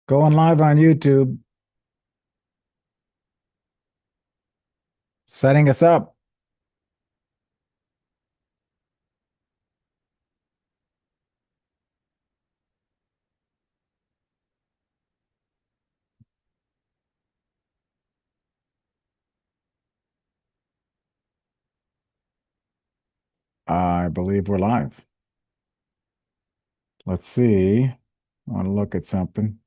Going live on YouTube, setting us up. I believe we're live. Let's see. I want to look at something.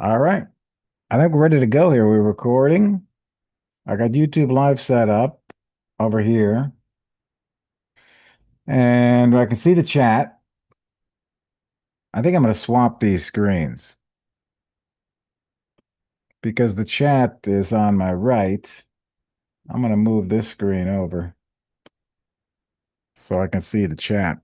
All right. I think we're ready to go here. We're recording. I got YouTube live set up over here, and I can see the chat. I think I'm going to swap these screens because the chat is on my right. I'm going to move this screen over so I can see the chat.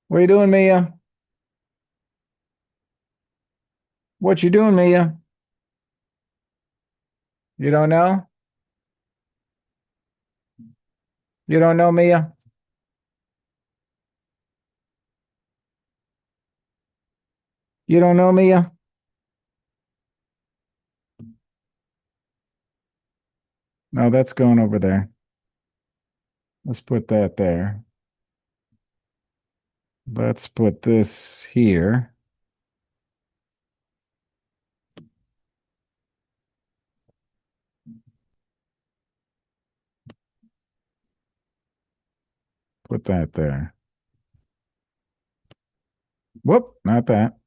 What are you doing, Mia? What you doing, Mia? You don't know? You don't know, Mia? You don't know, Mia? No, that's going over there. Let's put that there. Let's put this here. Put that there. Whoop, not that.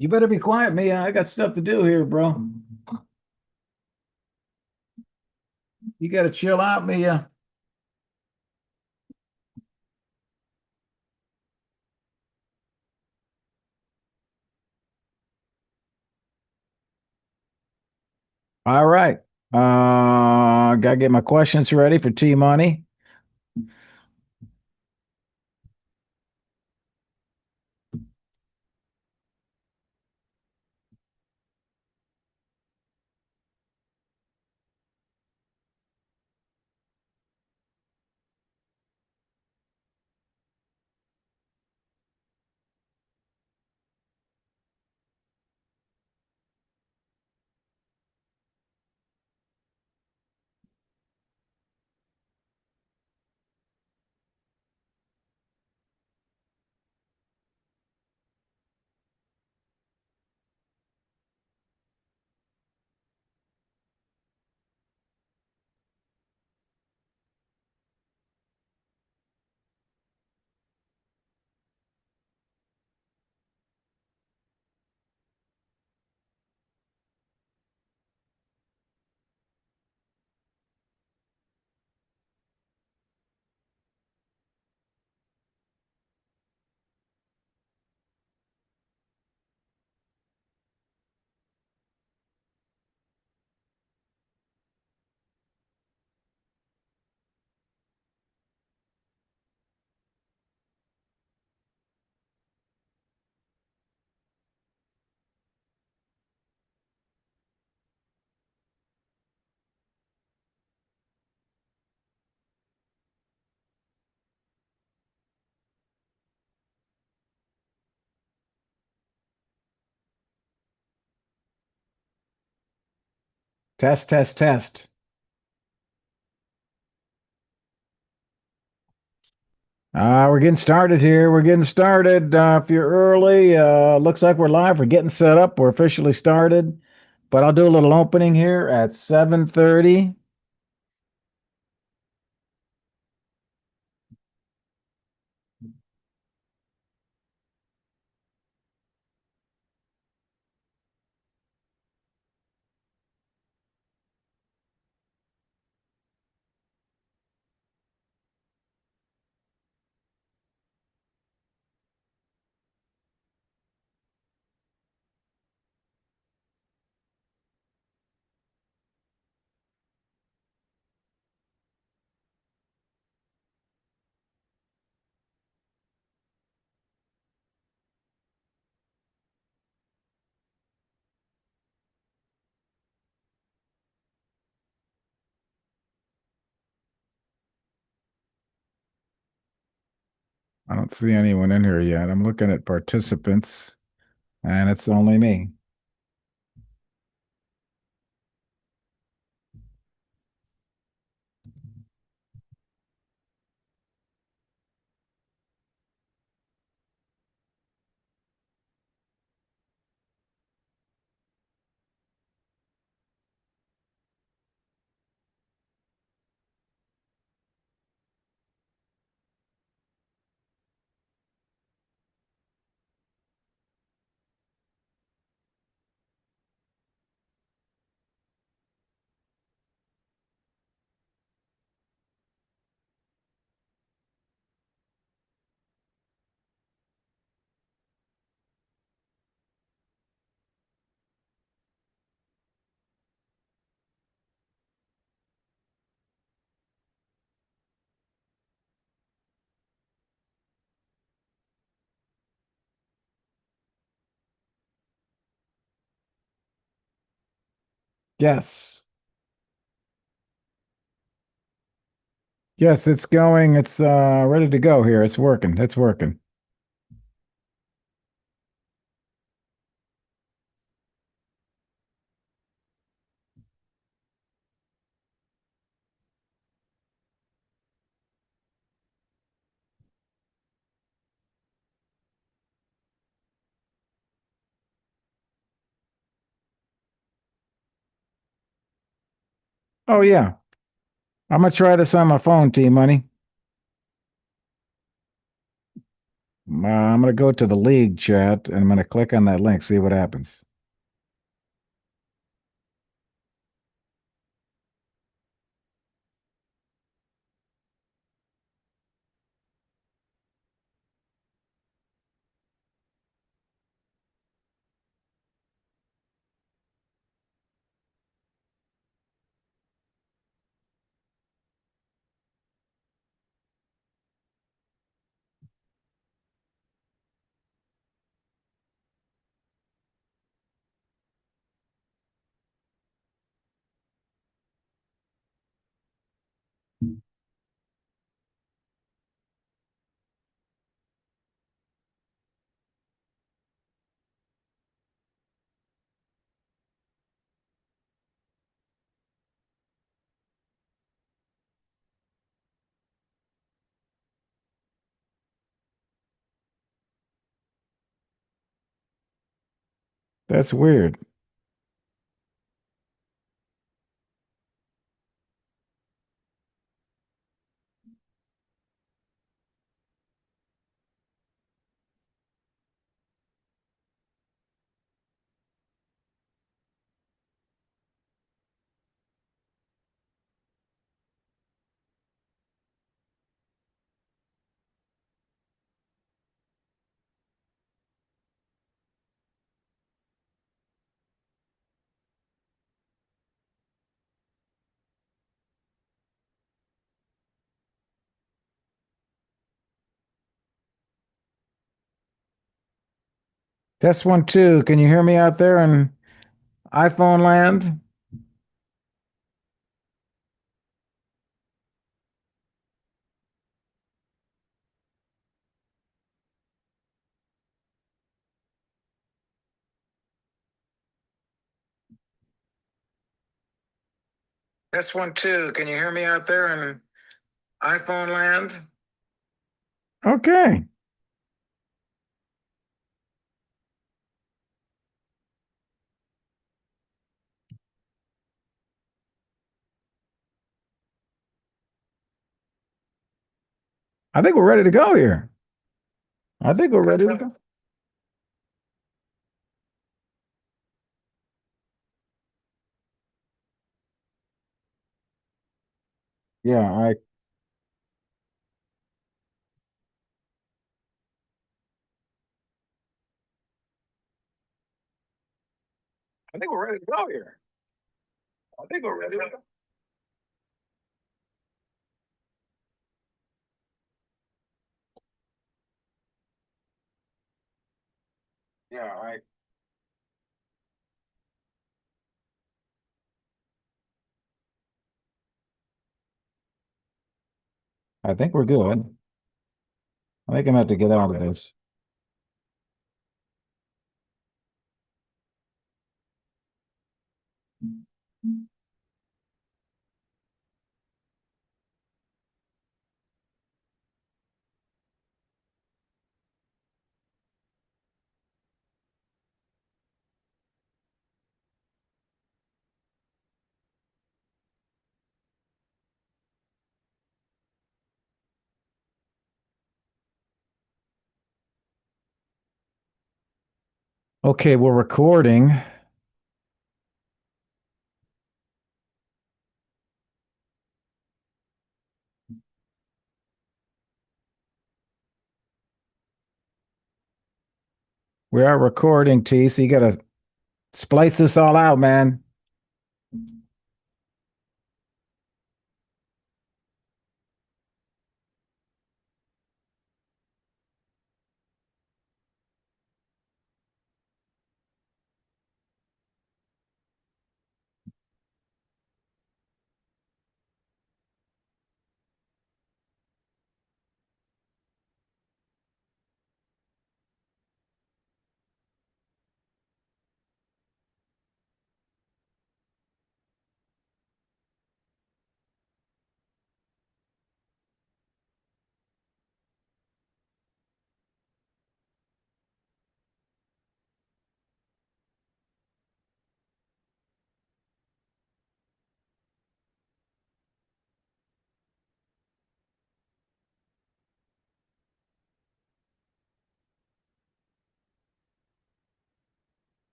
You better be quiet, Mia. I got stuff to do here, bro. You got to chill out, Mia. All right. Gotta get my questions ready for T Money. Test, test, test. We're getting started here. We're getting started. If you're early, looks like we're live. We're getting set up. We're officially started. But I'll do a little opening here at 7:30. I don't see anyone in here yet. I'm looking at participants, and it's only me. Yes. Yes, it's going. It's ready to go here. It's working. It's working. Oh yeah. I'm gonna try this on my phone, T Money. I'm going to go to the league chat and I'm going to click on that link, see what happens. That's weird. Test one, two. Can you hear me out there in iPhone land? Test one, two. Can you hear me out there in iPhone land? Okay. I think we're ready to go here. I think we're ready to go. Yeah, I think we're ready to go here. I think we're ready to go. Yeah, I think we're good. I think I'm gonna have to get out of this. Okay, we're recording. We are recording, T, so you gotta splice this all out, man.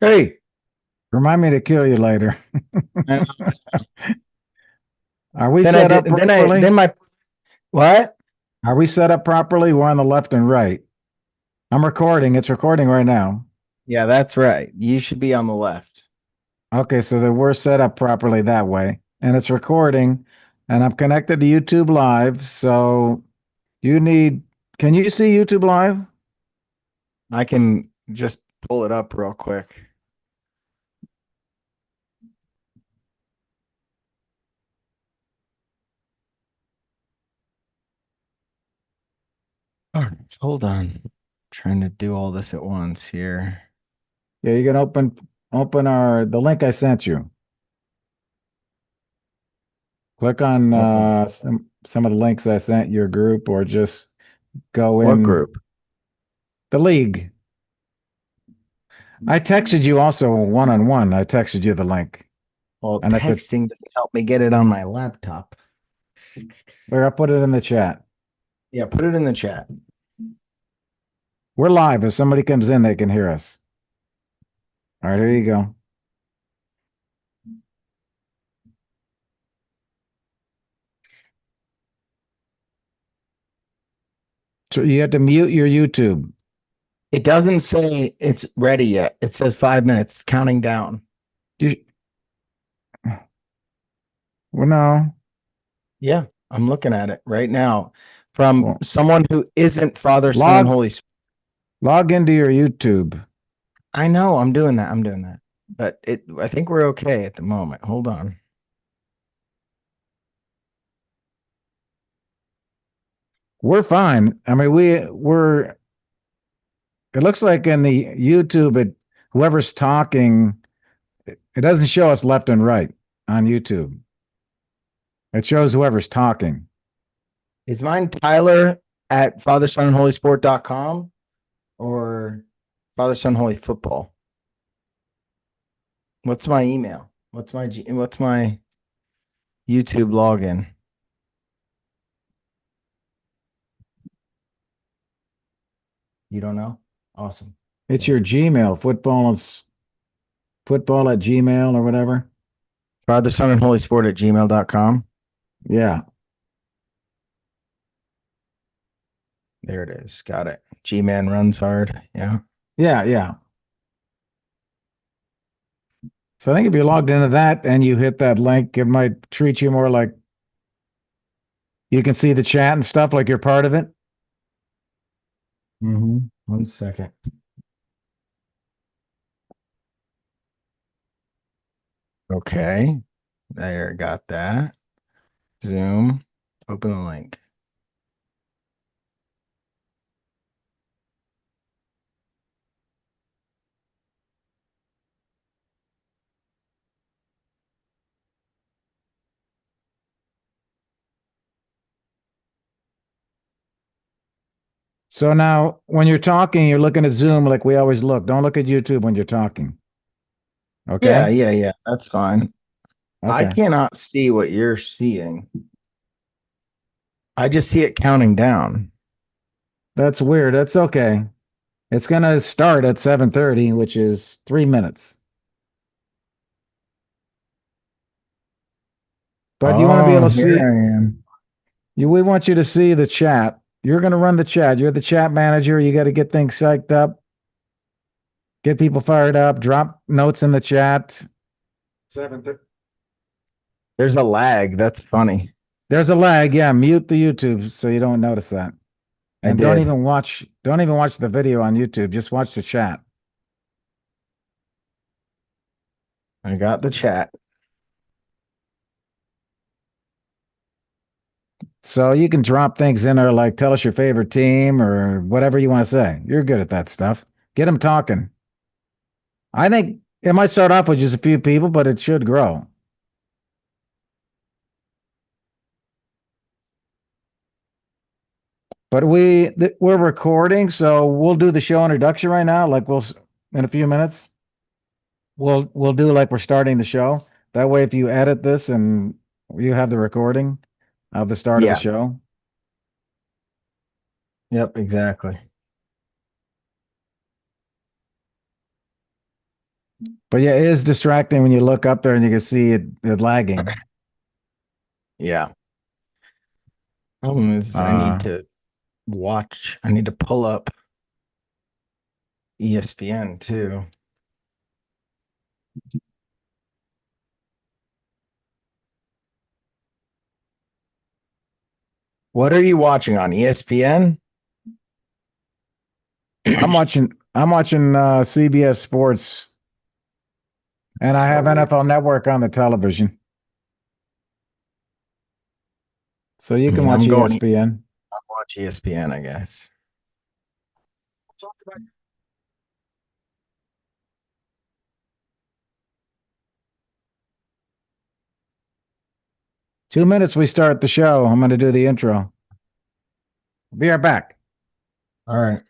Hey, Remind me to kill you later. and Are we then I set did. up Then I properly? then my what? Are we set up properly? We're on the left and right. I'm recording. It's recording right now. Yeah, that's right. You should be on the left. Okay, so that we're set up properly that way. And it's recording. And I'm connected to YouTube Live. So you need, can you see YouTube Live? I can just pull it up real quick. Oh, hold on. Trying to do all this at once here. Yeah, you can open the link I sent you. Click on Oh, some of the links I sent your group or just go what in group? the league. I texted you also one on one. I texted you the link Well, and I said, texting doesn't help me get it on my laptop. where I put it in the chat. Yeah, put it in the chat. We're live. If somebody comes in, they can hear us. All right, here you go. So you have to mute your YouTube. It doesn't say it's ready yet. It says 5 minutes, counting down. You, well, no. Yeah, I'm looking at it right now from Well, someone who isn't Father, Son, and log Holy Spirit. log into your YouTube. I know I'm doing that. I'm doing that. But I think we're okay at the moment. Hold on. We're fine. I mean, we're. It looks like in the YouTube, whoever's talking, it doesn't show us left and right on YouTube. It shows whoever's talking. Is mine Tyler at FatherSonAndHolySport.com or Father, Son, Holy Football? What's my email? What's my YouTube login? You don't know? Awesome. It's Okay. your Gmail, football at Gmail or whatever. Father, Son, and Holy Sport at gmail.com. Yeah. There it is. Got it. G Man runs hard. Yeah. Yeah. Yeah. So I think if you're logged into that and you hit that link, it might treat you more like you can see the chat and stuff like you're part of it. 1 second. Okay. There, got that. Zoom. Open the link. So now when you're talking, you're looking at Zoom like we always look. Don't look at YouTube when you're talking. Yeah, Okay? yeah, yeah. That's fine. I Okay. cannot see what you're seeing. I just see it counting down. That's weird. That's okay. It's going to start at 7:30, which is 3 minutes. But you want to be Oh, able to here see I am. we want you to see the chat. You're going to run the chat. You're the chat manager. You got to get things psyched up, get people fired up, drop notes in the chat. 7:30. There's a lag. That's funny. There's a lag. Yeah, mute the YouTube so you don't notice that. I And did. don't even watch the video on YouTube. Just watch the chat. I got the chat. So you can drop things in there like tell us your favorite team or whatever you want to say. You're good at that stuff. Get them talking. I think it might start off with just a few people, but it should grow. But we're recording, so we'll do the show introduction right now. Like in a few minutes, we'll do like we're starting the show. That way, if you edit this and you have the recording of the start of the Yeah. show. Yep, exactly. But yeah, it is distracting when you look up there and you can see it lagging. Yeah. Problem is, I need Uh, to watch. I need to pull up ESPN too. What are you watching on ESPN? I'm watching CBS Sports, and I So have weird. NFL Network on the television, so you I can mean, watch I'm going to ESPN. watch ESPN, I guess. 2 minutes we start the show. I'm going to do the intro. Be right back. All right.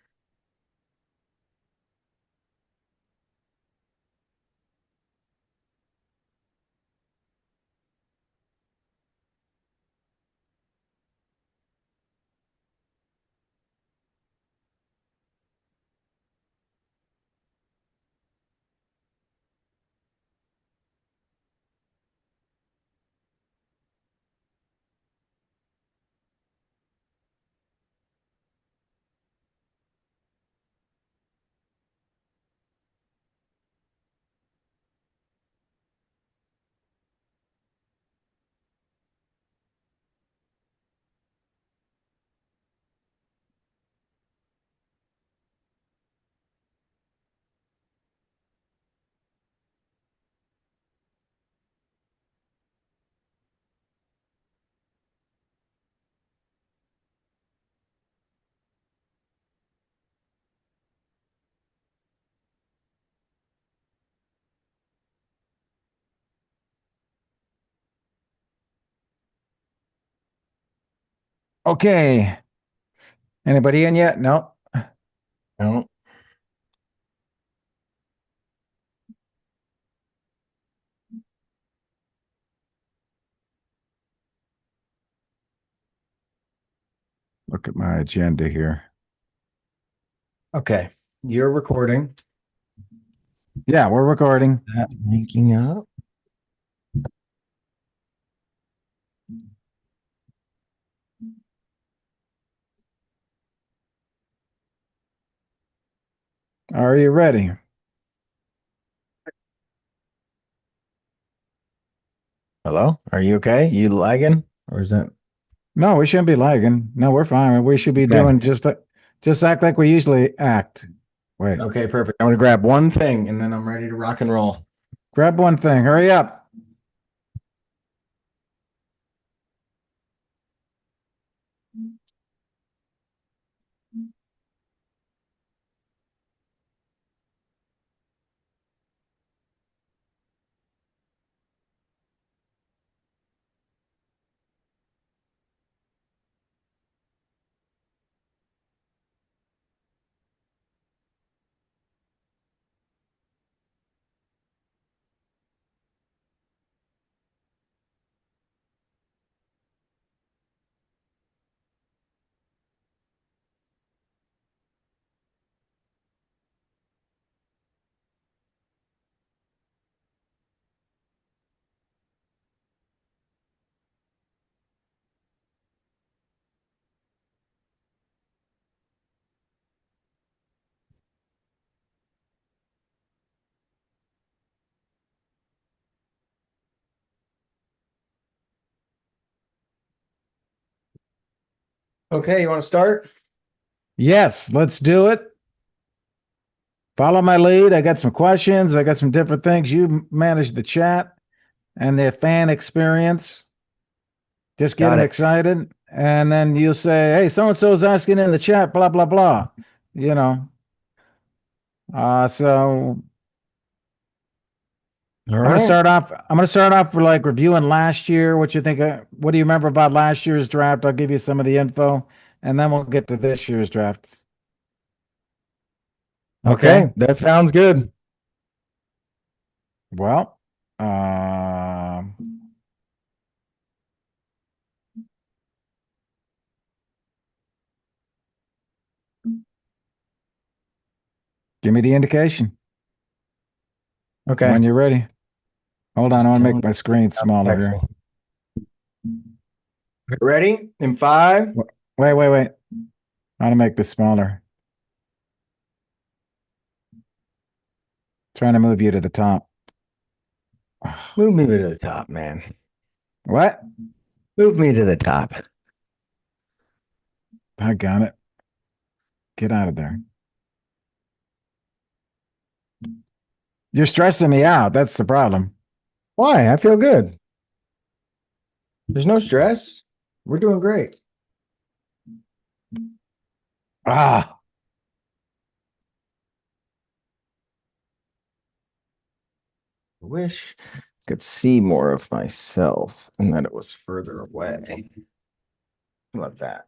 Okay. Anybody in yet? No. No. Look at my agenda here. Okay. You're recording. Yeah, we're recording. That making up. Are you ready? Hello? Are you okay? You lagging? Or is that No, we shouldn't be lagging. No, we're fine. We should be okay? doing just act like we usually act. Wait, Okay, perfect. I'm gonna grab one thing and then I'm ready to rock and roll. grab one thing. Hurry up. Okay, you want to start? Yes, let's do it. Follow my lead. I got some questions. I got some different things. You manage the chat and the fan experience. Just get Got them it. excited. And then you'll say, hey, so and so is asking in the chat, blah, blah, blah. You know, so All I'm gonna right. start off. I'm gonna start off for like reviewing last year. What you think? What do you remember about last year's draft? I'll give you some of the info, and then we'll get to this year's draft. Okay. Okay, that sounds good. Well, um, give me the indication. Okay. When you're ready. Hold on, I Just want to tell make him my screen not to smaller text here. me. Ready? In 5. Wait. I want to make this smaller. Trying to move you to the top. Move me to the top, man. What? Move me to the top. I got it. Get out of there. You're stressing me out. That's the problem. Why? I feel good. There's no stress. We're doing great. Ah, I wish I could see more of myself and that it was further away. How about that?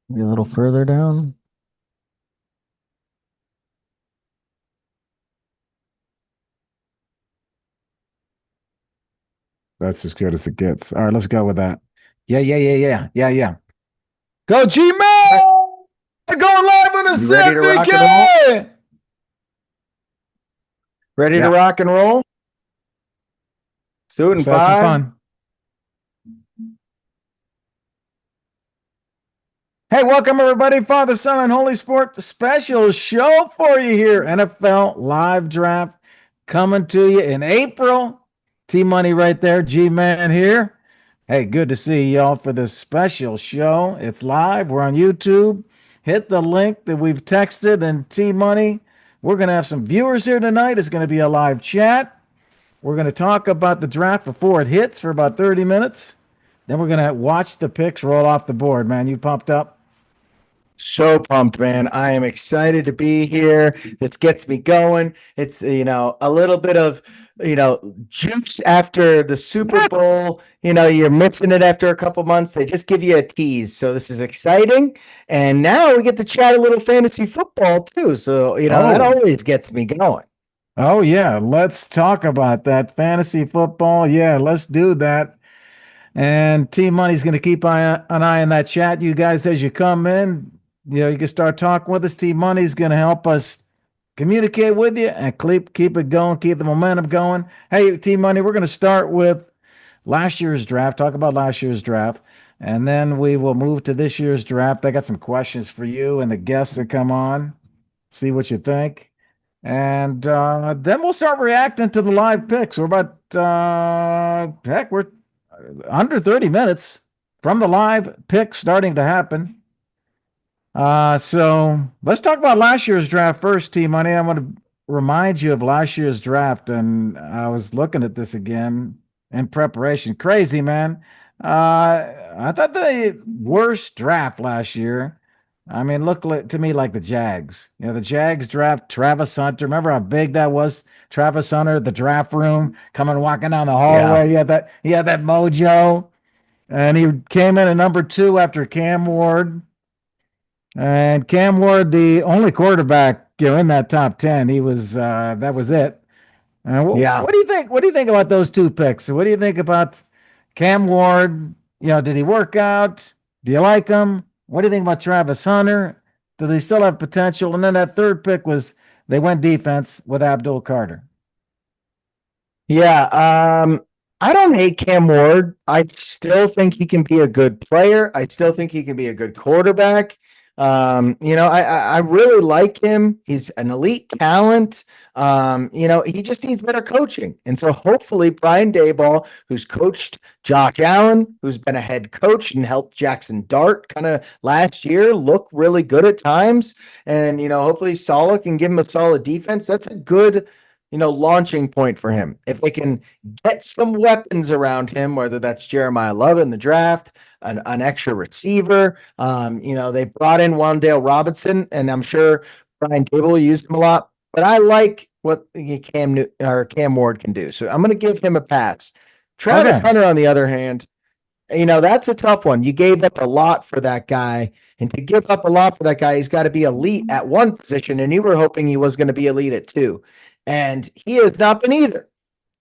Maybe a little further down. that's as good as it gets. All right, let's go with that. Yeah. Go G-Man! We're going live on the You ready to rock and roll? 70K! Ready to Yeah, rock and roll? So in let's have some 5. fun. Hey, welcome everybody. Father, Son, and Holy Sport special show for you here. NFL live draft coming to you in April. T-Money right there, G-Man here. Hey, good to see y'all for this special show. It's live. We're on YouTube. Hit the link that we've texted and T-Money. We're going to have some viewers here tonight. It's going to be a live chat. We're going to talk about the draft before it hits for about 30 minutes. Then we're going to watch the picks roll off the board, man. You pumped up? So pumped, man. I am excited to be here. This gets me going. It's, a little bit of, juice after the Super Bowl. You're missing it after a couple months. They just give you a tease. So this is exciting. And now we get to chat a little fantasy football too. So, that Oh, always gets me going. oh yeah. Let's talk about that fantasy football. Yeah, let's do that. And Team Money's going to keep an eye on that chat. You guys, as you come in, you can start talking with us. Team Money's going to help us communicate with you and keep it going, keep the momentum going. Hey, Team Money, we're going to start with last year's draft. Talk about last year's draft, and then we will move to this year's draft. I got some questions for you and the guests that come on. See what you think. And then we'll start reacting to the live picks. We're about, we're under 30 minutes from the live pick starting to happen. So let's talk about last year's draft first, T Money. I'm going to remind you of last year's draft, and I was looking at this again in preparation. Crazy, man. I thought the worst draft last year. I mean, to me like the Jags. The Jags draft Travis Hunter. Remember how big that was? Travis Hunter, the draft room, coming walking down the Yeah. hallway. He had that mojo. And he came in at number 2 after Cam Ward. And Cam Ward, the only quarterback, in that top 10. He was that was it. Yeah. What do you think? What do you think about those 2 picks? What do you think about Cam Ward? Did he work out? Do you like him? What do you think about Travis Hunter? Does he still have potential? And then that 3rd pick was they went defense with Abdul Carter. Yeah, I don't hate Cam Ward. I still think he can be a good player. I still think he can be a good quarterback. I really like him. He's an elite talent. He just needs better coaching. And so hopefully Brian Daboll, who's coached Josh Allen, who's been a head coach and helped Jackson Dart kind of last year look really good at times. And, hopefully Saleh can give him a solid defense. That's a good launching point for him. If they can get some weapons around him, whether that's Jeremiah Love in the draft, an extra receiver. They brought in Wan'Dale Robinson, and I'm sure Brian Dable used him a lot. But I like what Cam Ward can do, so I'm going to give him a pass. Travis Okay. Hunter, on the other hand, that's a tough one. You gave up a lot for that guy, and to give up a lot for that guy, he's got to be elite at one position, and you were hoping he was going to be elite at 2, and he has not been either.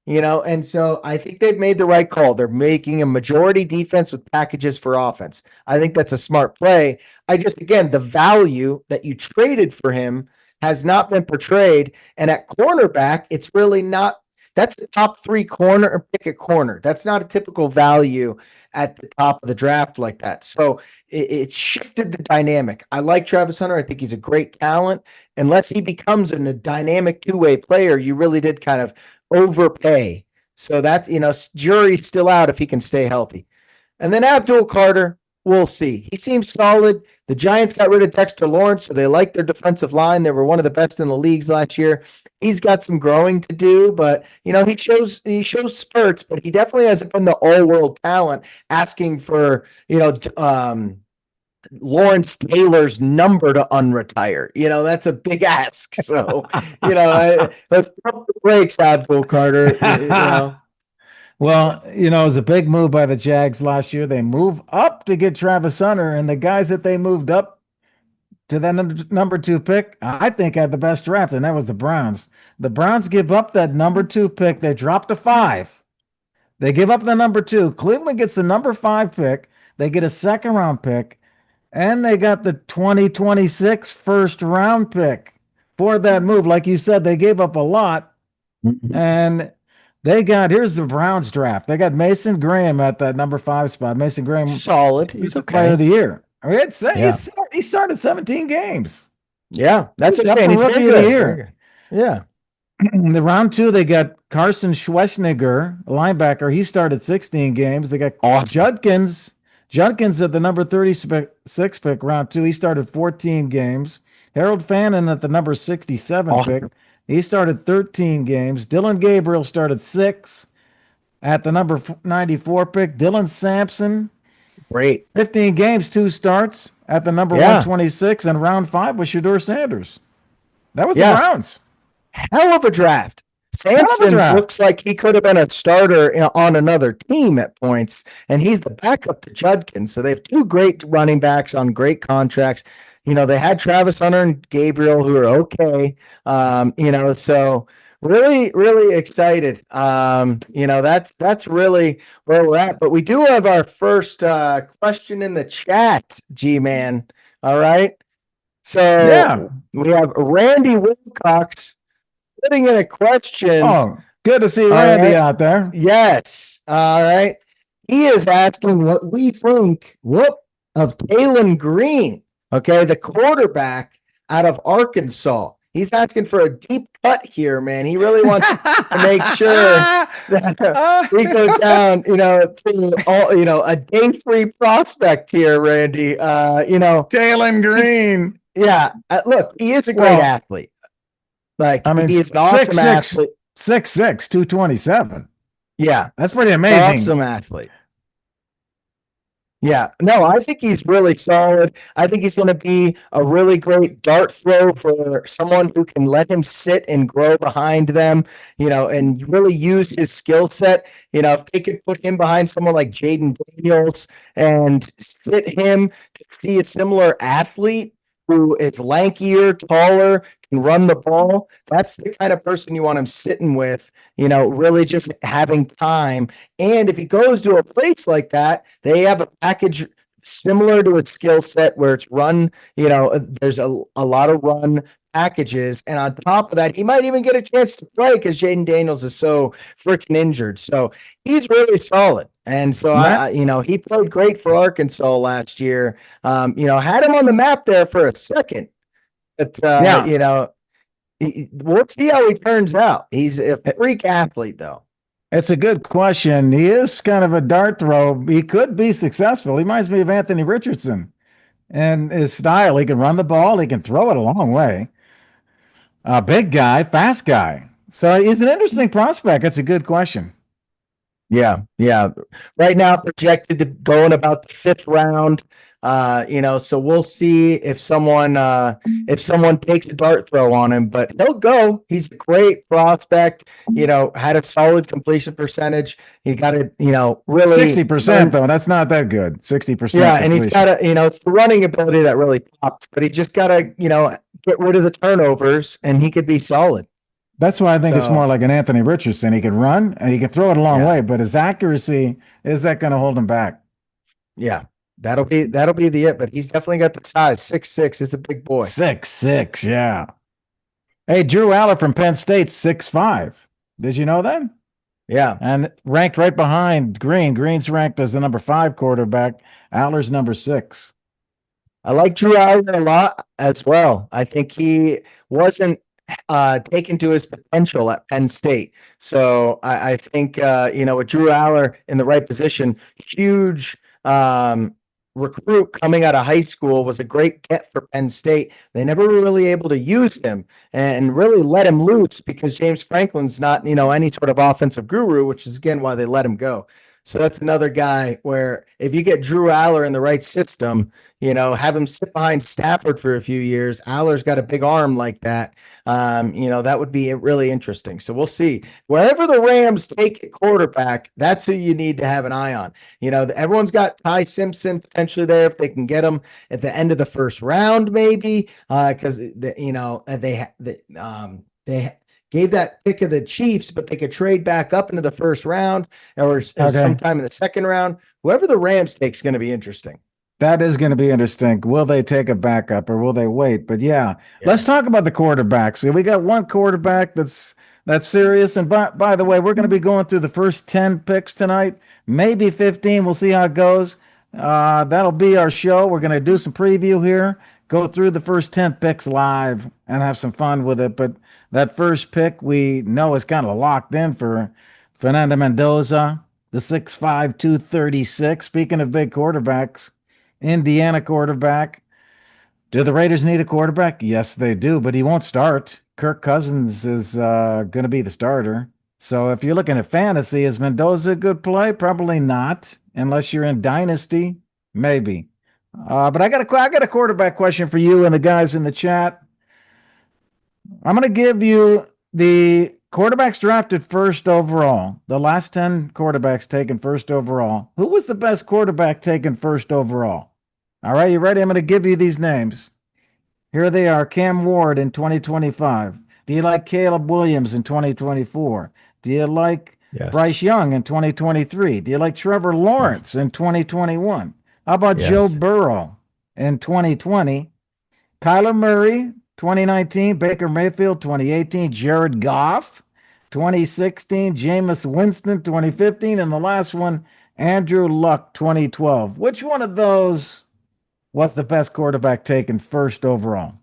And so I think they've made the right call. They're making a majority defense with packages for offense. I think that's a smart play. Again, the value that you traded for him has not been portrayed. And at cornerback, it's really not. That's the top 3 corner or pick a corner. That's not a typical value at the top of the draft like that. So it shifted the dynamic. I like Travis Hunter. I think he's a great talent. Unless he becomes a dynamic two-way player, you really did kind of overpay. So that's, jury's still out if he can stay healthy. And then Abdul Carter, we'll see. He seems solid. The Giants got rid of Dexter Lawrence, so they like their defensive line. They were one of the best in the leagues last year. He's got some growing to do, but he shows spurts, but he definitely hasn't been the all-world talent asking for, Lawrence Taylor's number to unretire. That's a big ask. So, let's pump the brakes, Abdul Carter. Well, it was a big move by the Jags last year. They move up to get Travis Hunter, and the guys that they moved up to that number 2 pick, I think had the best draft, and that was the Browns. The Browns give up that number 2 pick. They drop to 5. They give up the number 2. Cleveland gets the number 5 pick. They get a second-round pick, and they got the 2026 first-round pick for that move. Like you said, they gave up a lot, and here's the Browns draft. They got Mason Graham at that number 5 spot. Mason Graham, solid. He's okay. Player of the year. I mean, he started 17 games. Yeah, that's what I'm saying. He's very good. Yeah. In the round 2, they got Carson Schwarzenegger, a linebacker. He started 16 games. They got Judkins. Judkins at the number 36 pick, round 2. He started 14 games. Harold Fannin at the number 67 pick. He started 13 games. Dylan Gabriel started 6 at the number 94 pick. Dylan Sampson, great. 15 games, 2 starts at the number 126. And round 5 was Shedeur Sanders. That was the Browns. Hell of a draft. Sampson looks like he could have been a starter on another team at points, and he's the backup to Judkins. So they have 2 great running backs on great contracts. They had Travis Hunter and Gabriel who are okay. So really, really excited. That's really where we're at. But we do have our first question in the chat, G-Man. All right. So we have Randy Wilcox putting in a question. Oh, good to see Randy out there. Yes. All right. He is asking what we think of Taylon Green. Okay, the quarterback out of Arkansas. He's asking for a deep cut here, man. He really wants to make sure that we go down, to a day-free prospect here, Randy. Taylon Green. Yeah, look, he is a great athlete. He is an awesome athlete. 6'6", 227. Yeah, that's pretty amazing. Awesome athlete. Yeah, no, I think he's really solid. I think he's going to be a really great dart throw for someone who can let him sit and grow behind them, and really use his skill set. If they could put him behind someone like Jaden Daniels and sit him to see a similar athlete who is lankier, taller, can run the ball. That's the kind of person you want him sitting with, really just having time. And if he goes to a place like that, they have a package similar to a skill set where it's run, there's a lot of run packages. And on top of that, he might even get a chance to play because Jaden Daniels is so freaking injured. So he's really solid. And so, he played great for Arkansas last year. Had him on the map there for a second. But, we'll see how he turns out. He's a freak athlete, though. It's a good question. He is kind of a dart throw. He could be successful. He reminds me of Anthony Richardson and his style. He can run the ball. He can throw it a long way. A big guy, fast guy. So he's an interesting prospect. It's a good question. Yeah. Right now, projected to go in about the 5th round. So we'll see if someone takes a dart throw on him, but he'll go. He's a great prospect. Had a solid completion percentage. He got it. Really 60% though. That's not that good. 60%. Yeah, and he's got it's the running ability that really pops. But he just got to get rid of the turnovers, and he could be solid. That's why I think it's more like an Anthony Richardson. He can run and he can throw it a long way, but his accuracy, is that going to hold him back? Yeah. That'll be the it, but he's definitely got the size. 6'6" is a big boy. 6'6", yeah. Hey, Drew Aller from Penn State, 6'5". Did you know that? Yeah. And ranked right behind Green. Green's ranked as the number 5 quarterback. Aller's number 6. I like Drew Aller a lot as well. I think he wasn't taken to his potential at Penn State. So I think with Drew Aller in the right position, huge recruit coming out of high school, was a great get for Penn State. They never were really able to use him and really let him loose because James Franklin's not, any sort of offensive guru, which is again why they let him go. So that's another guy where if you get Drew Aller in the right system, have him sit behind Stafford for a few years. Aller's got a big arm like that. That would be really interesting. So we'll see. Wherever the Rams take a quarterback, that's who you need to have an eye on. Everyone's got Ty Simpson potentially there if they can get him at the end of the first round, maybe, because they gave that pick of the Chiefs, but they could trade back up into the first round or sometime in the second round. Whoever the Rams takes is going to be interesting. That is going to be interesting. Will they take a backup or will they wait? But yeah, Yeah. let's talk about the quarterbacks. We got one quarterback that's serious. And by the way, we're going to be going through the first 10 picks tonight, maybe 15. We'll see how it goes. That'll be our show. We're going to do some preview here, go through the first 10 picks live and have some fun with it. But that first pick we know is kind of locked in for Fernando Mendoza, the 6'5", 236. Speaking of big quarterbacks, Indiana quarterback. Do the Raiders need a quarterback? Yes, they do, but he won't start. Kirk Cousins is going to be the starter. So if you're looking at fantasy, is Mendoza a good play? Probably not, unless you're in dynasty, maybe. But I got a quarterback question for you and the guys in the chat. I'm going to give you the quarterbacks drafted first overall. The last 10 quarterbacks taken first overall. Who was the best quarterback taken first overall? All right, you ready? I'm going to give you these names. Here they are. Cam Ward in 2025. Do you like Caleb Williams in 2024? Do you like Bryce Young in 2023? Do you like Trevor Lawrence in 2021? How about Joe Burrow in 2020? Kyler Murray, 2019. Baker Mayfield, 2018. Jared Goff, 2016. Jameis Winston, 2015. And the last one, Andrew Luck, 2012. Which one of those was the best quarterback taken first overall?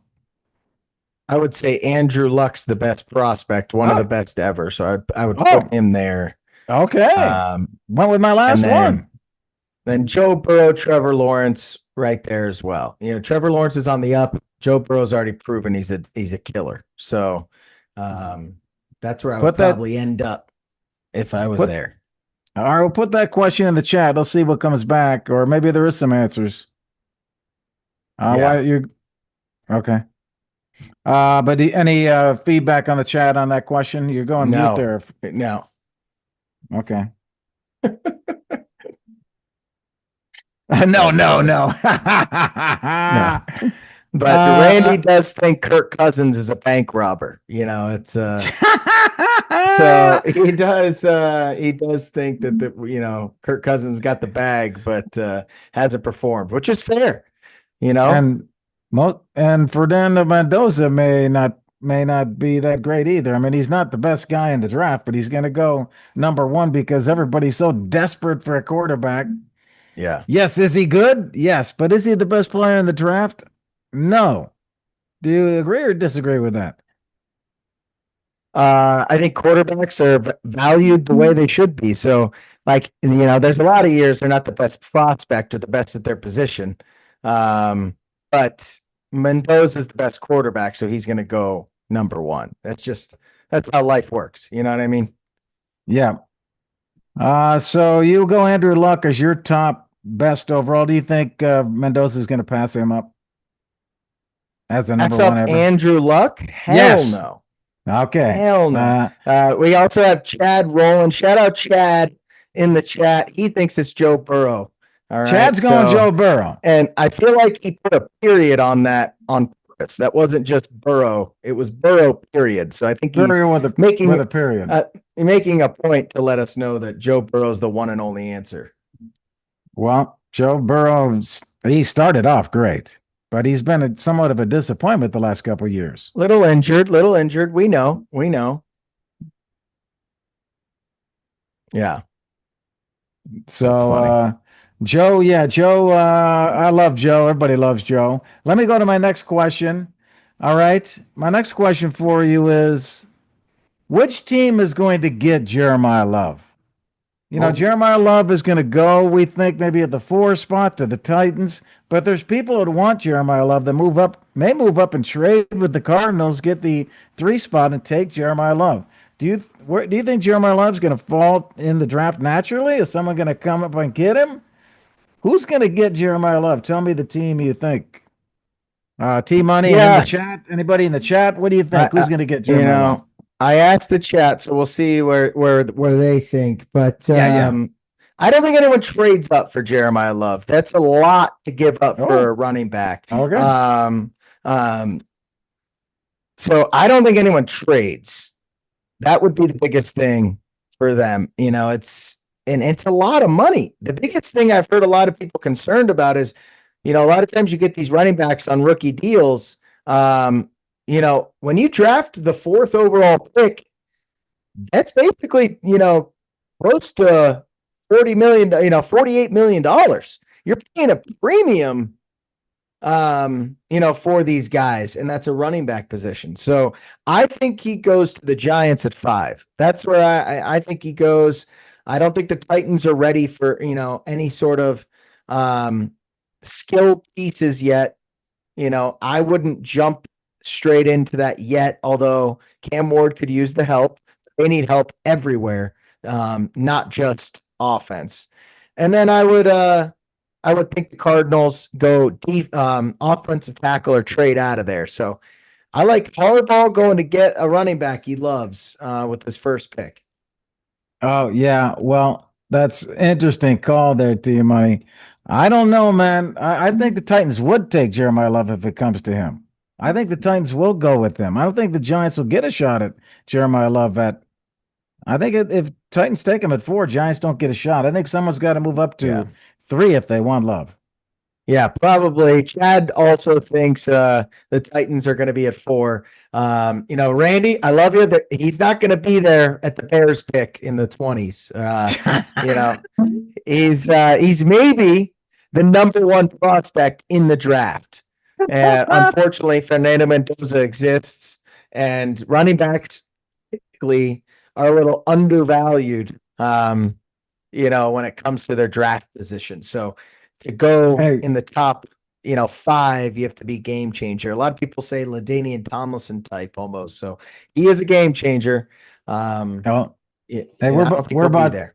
I would say Andrew Luck's the best prospect, one of the best ever. So I would put him there. Okay. Went with my last one. Then Joe Burrow, Trevor Lawrence right there as well. Trevor Lawrence is on the up. Joe Burrow's already proven he's a killer. So that's where I would probably end up if I was there. All right, we'll put that question in the chat. Let's see what comes back, or maybe there is some answers. Why you? Okay. But any feedback on the chat on that question? You're going mute there. No. Okay. No. But Randy does think Kirk Cousins is a bank robber. It's so he does think that Kirk Cousins got the bag, but hasn't performed, which is fair. And Fernando Mendoza may not be that great either. I mean, he's not the best guy in the draft, but he's going to go number 1 because everybody's so desperate for a quarterback. Yeah. Yes. Is he good? Yes. But is he the best player in the draft? No. Do you agree or disagree with that? I think quarterbacks are valued the way they should be. So, there's a lot of years they're not the best prospect or the best at their position. But Mendoza is the best quarterback, so he's going to go number 1. That's how life works. You know what I mean? Yeah. So you go Andrew Luck as your top best overall. Do you think Mendoza is going to pass him up as the number 1 ever? Andrew Luck? Hell no. Okay. Hell no. We also have Chad Rowland. Shout out Chad in the chat. He thinks it's Joe Burrow. All right. Chad's going Joe Burrow. And I feel like he put a period on that on purpose. That wasn't just Burrow. It was Burrow, period. So I think he's making a period. Making a point to let us know that Joe Burrow's the one and only answer. Well, Joe Burrow, he started off great. but he's been somewhat of a disappointment the last couple of years. Little injured, little injured. We know, we know. Yeah, that's So, funny. Joe, yeah, Joe, I love Joe. Everybody loves Joe. Let me go to my next question. All right. My next question for you is which team is going to get Jeremiah Love? You know, Well, Jeremiah Love is going to go, we think, maybe at the 4 spot to the Titans, but there's people that want Jeremiah Love that may move up and trade with the Cardinals, get the 3 spot and take Jeremiah Love. Do you think Jeremiah Love's going to fall in the draft naturally? Is someone going to come up and get him? Who's going to get Jeremiah Love? Tell me the team you think. T Money and in the yeah, chat, anybody in the chat, what do you I, think? I Who's going to get you Jeremiah Love? know, I asked the chat, so we'll see where they think. But Yeah, yeah. I don't think anyone trades up for Jeremiah Love. That's a lot to give up for a Oh, running back. okay. Um, so I don't think anyone trades. That would be the biggest thing for them. And it's a lot of money. The biggest thing I've heard a lot of people concerned about is, a lot of times you get these running backs on rookie deals. When you draft the fourth overall pick, that's basically, close to 40 million, $48 million. You're paying a premium for these guys, and that's a running back position. So I think he goes to the Giants at 5. That's where I think he goes. I don't think the Titans are ready for, any sort of skill pieces yet. I wouldn't jump straight into that yet, although Cam Ward could use the help. They need help everywhere, not just offense. And then I would think the Cardinals go offensive tackle or trade out of there. So I like Harbaugh going to get a running back he loves with his first pick. Oh, yeah. Well, that's interesting call there, T Money. I don't know, man. I think the Titans would take Jeremiah Love if it comes to him. I think the Titans will go with them. I don't think the Giants will get a shot at Jeremiah Love at. I think if Titans take him at 4, Giants don't get a shot. I think someone's got to move up Yeah. to 3 if they want Love. Yeah, probably. Chad also thinks the Titans are going to be at 4. Randy, I love you. He's not going to be there at the Bears pick in the 20s. He's maybe the number 1 prospect in the draft. Unfortunately, Fernando Mendoza exists, and running backs typically are a little undervalued. When it comes to their draft position. So to go Hey, in the top, 5, you have to be game changer. A lot of people say LaDainian Tomlinson type almost. So he is a game changer. well, hey, I don't think we're he'll be about there.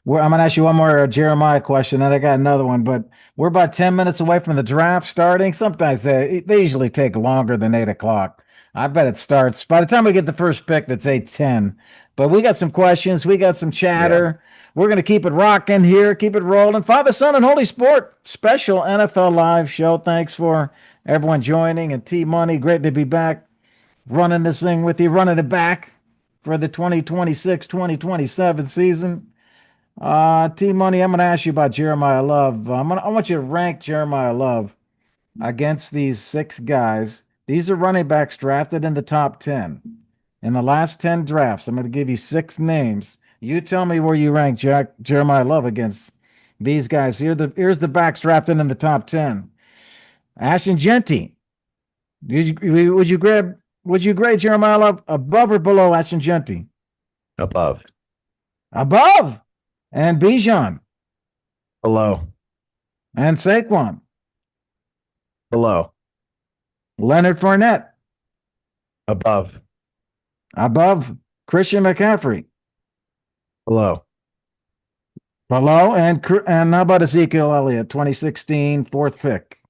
I'm gonna ask you one more Jeremiah question, then I got another one. But we're about 10 minutes away from the draft starting. Sometimes they usually take longer than 8 o'clock. I bet it starts by the time we get the first pick. That's 8:10. But we got some questions. We got some Yeah. chatter. We're gonna keep it rocking here. Keep it rolling. Father, Son, and Holy Sport special NFL live show. Thanks for everyone joining and T Money. Great to be back running this thing with you, running it back for the 2026-2027 season. T Money, I'm going to ask you about Jeremiah Love. I want you to rank Jeremiah Love against these 6 guys. These are running backs drafted in the top 10. In the last 10 drafts, I'm going to give you 6 names. You tell me where you rank Jeremiah Love against these guys. Here's the backs drafted in the top 10. Ashton Genty. Would you grade Jeremiah Love above or below Ashton Genty? Above. Above. And Bijan Below. and Saquon. Below. Leonard Fournette. Above. Above Christian McCaffrey. Below. Below and how about Ezekiel Elliott, 2016 4th pick.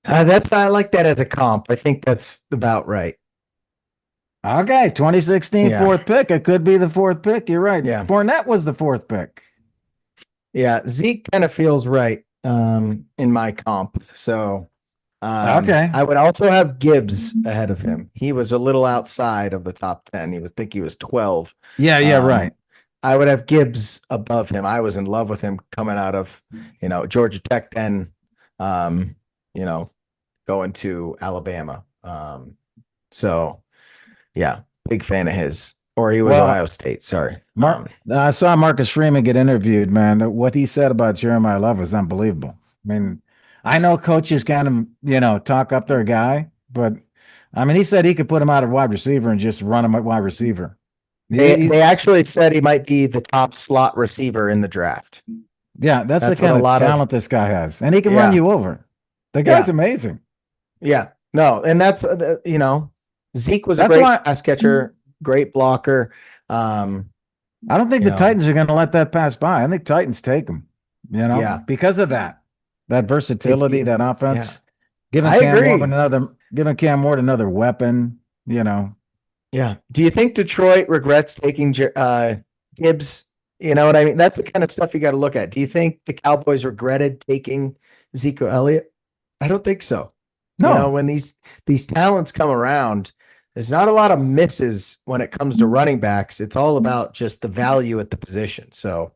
I like that as a comp. I think that's about right. Okay, 2016 Yeah. 4th pick. It could be the 4th pick. You're right. Yeah. Fournette was the 4th pick. Yeah. Zeke kind of feels right in my comp. So Okay. I would also have Gibbs ahead of him. He was a little outside of the top 10. He was 12. Yeah, right. I would have Gibbs above him. I was in love with him coming out of, Georgia Tech then. going to Alabama. So yeah, big fan of his. Or he was Well, Ohio State. Sorry. I saw Marcus Freeman get interviewed, man. What he said about Jeremiah Love was unbelievable. I mean, I know coaches kind of, talk up their guy, but I mean, he said he could put him out at wide receiver and just run him at wide receiver. They actually said he might be the top slot receiver in the draft. Yeah, that's the That's what kind a of lot of, talent this guy has, and he can run yeah, you over. The guy's yeah, amazing. yeah. No, and that's, Zeke was a That's great why pass catcher, great blocker. I don't think You the know, Titans are going to let that pass by. I think Titans take him, yeah, because of that versatility, that yeah, offense, I agree. giving Cam Ward another weapon. You know, Yeah. Do you think Detroit regrets taking Gibbs? You know what I mean? That's the kind of stuff you got to look at. Do you think the Cowboys regretted taking Zeke Elliott? I don't think so. no, When these talents come around, there's not a lot of misses when it comes to running backs. It's all about just the value at the position. So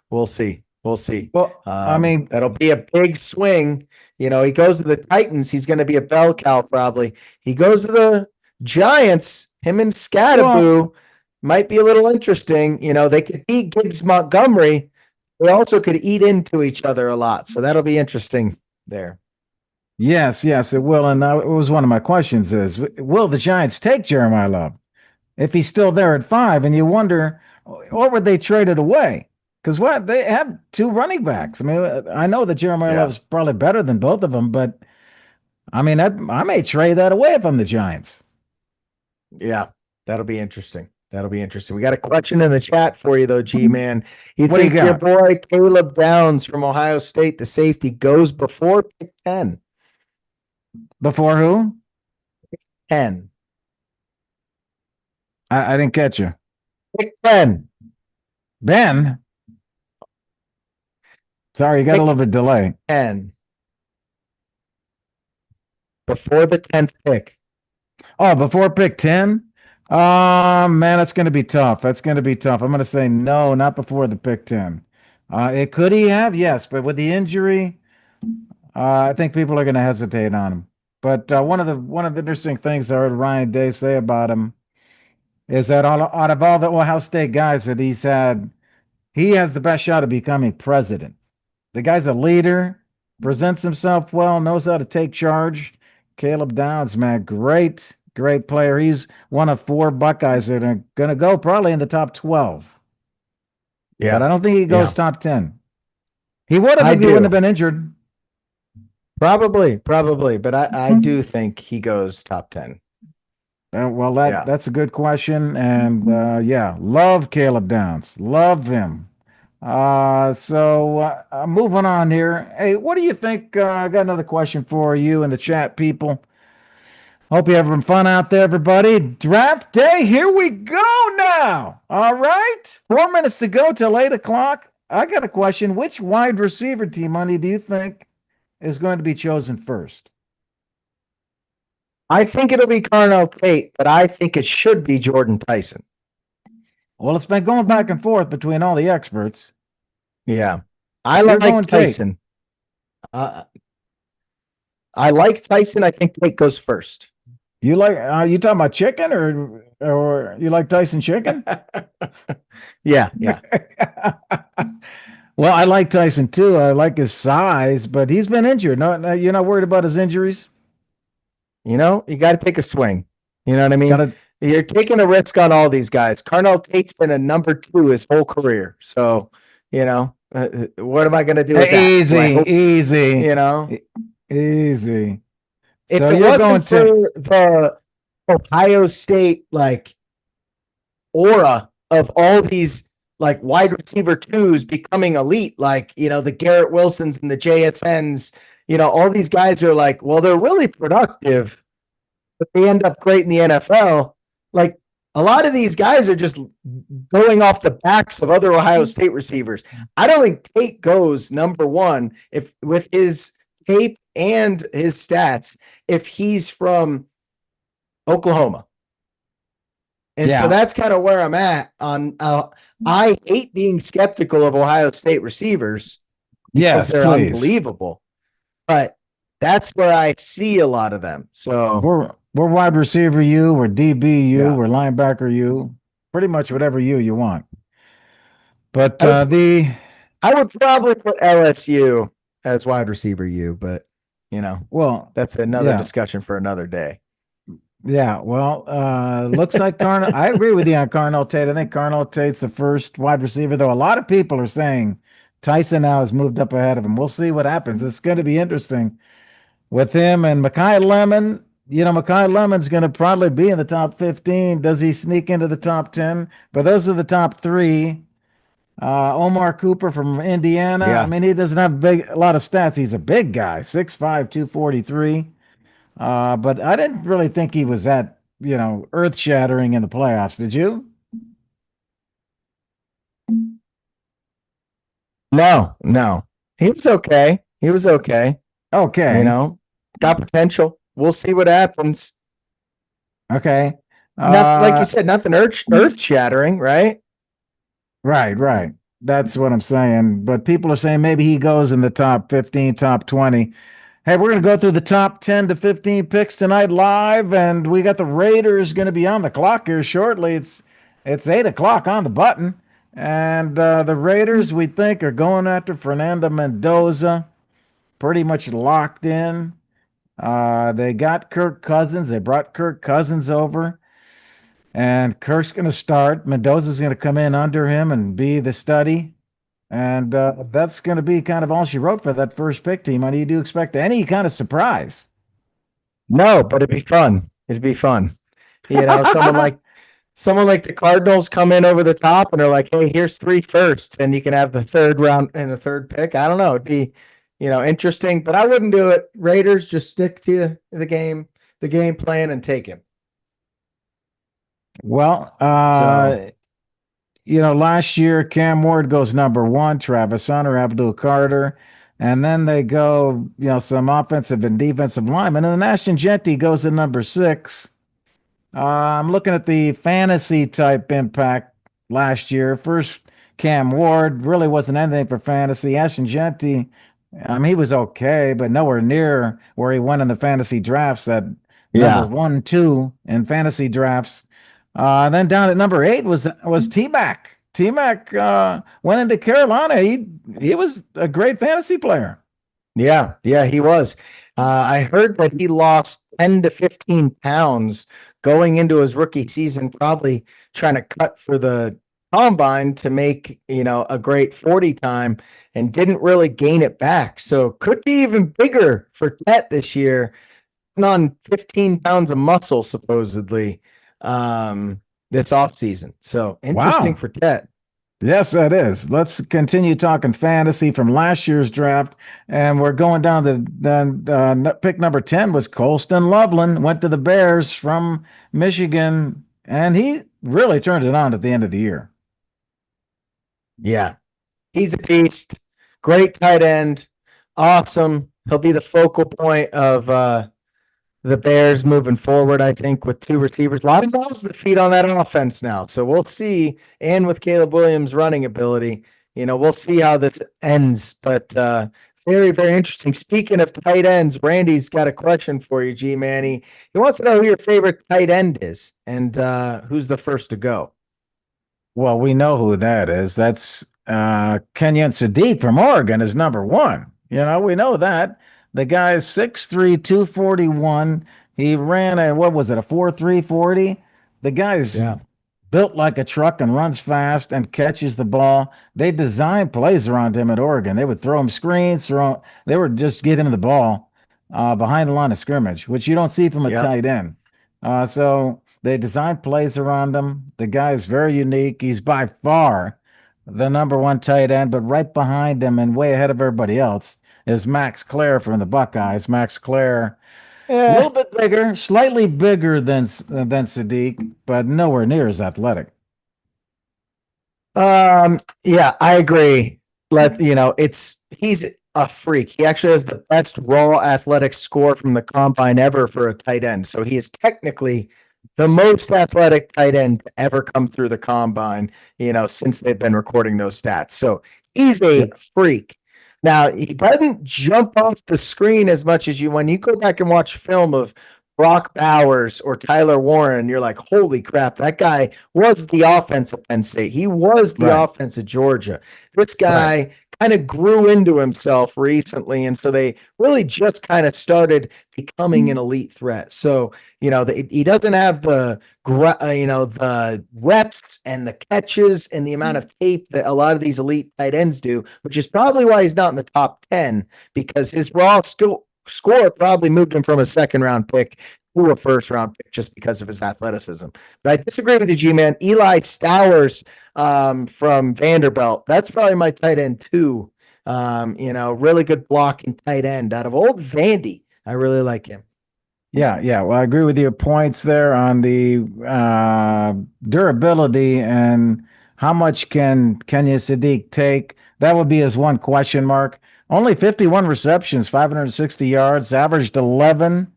we'll see. We'll see. well, I mean, That'll be a big swing. He goes to the Titans. He's going to be a bell cow probably. He goes to the Giants. Him and well, Scadaboo might be a little interesting. They could beat Gibbs Montgomery. They also could eat into each other a lot. So that'll be interesting there. yes, it will. And it was one of my questions: is will the Giants take Jeremiah Love if he's still there at 5? And you wonder, or would they trade it away? Because what they have two running backs. I mean, I know that Jeremiah Yeah. Love's probably better than both of them, but I mean, I may trade that away if I'm the Giants. Yeah. That'll be interesting. That'll be interesting. We got a question in the chat for you, though, G Man. You What do you think your got? boy Caleb Downs from Ohio State, the safety, goes before pick 10? Before who? 10. I didn't catch you. Pick 10. Ben? Sorry, you got a Pick little bit of delay. 10. Before the 10th pick. Oh, before pick 10? Man, that's going to be tough. That's going to be tough. I'm going to say no, not before the pick 10. It could he have? Yes, but with the injury, I think people are going to hesitate on him. But one of the interesting things I heard Ryan Day say about him is that out of all the Ohio State guys that he's had, he has the best shot of becoming president. The guy's a leader, presents himself well, knows how to take charge. Caleb Downs, man, great player. He's one of 4 Buckeyes that are going to go probably in the top 12, but Yeah. I don't think he goes Yeah. top 10. He would have I if he wouldn't have do. been injured. Probably. But I do think he goes top 10. Well, Yeah. that's a good question, and yeah, love Caleb Downs, love him. So moving on here. Hey, what do you think? I got another question for you in the chat, people. Hope you having fun out there, everybody. Draft day, here we go now. All right, 4 minutes to go till 8 o'clock. I got a question. Which wide receiver team, money, do you think is going to be chosen first? I think it'll be Carnell Tate, but I think it should be Jordan Tyson. Well, it's been going back and forth between all the experts. Yeah. I You're like going Tate. Tyson. I like Tyson. I think Tate goes first. You like you talking about chicken or you like Tyson chicken? Yeah. Well, I like Tyson too. I like his size, but he's been injured. No, you're not worried about his injuries? You got to take a swing. You know what I mean? Gotta You're taking a risk on all these guys. Carnell Tate's been a number 2 his whole career. So, what am I going to do with that? Do I easy, hope, easy, you know, easy. if So it you're wasn't going for to the Ohio State, aura of all these, wide receiver 2s becoming elite, the Garrett Wilsons and the JSNs, all these guys are well, they're really productive, but they end up great in the NFL. A lot of these guys are just going off the backs of other Ohio State receivers. I don't think Tate goes number 1 if with his tape and his stats if he's from Oklahoma. And so yeah. that's kind of where I'm at on I hate being skeptical of Ohio State receivers because Yes, they're please. unbelievable. But That's where I see a lot of them. So We're wide receiver you, we're DB you, yeah, we're linebacker you, pretty much whatever you want. But I would the I would probably put LSU as wide receiver U, but well, that's another yeah, discussion for another day. yeah. Well, looks like Carnell. I agree with you on Carnell Tate. I think Carnell Tate's the first wide receiver, though. A lot of people are saying Tyson now has moved up ahead of him. We'll see what happens. It's going to be interesting with him and Mekhi Lemon. Mekhi Lemon's going to probably be in the top 15. Does he sneak into the top 10? But those are the top three. Omar Cooper from Indiana. I Yeah. mean, he doesn't have a lot of stats. He's a big guy, 6'5", 243. But I didn't really think he was that, earth shattering in the playoffs. Did you? No, no. He was okay. He was okay. You Okay. know, got potential. We'll see what happens. Okay. Nothing, like you Uh, said, nothing earth shattering, right? right, right. That's what I'm saying. But people are saying maybe he goes in the top 15, top 20. Hey, we're going to go through the top 10 to 15 picks tonight live, and we got the Raiders going to be on the clock here shortly. It's 8 o'clock on the button. And the Raiders, we think, are going after Fernando Mendoza, pretty much locked in. They got Kirk Cousins. They brought Kirk Cousins over, and Kirk's going to start. Mendoza's going to come in under him and be the study. And that's going to be kind of all she wrote for that first pick team. Do you expect any kind of surprise? No, but it'd be fun. It'd be fun. Someone like the Cardinals come in over the top and are like, "Hey, here's 3 firsts, and you can have the third round and the third pick." I don't know. It'd be, interesting, but I wouldn't do it. Raiders, just stick to the game plan, and take him. Well, So last year Cam Ward goes number one, Travis Hunter, Abdul Carter, and then they go, some offensive and defensive linemen, and then Ashton Jeanty goes at number six. I'm looking at the fantasy type impact last year. First, Cam Ward really wasn't anything for fantasy. Ashton Jeanty, he was okay, but nowhere near where he went in the fantasy drafts at number yeah, 1, 2 in fantasy drafts. Then down at number 8 was T-Mac. T-Mac went into Carolina. He was a great fantasy player. yeah, he was. I heard that he lost 10 to 15 pounds going into his rookie season, probably trying to cut for the combine to make, a great 40 time, and didn't really gain it back. So could be even bigger for Tet this year, on 15 pounds of muscle, supposedly, this offseason. So interesting Wow. for Tet. Yes, that is. Let's continue talking fantasy from last year's draft, and we're going down to pick number 10 was Colston Loveland, went to the Bears from Michigan, and he really turned it on at the end of the year. Yeah, he's a beast. Great tight end. Awesome. He'll be the focal point of the Bears moving forward, I think, with 2 receivers. A lot of balls to feed on that offense now. So we'll see. And with Caleb Williams' running ability, we'll see how this ends. But very, very interesting. Speaking of tight ends, Randy's got a question for you, G-Man. He wants to know who your favorite tight end is and who's the first to go. Well, we know who that is. That's Kenyon Sadiq from Oregon is number one. We know that. The guy's 6'3", 241. He ran what was it, a 4.3 40? The guy's Yeah. built like a truck and runs fast and catches the ball. They designed plays around him at Oregon. They would throw him screens, they would just get him the ball behind the line of scrimmage, which you don't see from a Yep. tight end. So they designed plays around him. The guy is very unique. He's by far the number one tight end, but right behind him and way ahead of everybody else is Max Clare from the Buckeyes. Max Clare, a Eh, little bit bigger, slightly bigger than Sadiq, but nowhere near as athletic. yeah, I agree. He's a freak. He actually has the best raw athletic score from the combine ever for a tight end. So he is technically the most athletic tight end to ever come through the combine, since they've been recording those stats. So he's a freak. Now, he doesn't jump off the screen as much as you when you go back and watch film of Brock Bowers or Tyler Warren, you're like, holy crap, that guy was the offense of Penn State. He was the Right. offense of Georgia. This Right. guy kind of grew into himself recently. And so they really just kind of started becoming an elite threat. So, he doesn't have the reps and the catches and the amount of tape that a lot of these elite tight ends do, which is probably why he's not in the top 10 because his raw score probably moved him from a second round pick to a first round pick just because of his athleticism. But I disagree with you, G man. Eli Stowers from Vanderbilt. That's probably my tight end too. Really good blocking tight end out of old Vandy. I really like him. Yeah, yeah. Well, I agree with your points there on the durability and how much can Kenya Sadiq take. That would be his one question mark. Only 51 receptions, 560 yards, averaged 11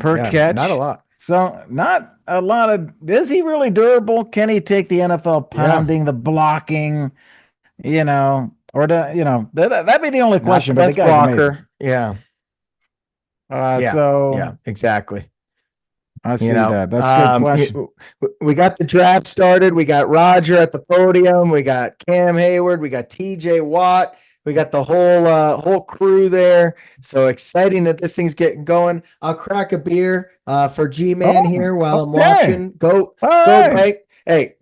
per Yeah, not a catch. lot. So not a lot of. Is he really durable? Can he take the NFL Yeah, pounding, the blocking? Or that'd be the only not the question. But the best guy's amazing. blocker. Yeah, Uh, yeah, so yeah, exactly. I You see know, that. That's a good question. we got the draft started. We got Roger at the podium. We got Cam Hayward. We got TJ Watt. We got the whole crew there. So exciting that this thing's getting going. I'll crack a beer for G Man Oh, here while I'm okay. watching. Go All go right. bank. Hey,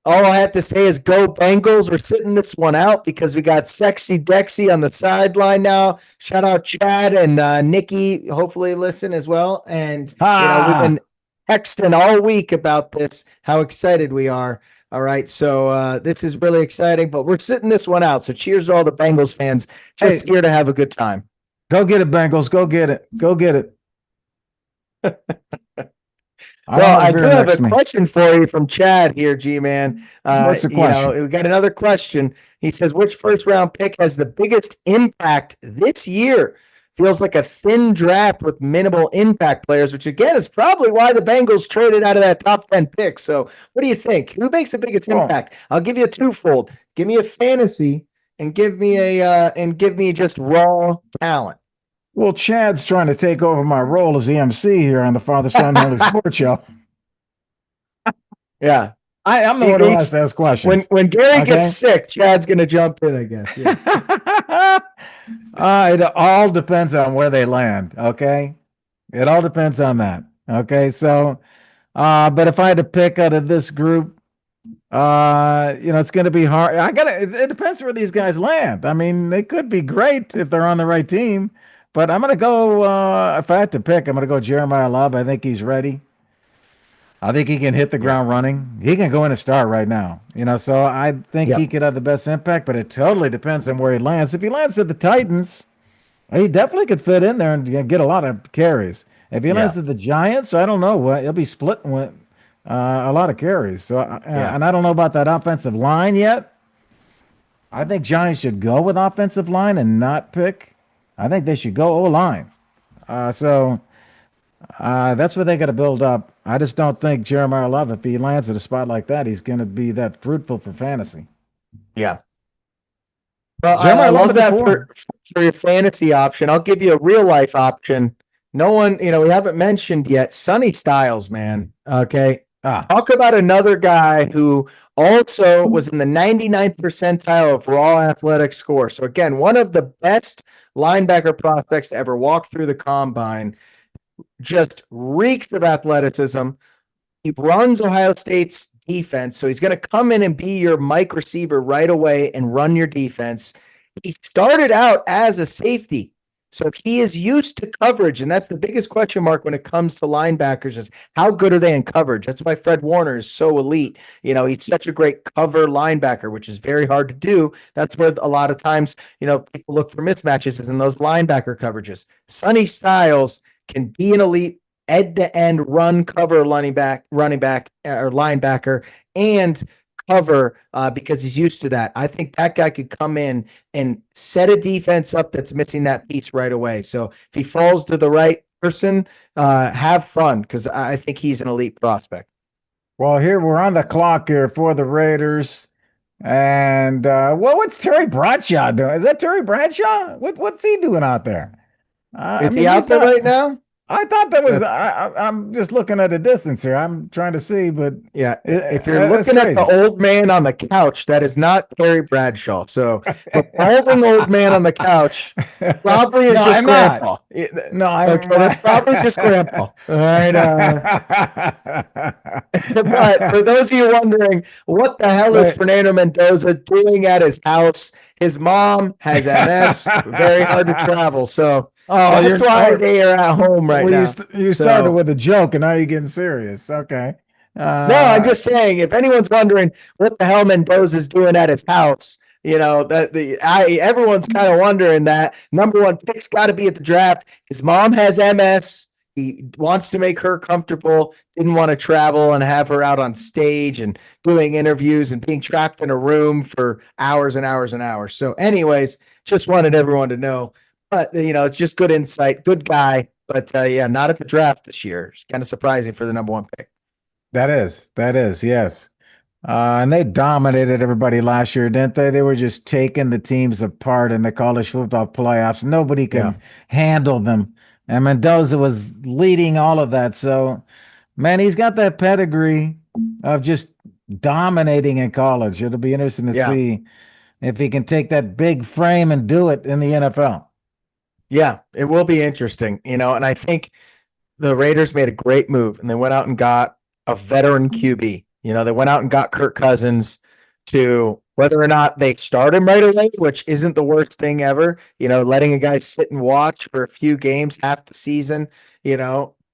all I have to say is go Bengals. We're sitting this one out because we got Sexy Dexy on the sideline now. Shout out Chad and Nikki. Hopefully listen as well. And we've Ah, been texting all week about this, how excited we are. All right. So this is really exciting, but we're sitting this one out. So cheers to all the Bengals fans just hey, here to have a good time. go get it, Bengals. Go get it. Go get it. I don't Well, have I do beer have next a to me. question for you from Chad here, G Man. What's the question? We got another question. He says, which first round pick has the biggest impact this year? Feels like a thin draft with minimal impact players, which again is probably why the Bengals traded out of that top 10 pick. So, what do you think? Who makes the biggest Well, impact? I'll give you a twofold. Give me a fantasy and give me just raw talent. well, Chad's trying to take over my role as the MC here on the Father Son Holy Sports Show. Yeah. I'm the one who has He's to ask when questions. when Gary gets Okay. sick, Chad's gonna jump in, I guess. Yeah. It all depends on where they land. Okay. It all depends on that. Okay. So, but if I had to pick out of this group, it's going to be hard. It depends where these guys land. I mean, they could be great if they're on the right team, but I'm going to go, if I had to pick, I'm going to go Jeremiah Love. I think he's ready. I think he can hit the Yeah. ground running. He can go in and start right now. So I think he Yep. could have the best impact, but it totally depends on where he lands. If he lands at the Titans, he definitely could fit in there and get a lot of carries. If he Yeah. lands at the Giants, I don't know. He'll be splitting with a lot of carries. So, Yeah. and I don't know about that offensive line yet. I think Giants should go with offensive line and not pick. I think they should go O line. So that's what they got to build up. I just don't think Jeremiah Love, if he lands at a spot like that, he's going to be that fruitful for fantasy. Yeah. Well, I Jeremiah Love love at the that four. for your fantasy option. I'll give you a real life option. No one, we haven't mentioned yet. Sonny Styles, man. Okay. Ah, Talk about another guy who also was in the 99th percentile of raw athletic score. So again, one of the best linebacker prospects to ever walk through the combine. Just reeks of athleticism. He runs Ohio State's defense, so he's going to come in and be your Mike receiver right away and run your defense. He started out as a safety, so he is used to coverage, and that's the biggest question mark when it comes to linebackers is how good are they in coverage? That's why Fred Warner is so elite. He's such a great cover linebacker, which is very hard to do. That's where a lot of times, people look for mismatches is in those linebacker coverages. Sonny Styles can be an elite end-to-end run cover running back or linebacker and cover because he's used to that. I think that guy could come in and set a defense up that's missing that piece right away. So if he falls to the right person, have fun because I think he's an elite prospect. well, here we're on the clock here for the Raiders. And what's Terry Bradshaw doing? Is that Terry Bradshaw? What's he doing out there? I Is he mean, out he's there not. right now? I thought that was. That's I'm just looking at a distance here. I'm trying to see, but Yeah. If you're it's looking at the crazy. old man on the couch, that is not Terry Bradshaw. So the balding old man on the couch probably No, is just I'm not. grandpa. No, Okay, that's probably just grandpa. All right. But for those of you wondering, what the hell is Wait. Fernando Mendoza doing at his house? His mom has MS, very hard to travel. So Oh, that's why they are at home right well, now. you started So with a joke, and now you're getting serious. Okay. no, I'm Uh, just saying, if anyone's wondering what the hell Mendoza's doing at his house, everyone's kind of wondering that. Number one pick's got to be at the draft. His mom has MS. He wants to make her comfortable. Didn't want to travel and have her out on stage and doing interviews and being trapped in a room for hours and hours and hours. So, anyways, just wanted everyone to know. But it's just good insight. Good guy. But yeah, not at the draft this year. It's kind of surprising for the number one pick. that is, yes. And they dominated everybody last year, didn't they? They were just taking the teams apart in the college football playoffs. Nobody Yeah. could handle them. And Mendoza was leading all of that. So, man, he's got that pedigree of just dominating in college. It'll be interesting to Yeah. see if he can take that big frame and do it in the NFL. Yeah, it will be interesting, and I think the Raiders made a great move and they went out and got a veteran QB. They went out and got Kirk Cousins to whether or not they start him right away, which isn't the worst thing ever. Letting a guy sit and watch for a few games, half the season,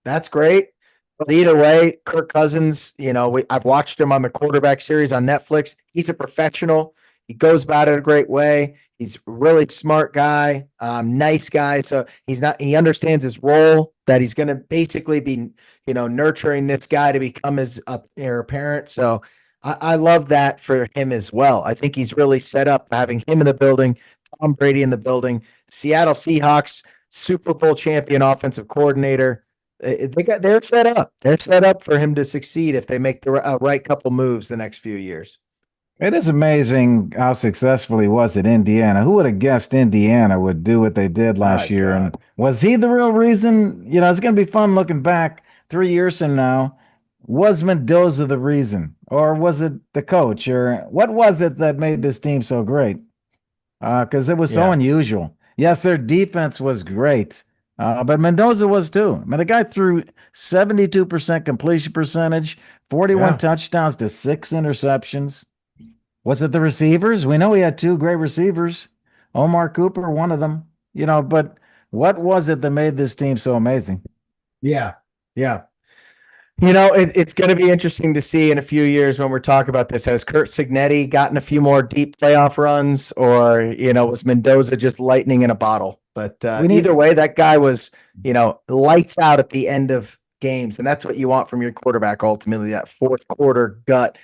that's great. But either way, Kirk Cousins, I've watched him on the quarterback series on Netflix. He's a professional. He goes about it a great way. He's a really smart guy, nice guy. So he understands his role that he's going to basically be, nurturing this guy to become his heir apparent. So I love that for him as well. I think he's really set up having him in the building, Tom Brady in the building, Seattle Seahawks, Super Bowl champion offensive coordinator. They're set up. They're set up for him to succeed if they make the right couple moves the next few years. It is amazing how successful he was at Indiana. Who would have guessed Indiana would do what they did last My year? And God. was he the real reason? It's going to be fun looking back 3 years from now. Was Mendoza the reason, or was it the coach, or what was it that made this team so great? Because it was so Yeah. unusual. Yes, their defense was great, but Mendoza was too. I mean, the guy threw 72% completion percentage, 41 Yeah. touchdowns to 6 interceptions. Was it the receivers? We know he had two great receivers. Omar Cooper, one of them. But what was it that made this team so amazing? Yeah. Yeah. It's going to be interesting to see in a few years when we're talking about this. Has Kurt Signetti gotten a few more deep playoff runs, or was Mendoza just lightning in a bottle? But We either need way, that guy was lights out at the end of games, and that's what you want from your quarterback. Ultimately, that fourth quarter gut,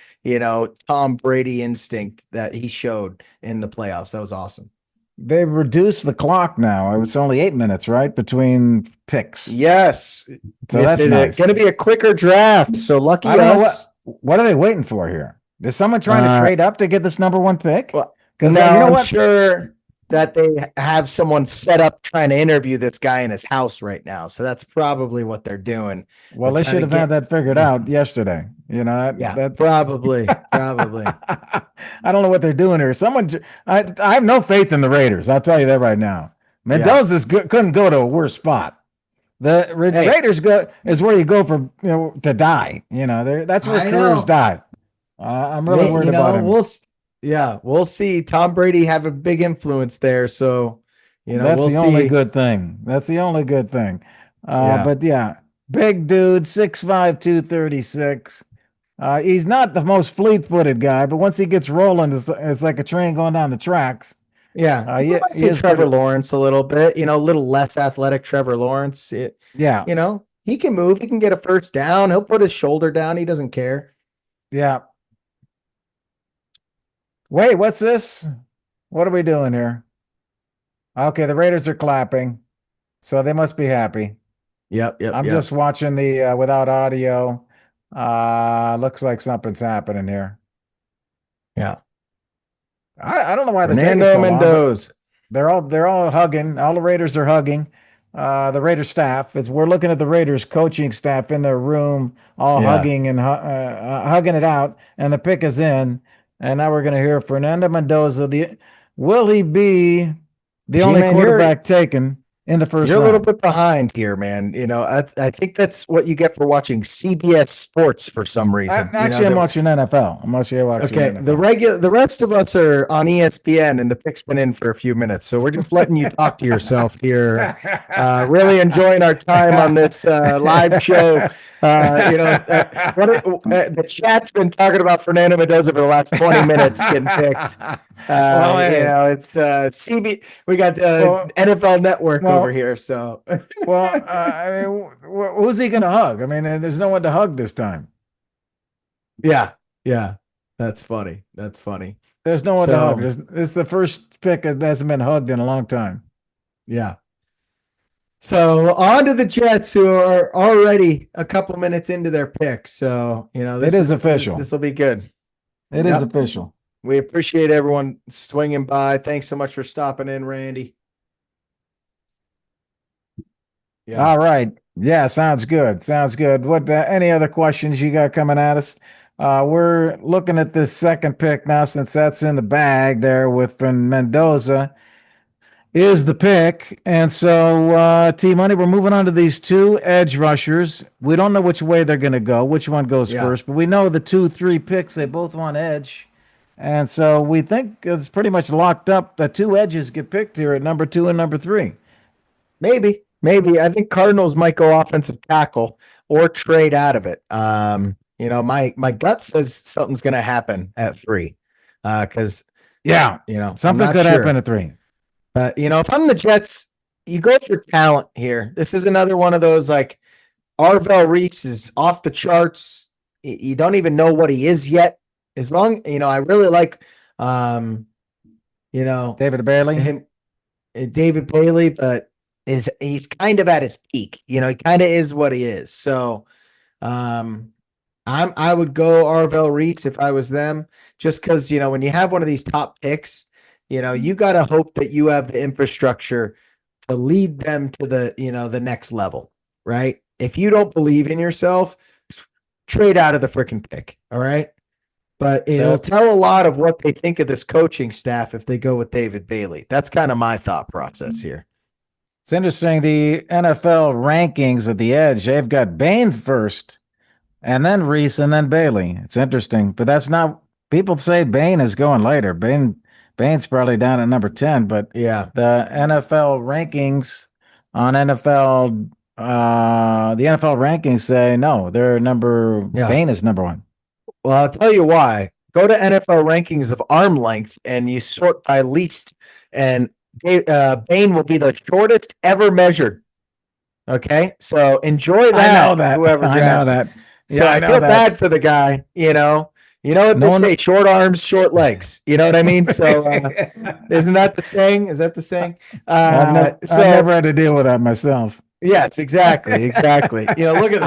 Tom Brady instinct that he showed in the playoffs. That was awesome. They've reduced the clock now. It's only 8 minutes, right, between picks. Yes, So it's that's going nice. to be a quicker draft. So I lucky don't know us. what are they waiting for here? Is someone trying to Uh, trade up to get this number one pick? Well, Because no, you know I'm what? sure that they have someone set up trying to interview this guy in his house right now. So that's probably what they're doing. Well, They're they trying should to have had get that figured these. out yesterday. Yeah, That's probably, probably. I don't know what they're doing here. I have no faith in the Raiders. I'll tell you that right now. Yeah. Mendoza's couldn't go to a worse spot. The Hey, Raiders go is where you go for to die. That's where I careers know. die. I'm really worried about him. Yeah, we'll see. Tom Brady have a big influence there. So, That's we'll the only see. good thing. That's the only good thing. Yeah. But yeah, big dude, 6'5", 236. He's not the most fleet-footed guy, but once he gets rolling, it's like a train going down the tracks. Yeah. He reminds He me of is Trevor pretty. Lawrence a little bit, a little less athletic Trevor Lawrence. Yeah, He can move. He can get a first down. He'll put his shoulder down. He doesn't care. yeah. Wait, what's this? What are we doing here? Okay, the Raiders are clapping, so they must be happy. Yep, yep, I'm yep. just watching the without audio. Looks like something's happening here. Yeah. I don't know why they're taking Fernando so long, but Mendoza. they're all hugging. All the Raiders are hugging. The Raiders staff is we're looking at the Raiders coaching staff in their room, all Yeah. hugging and hugging it out, and the pick is in. And now we're going to hear Fernando Mendoza. Will he be the only G-Man, you're quarterback taken in the first You're a little round? bit behind here, man. I think that's what you get for watching CBS Sports for some reason. Actually, I'm watching NFL. I'm actually watching Okay, NFL. the rest of us are on ESPN, and the pick's been in for a few minutes, so we're just letting you talk to yourself here. Really enjoying our time on this live show. The chat's been talking about Fernando Mendoza for the last 20 minutes getting picked. Well, hey, It's CB. We got well, NFL Network over well, here, so well. I mean, who's he going to hug? I mean, there's no one to hug this time. yeah, yeah. That's funny. That's funny. There's no one to hug. So This is the first pick that hasn't been hugged in a long time. yeah. So on to the Jets, who are already a couple minutes into their pick. So It is official. this will be good. It is Yep. official. We appreciate everyone swinging by. Thanks so much for stopping in, Randy. Yeah. All right. Yeah, sounds good. Sounds good. What? Any other questions you got coming at us? We're looking at this second pick now, since that's in the bag there with Mendoza is the pick. And so, T Money, we're moving on to these two edge rushers. We don't know which way they're going to go, which one goes Yeah. first, but we know the 2, 3 picks, they both want edge. And so we think it's pretty much locked up. The two edges get picked here at number 2 and number 3. Maybe. Maybe. I think Cardinals might go offensive tackle or trade out of it. My gut says something's gonna happen at 3. Because Yeah, I'm something not could sure. happen at 3. But if I'm the Jets, you go for talent here. This is another one of those like Arvell Reese is off the charts. You don't even know what he is yet. As long, I really like, David Bailey. him, David Bailey, but he's kind of at his peak. He kind of is what he is. So, I would go Arvell Reese if I was them, just because when you have one of these top picks, you got to hope that you have the infrastructure to lead them to the next level, right? If you don't believe in yourself, trade out of the freaking pick. All right. But it'll tell a lot of what they think of this coaching staff if they go with David Bailey. That's kind of my thought process here. It's interesting. The NFL rankings at the edge, they've got Bain first, and then Reese, and then Bailey. It's interesting, but that's not. People say Bain is going later. Bain's probably down at number 10, but Yeah. the NFL rankings on NFL, the NFL rankings say no. Bain is number 1. Well, I'll tell you why. Go to NFL rankings of arm length, and you sort by least, and Bain will be the shortest ever measured. Okay, so enjoy that. I know that. Whoever drafts. I know that. Yeah, so I feel bad for the guy. You know what they say: short arms, short legs. You know what I mean? So, isn't that the saying? Is that the saying? I've never had to deal with that myself. Yes, exactly. Look at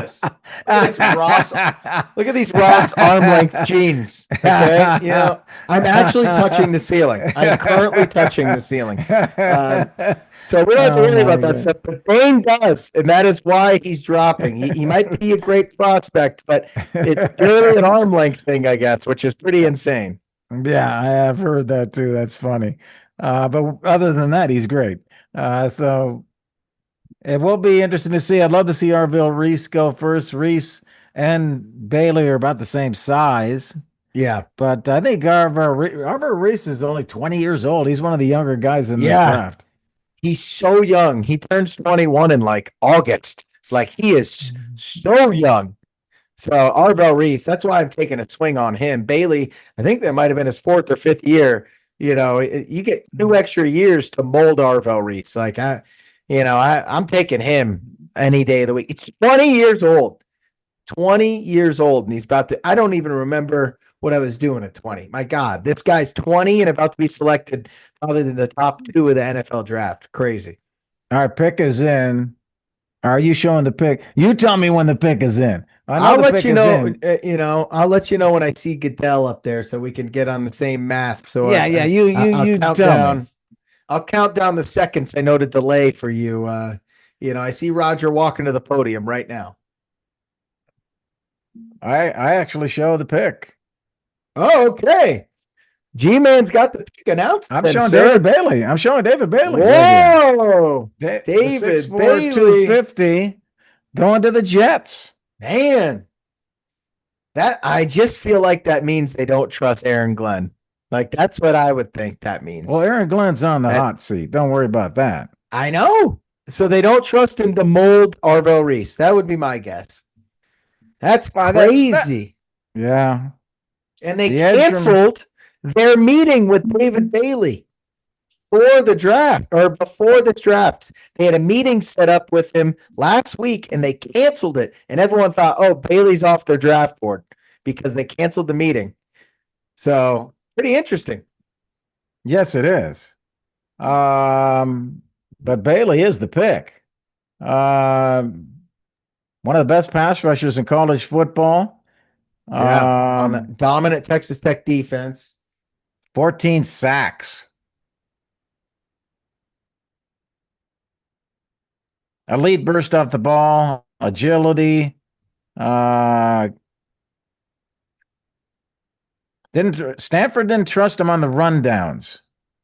this. Look at this Ross. Look at these Ross arm length jeans. Okay, I'm actually touching the ceiling. I'm currently touching the ceiling. So we don't have to worry about that stuff. But Bain does, and that is why he's dropping. He might be a great prospect, but it's purely an arm length thing, I guess, which is pretty insane. Yeah, I have heard that too. That's funny. But other than that, he's great. So it will be interesting to see. I'd love to see Arvell Reese go first. Reese and Bailey are about the same size. Yeah. But I think Arvell Reese is only 20 years old. He's one of the younger guys in this draft. He's so young. He turns 21 in like August. Like he is so young. So Arvell Reese, that's why I'm taking a swing on him. Bailey, I think that might have been his 4th or 5th year. You get 2 extra years to mold Arvell Reese. Like I'm taking him any day of the week. It's 20 years old. 20 years old. And he's about to, I don't even remember what I was doing at 20. My God, this guy's 20 and about to be selected probably in the top 2 of the NFL draft. Crazy. Our pick is in. Are you showing the pick? You tell me when the pick is in. I know I'll the let pick you is know. in. I'll let you know when I see Goodell up there, so we can get on the same math. So Yeah, yeah. You you I'll you count tell me. down. I'll count down the seconds I know to delay for you. I see Roger walking to the podium right now. I actually show the pick. Oh, okay. G-Man's got the pick announced I'm then, showing David sir. Bailey. I'm showing David Bailey right here. Whoa, The six David four Bailey. 250 going to the Jets. Man, that I just feel like that means they don't trust Aaron Glenn. Like that's what I would think that Well, means. Aaron Glenn's on the That hot seat. Don't worry about that. I know. So they don't trust him to mold Arvell Reese. That would be my guess. That's That crazy. yeah. And they The edge from canceled their meeting with David Bailey for the draft or before the draft. They had a meeting set up with him last week and they canceled it. And everyone thought, oh, Bailey's off their draft board because they canceled the meeting. So pretty interesting. yes, it is. But Bailey is the pick. One of the best pass rushers in college football. Yeah. On the Um, dominant Texas Tech defense. 14 sacks. Elite burst off the ball, agility. Uh, didn't Stanford didn't trust him on the rundowns.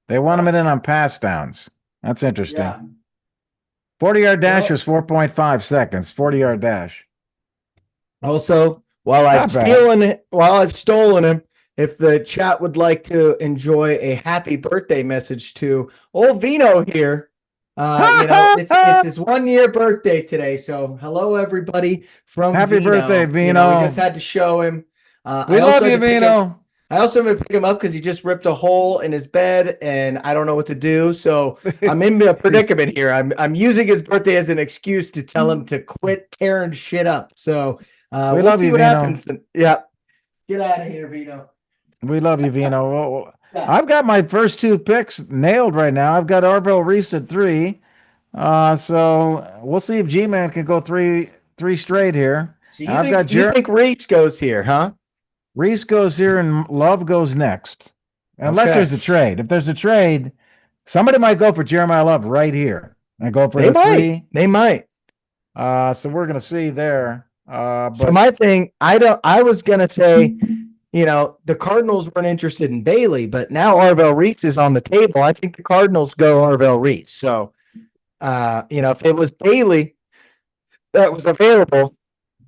They want him in on pass downs. That's interesting. Yeah. 40-yard dash Well, was 4.5 seconds. 40-yard dash. also, Not bad. while I've stolen him, if the chat would like to enjoy a happy birthday message to old Vino here, it's his 1 year birthday today. So hello everybody from Happy birthday, Vino. We just Vino. had to show him. I We also love had you, to pick him. Vino. I also had to pick him up because he just ripped a hole in his bed, and I don't know what to do. So I'm in a predicament here. I'm using his birthday as an excuse to tell him to quit tearing shit up. So We we'll love see you, what Vino. happens. Then. Yeah, get out of here, Vino. We love you, Vino. Yeah. I've got my first two picks nailed right now. I've got Arvell Reese at 3. So we'll see if G-Man can go three straight here. So I've got you think Reese goes here, huh? Reese goes here and Love goes next. Unless Okay, there's a trade. If there's a trade, somebody might go for Jeremiah Love right here and go for they the might. 3. They might. So we're gonna see there. So But my thing, I was gonna say, the Cardinals weren't interested in Bailey, but now Arvell Reese is on the table. I think the Cardinals go Arvell Reese. So, if it was Bailey that was available,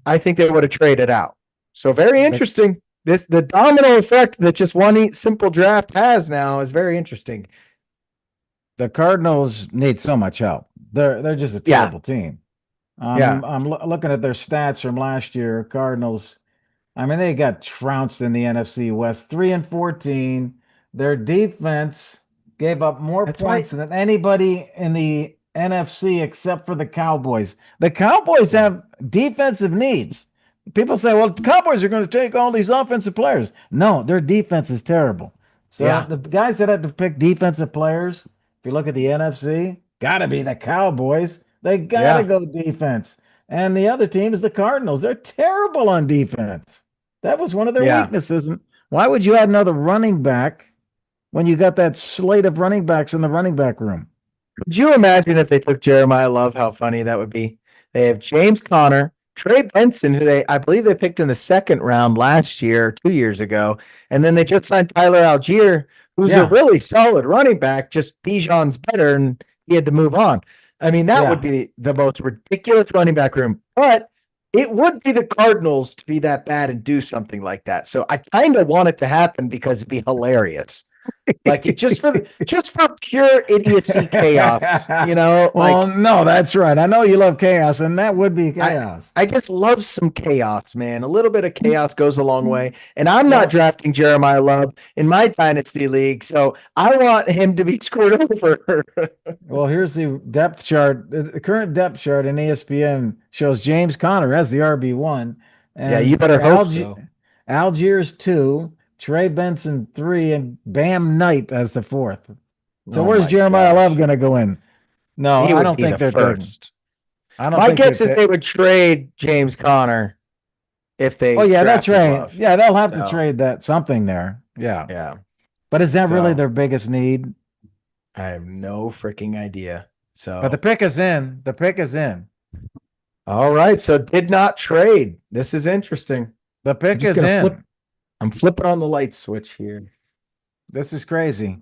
I think they would have traded out. So very the, interesting. The domino effect that just one simple draft has now is very interesting. the Cardinals need so much help. They're just a Yeah, terrible team. yeah. I'm looking at their stats from last year. Cardinals. I mean, they got trounced in the NFC West, 3-14. Their defense gave up more That's why. points than anybody in the NFC except for the Cowboys. The Cowboys Yeah, have defensive needs. People say, well, the Cowboys are going to take all these offensive players. No, their defense is terrible. So yeah, the guys that had to pick defensive players, if you look at the NFC, got to be the Cowboys. They got to yeah. go defense. And the other team is the Cardinals. They're terrible on defense. That was one of their Yeah. weaknesses. And why would you add another running back when you got that slate of running backs in the running back room? Could you imagine if they took Jeremiah Love? How funny that would be. They have James Conner, Trey Benson, who I believe they picked in the second round last year, 2 years ago, and then they just signed Tyler Algier, who's a Yeah, really solid running back. Just Bijan's better, and he had to move on. I mean, that would yeah. be the most ridiculous running back room, but it would be the Cardinals to be that bad and do something like that. So I kind of want it to happen because it'd be hilarious. Like it just for pure idiocy chaos, Well, no, that's right. I know you love chaos, and that would be I chaos. I just love some chaos, man. A little bit of chaos goes a long way. And I'm not Well, drafting Jeremiah Love in my dynasty league, so I want him to be screwed over. well, here's the depth chart. The current depth chart in ESPN shows James Conner as the RB1 Yeah, you and better hope so. Algiers 2, Trey Benson 3, and Bam Knight as the 4th. So Oh where's my Jeremiah Love gosh. going to go in? No, He I would don't be the think they're taking. first. I don't My think guess is that. they would trade James Conner if Oh they yeah, they'll drafted trade. Love. Yeah, they'll have to So trade that something there. Yeah, yeah. but is that really So their biggest need? I have no freaking idea. But the So pick is in. The pick is in. all right. So did not trade. This is interesting. The I'm pick just is gonna flip. in. I'm flipping on the light switch here. This is crazy.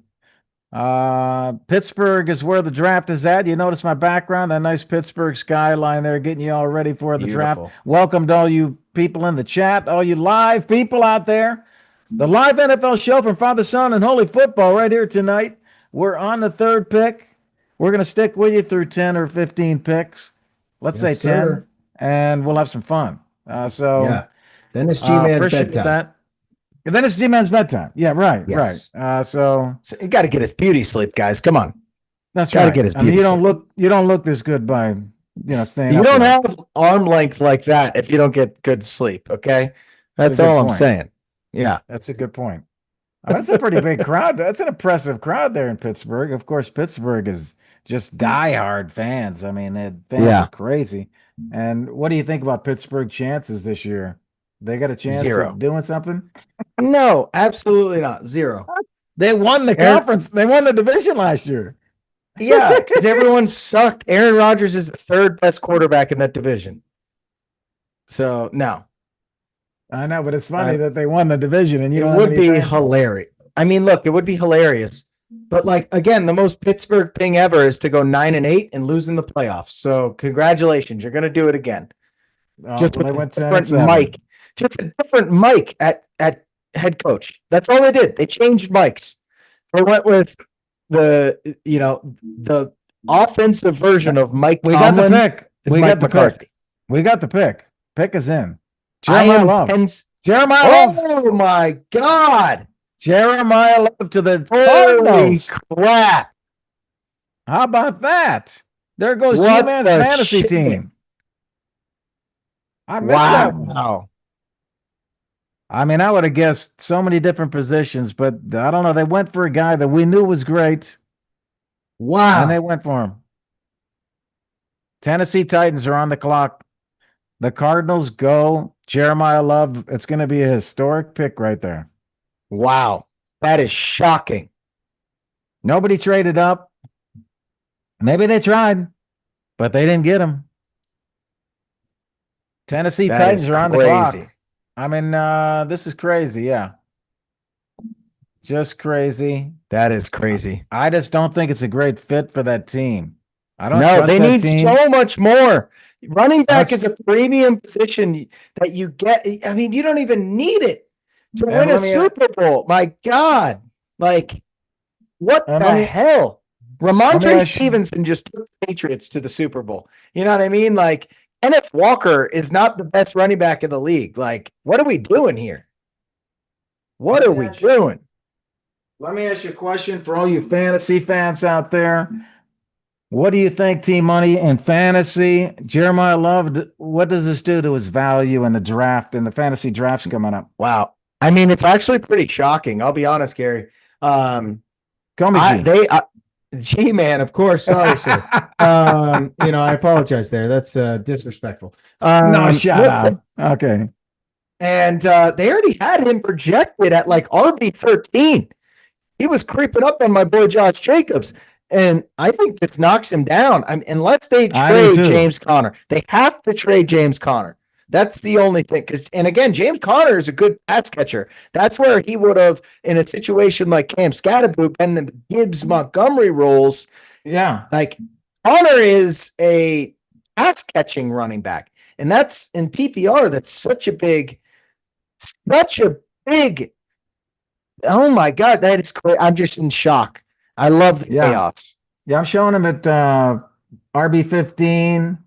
Pittsburgh is where the draft is at. You notice my background, that nice Pittsburgh skyline there, getting you all ready for the draft. Beautiful. Welcome to all you people in the chat, all you live people out there. The live NFL show from Father, Son, and Holy Football right here tonight. We're on the third pick. We're going to stick with you through 10 or 15 picks. Let's say Yes, 10, sir. and we'll have some fun. Yeah. Then it's G-Man's Appreciate bedtime. that. And then it's G-Man's bedtime. Yeah, right, right. Yes. So So you got to get his beauty sleep, guys. Come on. that's Got to right. get his I mean, beauty sleep. you don't look this good by, staying You up don't late. have arm length like that if you don't get good sleep. Okay. That's a good all I'm point. saying. Yeah. That's a good point. That's a pretty big crowd. That's an impressive crowd there in Pittsburgh. Of course, Pittsburgh is just diehard fans. I mean, the fans are Yeah. crazy. And what do you think about Pittsburgh chances this year? They got a chance Zero. of doing something? No, absolutely not. Zero. They won the conference. They won the division last year. Yeah, because everyone sucked. Aaron Rodgers is the third best quarterback in that division. So no. I know, but it's funny that they won the division and you it don't would have any be fans. hilarious. I mean, look, it would be hilarious. But like again, the most Pittsburgh thing ever is to go 9-8 and lose in the playoffs. So congratulations, you're gonna do it again. Just Well, with they a went different 10-7. mic. Just a different mic at head coach. That's all they did. They changed mics. They went with the offensive version of Mike We got the Tomlin. pick. Is We Mike got the McCarthy. pick. We got the pick. Pick is in. I Jeremiah am Love. tens. Jeremiah Love. Oh my God. Jeremiah Love to the Holy Cardinals. crap. How about that? There goes What G-Man's the fantasy shit? team. I missed that one. Wow. I mean, I would have guessed so many different positions, but I don't know. They went for a guy that we knew was great, and they Wow. went for him. Tennessee Titans are on the clock. The Cardinals go Jeremiah Love. It's going to be a historic pick right there. Wow. That is shocking. Nobody traded up. Maybe they tried, but they didn't get him. Tennessee That Titans is are on the crazy. clock. I mean, this is crazy. Yeah. Just crazy. That is crazy. I just don't think it's a great fit for that team. I don't No, trust they that need team. so much more. Running back That's- is a premium position that you get. I mean, you don't even need it to And win a let me- Super Bowl. My God. Like, what And the let me- hell? let me Ramondre ask you- Stevenson just took the Patriots to the Super Bowl. You know what I mean? Like, Kenneth Walker is not the best running back in the league. Like, what are we doing here? What are we doing? Let me ask you a question for all you fantasy fans out there. What do you think, Team Money, in fantasy? Jeremiah Love, what does this do to his value in the draft, in the fantasy drafts coming up? Wow. I mean, it's actually pretty shocking. I'll be honest, Gary. Call me G. G-Man, of course. Sorry, sir. I apologize there. That's disrespectful. No, shut up. Okay. And they already had him projected at like RB13. He was creeping up on my boy Josh Jacobs. And I think this knocks him down. Unless they trade James Conner. They have to trade James Conner. That's the only thing. And again, James Conner is a good pass catcher. That's where he would have, in a situation like Cam Scatterboop and the Gibbs Montgomery roles. Yeah. Like, Conner is a pass catching running back. And that's in PPR. That's such a big. Oh my God, that is crazy. I'm just in shock. I love the chaos. Yeah, I'm showing him at RB15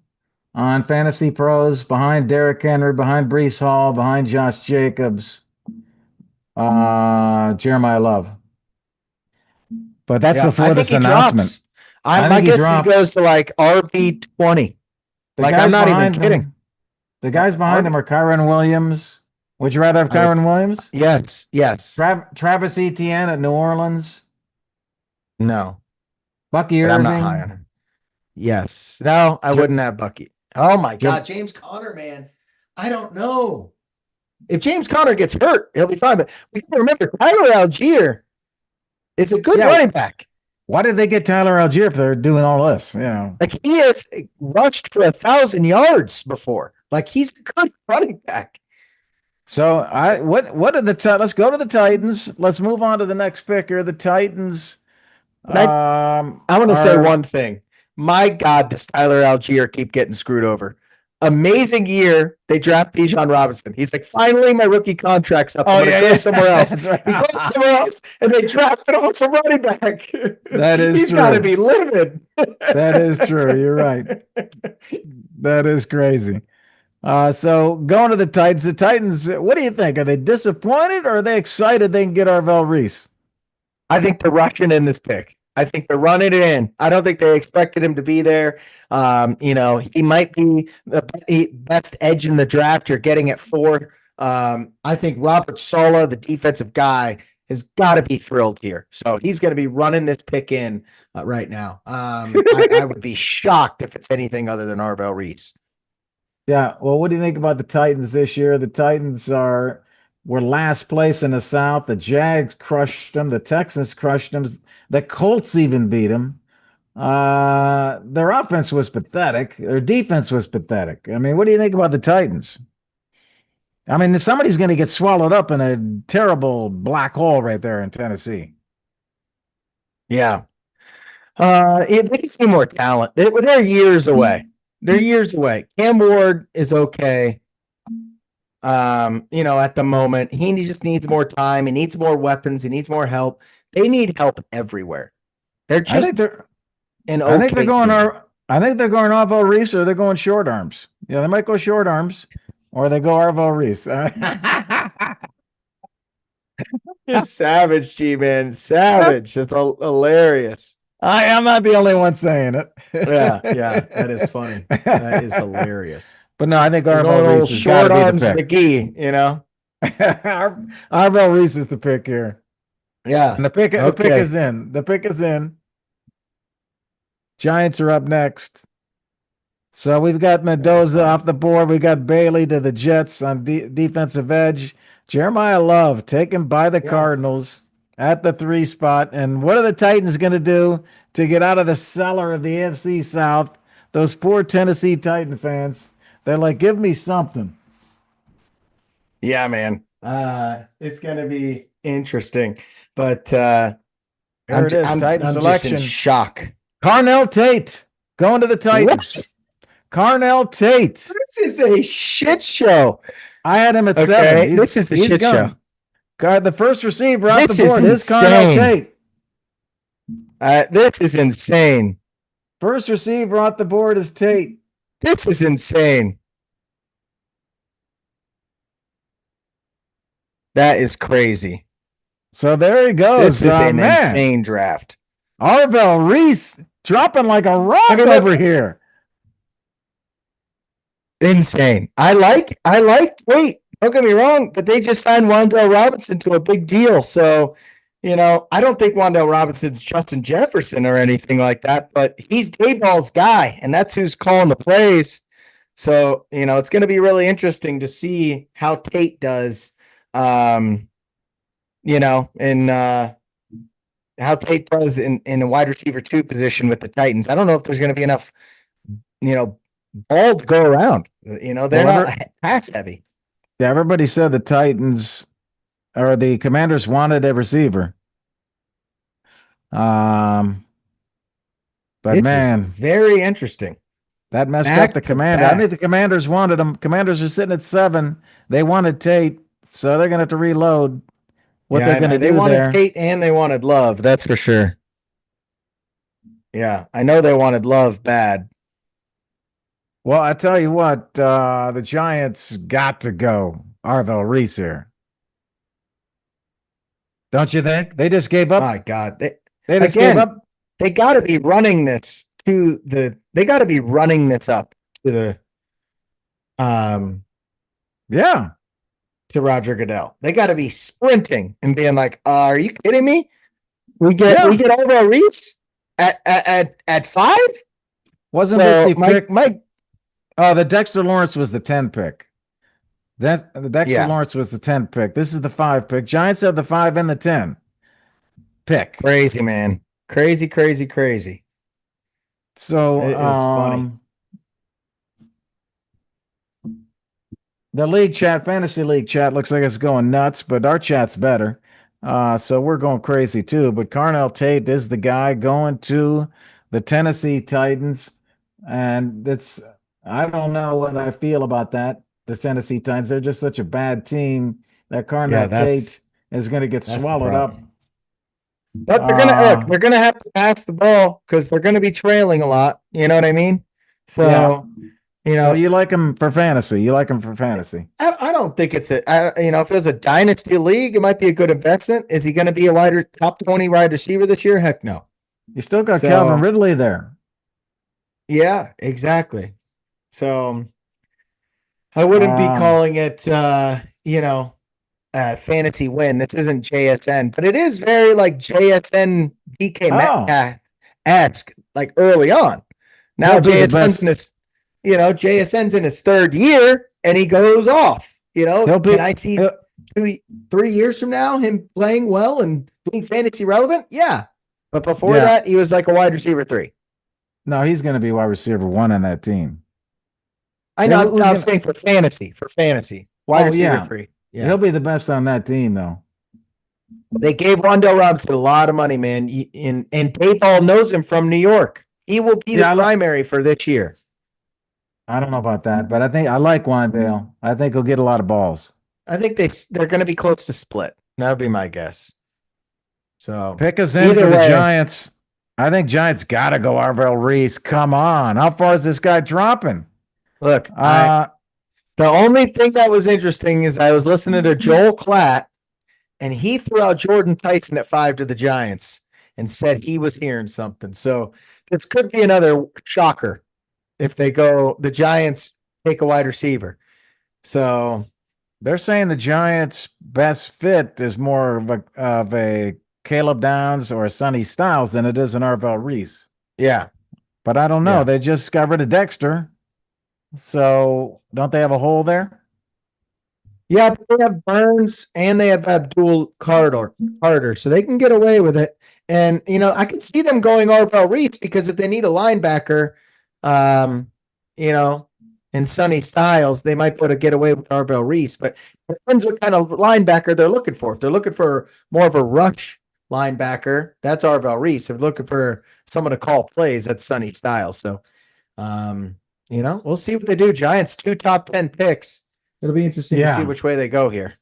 on Fantasy Pros, behind Derrick Henry, behind Breece Hall, behind Josh Jacobs, Jeremiah Love. But that's before this announcement. My guess he goes to like RB20. Like, I'm not even kidding. The guys behind him are Kyron Williams. Would you rather have Kyron Williams? Yes. Travis Etienne at New Orleans. No. Bucky Irving. I'm not high on him. Yes. No, I wouldn't have Bucky. Oh my Jim, God, James Conner, man. I don't know. If James Conner gets hurt, he'll be fine. But we got to remember Tyler Algier is a good yeah. running back. Why did they get Tyler Algier if they're doing all this? You know. Like he has rushed for 1,000 yards before. Like he's a good running back. So what are the let's go to the Titans. Let's move on to the next picker. The Titans And I want to say are one thing. My God, does Tyler Algier keep getting screwed over? Amazing year. They draft Bijan Robinson. He's like, finally, my rookie contract's up. I'm oh going to yeah, go yeah. somewhere else. That's right. He goes somewhere else, and they drafted also running back. That is He's got to true. be livid. That is true. You're right. That is crazy. So going to the Titans, what do you think? Are they disappointed or are they excited they can get Arvell Reese? I think they're rushing in this pick. I think they're running it in. I don't think they expected him to be there. He might be the best edge in the draft. You're getting at 4. I think Robert Saleh, the defensive guy, has got to be thrilled here. So he's going to be running this pick in right now. I would be shocked if it's anything other than Arvell Reese. Yeah. Well, what do you think about the Titans this year? The Titans were last place in the South. The Jags crushed them. The Texans crushed them. The Colts even beat them. Their offense was pathetic. Their defense was pathetic. I mean, what do you think about the Titans? I mean, somebody's going to get swallowed up in a terrible black hole right there in Tennessee. Yeah. They can see more talent. They're years away. They're years away. Cam Ward is okay. At the moment, he just needs more time. He needs more weapons. He needs more help. They need help everywhere. They're just I think they're going Arvell Reese or they're going short arms. Yeah, they might go short arms or they go Arvell Reese. You're savage, G man. Savage. It's hilarious. I'm not the only one saying it. Yeah, that is funny. That is hilarious. But no, I think Arvell Reese is short arms McGee, Arvell Reese is the pick here. Yeah. And the pick is in. The pick is in. Giants are up next. So we've got Mendoza off the board. We got Bailey to the Jets on defensive edge. Jeremiah Love taken by the Cardinals at the 3 spot. And what are the Titans going to do to get out of the cellar of the AFC South? Those poor Tennessee Titan fans. They're like, give me something. Yeah, man. It's going to be interesting. But here it is. Titan selection. Just in shock. Carnell Tate going to the Titans. What? Carnell Tate. This is a shit show. I had him at 7. This is the shit show. God, the first receiver off the board is Carnell Tate. This is insane. First receiver off the board is Tate. This is insane. That is crazy. So there he goes. This is an insane draft. Arvell Reese dropping like a rock over here. Insane. I like Tate. Don't get me wrong, but they just signed Wan'Dale Robinson to a big deal. So, I don't think Wan'Dale Robinson's Justin Jefferson or anything like that, but he's Dayball's guy, and that's who's calling the plays. So, it's going to be really interesting to see how Tate does, in how Tate does in the wide receiver 2 position with the Titans. I don't know if there's going to be enough, ball to go around. They're not pass heavy. Yeah, everybody said the Titans or the Commanders wanted a receiver. But man, very interesting. That messed up the Commander. I think the Commanders wanted him. Commanders are sitting at 7. They wanted Tate, so they're going to have to reload what they're going to do. They wanted Tate and they wanted Love. That's for sure. Yeah, I know they wanted Love bad. Well, I tell you what, the Giants got to go Arvell Reese here. Don't you think? They just gave up. My God. They just gave up. They got to be running this to the they got to be running this up to the to Roger Goodell. They got to be sprinting and being like, are you kidding me? We get Arvell Reese at 5? Wasn't this the pick? Oh, the Dexter Lawrence was the 10 pick. That the Dexter Yeah, Lawrence was the 10 pick. This is the 5 pick. Giants have the 5 and the 10 pick. crazy, man. Crazy, crazy, crazy. So, It is funny. the league chat, fantasy league chat, looks like it's going nuts, but our chat's better. So we're going crazy too. But Carnell Tate is the guy going to the Tennessee Titans. And I don't know what I feel about that. The Tennessee Titans, they're just such a bad team that Yeah, Carnell Tate is going to get that's the swallowed up. problem. But they're gonna look, Uh, they're gonna have to pass the ball because they're gonna be trailing a lot. You know what I mean? yeah. So, you So know, you like him for fantasy. You like him for fantasy. I don't think it's if it was a dynasty league, it might be a good investment. Is he gonna be a top 20 wide receiver this year? Heck no. You still got Calvin So Ridley there. yeah, exactly. So I wouldn't be Um, calling it fantasy win. This isn't JSN, but it is very like JSN DK oh, Metcalf esque, like early on. Now he'll be the JSN's in best. his, JSN's in his third year and he goes off. He'll Can be. I see He'll, 3 years from now him playing well and being fantasy relevant? Yeah. But before yeah. that, he was like a wide receiver 3. No, he's going to be wide receiver 1 on that team. I know. Who's I'm gonna? saying for fantasy, wide Oh receiver yeah, 3. Yeah. he'll be the best on that team though. They gave Rondell Robinson a lot of money, man. And Dayball knows him from New York. He will be the Yeah, primary for this year. I don't know about that, but I think I like Wandale. I think he'll get a lot of balls. I think they're going to be close to split. That would be my guess. So Pick us in for either the way, Giants. I think Giants got to go Arvell Reese. Come on, how far is this guy dropping? look, I Uh, the only thing that was interesting is I was listening to Joel Klatt, and he threw out Jordan Tyson at 5 to the Giants and said he was hearing something. So this could be another shocker if the Giants take a wide receiver. So they're saying the Giants' best fit is more of a Caleb Downs or a Sonny Styles than it is an Arvell Reese. yeah, But I don't know. yeah. They just got rid of Dexter. So don't they have a hole there? Yeah, but they have Burns and they have Abdul Carter, so they can get away with it. And I could see them going Arvell Reese because if they need a linebacker, um, you know, in Sonny Styles, they might be able to get away with Arvell Reese. But it depends what kind of linebacker they're looking for. If they're looking for more of a rush linebacker, that's Arvell Reese. If they're looking for someone to call plays, that's Sonny Styles. So, we'll see what they do. Giants 2 top 10 picks. It'll be interesting to see Yeah. which way they go here.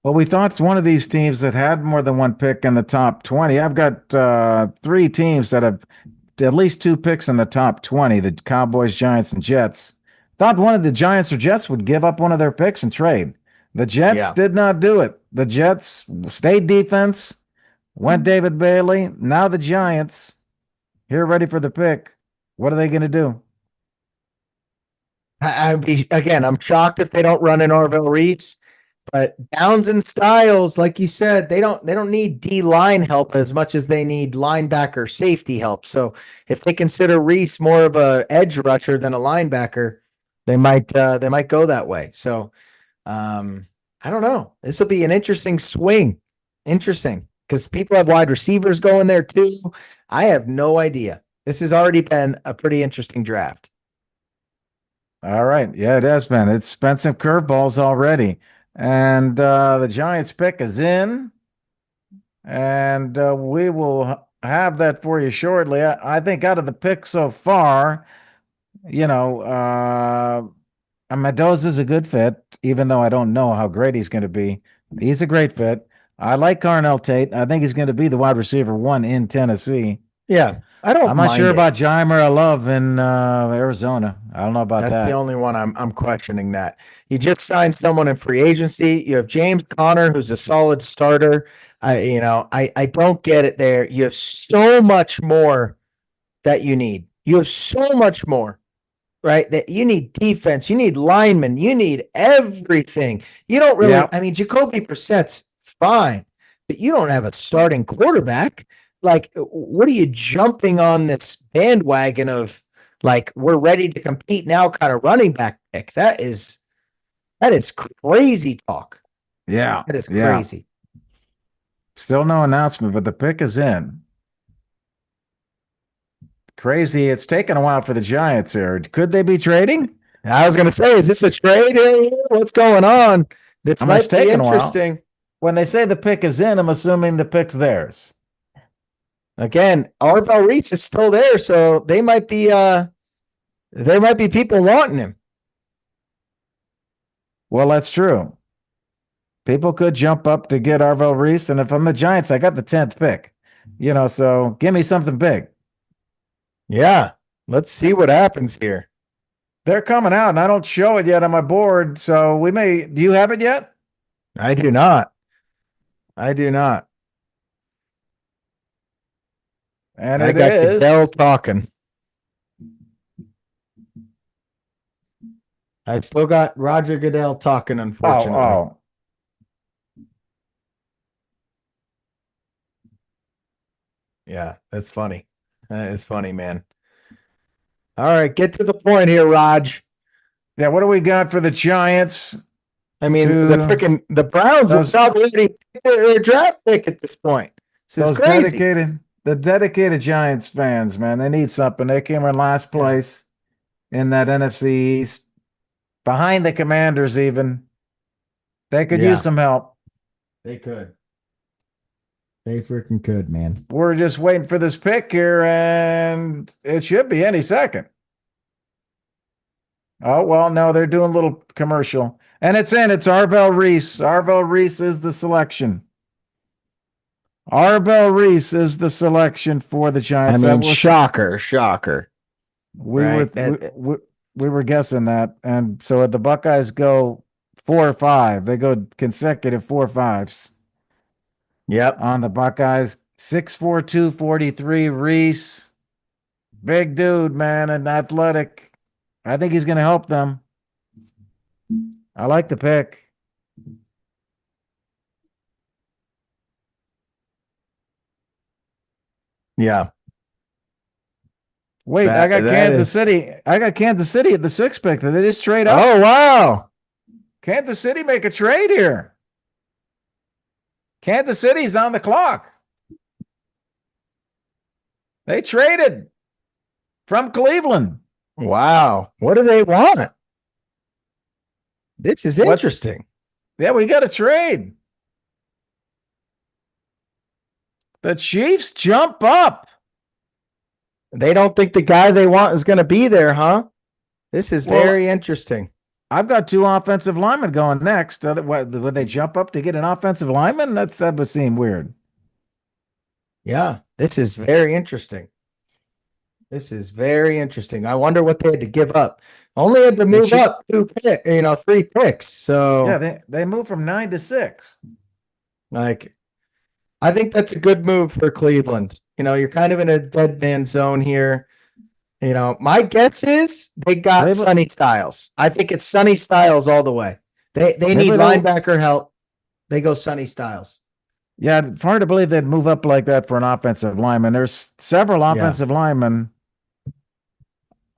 Well, we thought one of these teams that had more than one pick in the top 20. I've got 3 teams that have at least 2 picks in the top 20, the Cowboys, Giants, and Jets. Thought one of the Giants or Jets would give up one of their picks and trade. The Jets Yeah. did not do it. The Jets stayed defense, went David Bailey. Now the Giants, here ready for the pick. What are they going to do? I'm shocked if they don't run in Orville Reese, but Downs and Styles, like you said, they don't need D line help as much as they need linebacker safety help. So if they consider Reese more of a edge rusher than a linebacker, they might go that way. So I don't know. This will be an interesting swing. Interesting because people have wide receivers going there too. I have no idea. This has already been a pretty interesting draft. All right. Yeah, it has been. It's been some curveballs already. And the Giants pick is in. And we will have that for you shortly. I think out of the picks so far, you know, Mendoza's a good fit, even though I don't know how great he's going to be. He's a great fit. I like Carnell Tate. I think he's going to be the wide receiver 1 in Tennessee. Yeah, I don't I'm not sure mind it. about Jaimer Love in Arizona. I don't know about That's the that. only one I'm questioning that. You just signed someone in free agency. You have James Conner, who's a solid starter. I don't get it there. You have so much more that you need. You have so much more, right? That you need defense, you need linemen, you need everything. You don't really, Yeah. I mean, Jacoby Brissett's fine, but you don't have a starting quarterback. Like, what are you jumping on this bandwagon of like we're ready to compete now kind of running back pick. That is crazy talk. Yeah, That is yeah. crazy. Still no announcement, but the pick is in. Crazy. It's taken a while for the Giants here. Could they be trading? I was gonna say, is this a trade here? What's going on? This I mean, it's might be taken a while. interesting. When they say the pick is in, I'm assuming the pick's theirs. Again, Arvell Reese is still there, so they might be there might be people wanting him. Well, that's true. People could jump up to get Arvell Reese, and if I'm the Giants, I got the 10th pick. So give me something big. Yeah. Let's see what happens here. They're coming out, and I don't show it yet on my board, so we may. Do you have it yet? I do not. I do not. And I it got Goodell is. talking. I still got Roger Goodell talking, Oh, unfortunately. oh. Yeah, that's funny. That is funny, man. All right, get to the point here, Raj. Yeah, what do we got for the Giants? I mean, the Browns have those probably already picked their draft pick at this point. This is those crazy. dedicated Giants fans, man, they need something. They came in last place in that NFC East, behind the Commanders even. They could use some help. They could. They freaking could, man. We're just waiting for this pick here, and it should be any second. Oh, well, no, they're doing a little commercial. And it's in. It's Arvell Reese. Arvell Reese is the selection. Arvell Reese is the selection for the Giants. I mean, shocker. We right? we were guessing that. And so the Buckeyes go 4 or 5. They go consecutive 4 5s. Yep. On the Buckeyes. 6'4", 243, Reese. Big dude, man, and athletic. I think he's going to help them. I like the pick. Yeah. Wait, I got Kansas City. I got Kansas City at the 6th pick. Did they just trade up? Oh, wow. Kansas City make a trade here. Kansas City's on the clock. They traded from Cleveland. Wow. What do they want? This is interesting. Yeah, we got a trade. The Chiefs jump up. They don't think the guy they want is going to be there, huh? This is very interesting. I've got 2 offensive linemen going next. Would they jump up to get an offensive lineman? That would seem weird. Yeah, this is very interesting. I wonder what they had to give up. Only had to move up 3 picks. So yeah, they moved from 9 to 6. Like, I think that's a good move for Cleveland. You're kind of in a dead man zone here. My guess is they got Sonny Styles. I think it's Sonny Styles all the way. They need linebacker help. They go Sonny Styles. Yeah, it's hard to believe they'd move up like that for an offensive lineman. There's several offensive linemen.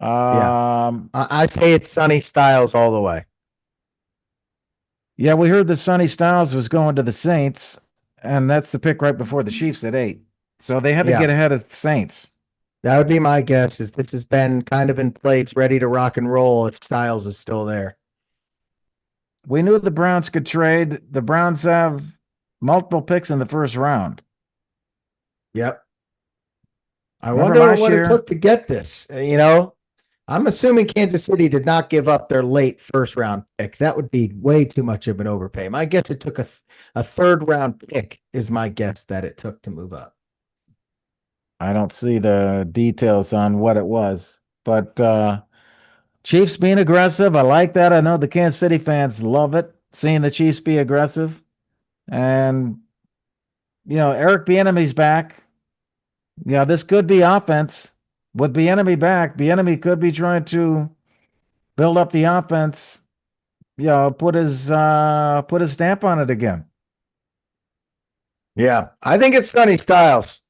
I say it's Sonny Styles all the way. Yeah, we heard that Sonny Styles was going to the Saints, and that's the pick right before the Chiefs at 8. So they had to get ahead of the Saints. That would be my guess, is this has been kind of in place, ready to rock and roll if Styles is still there. We knew the Browns could trade. The Browns have multiple picks in the first round. Yep. I wonder what it took to get this. I'm assuming Kansas City did not give up their late first round pick. That would be way too much of an overpay. My guess it took a third round pick is my guess that it took to move up. I don't see the details on what it was, but Chiefs being aggressive, I like that. I know the Kansas City fans love it, seeing the Chiefs be aggressive. And, Eric Bieniemy's back. Yeah, this could be offense. With Bieniemy back, Bieniemy could be trying to build up the offense, put his stamp on it again. Yeah, I think it's Sonny Styles.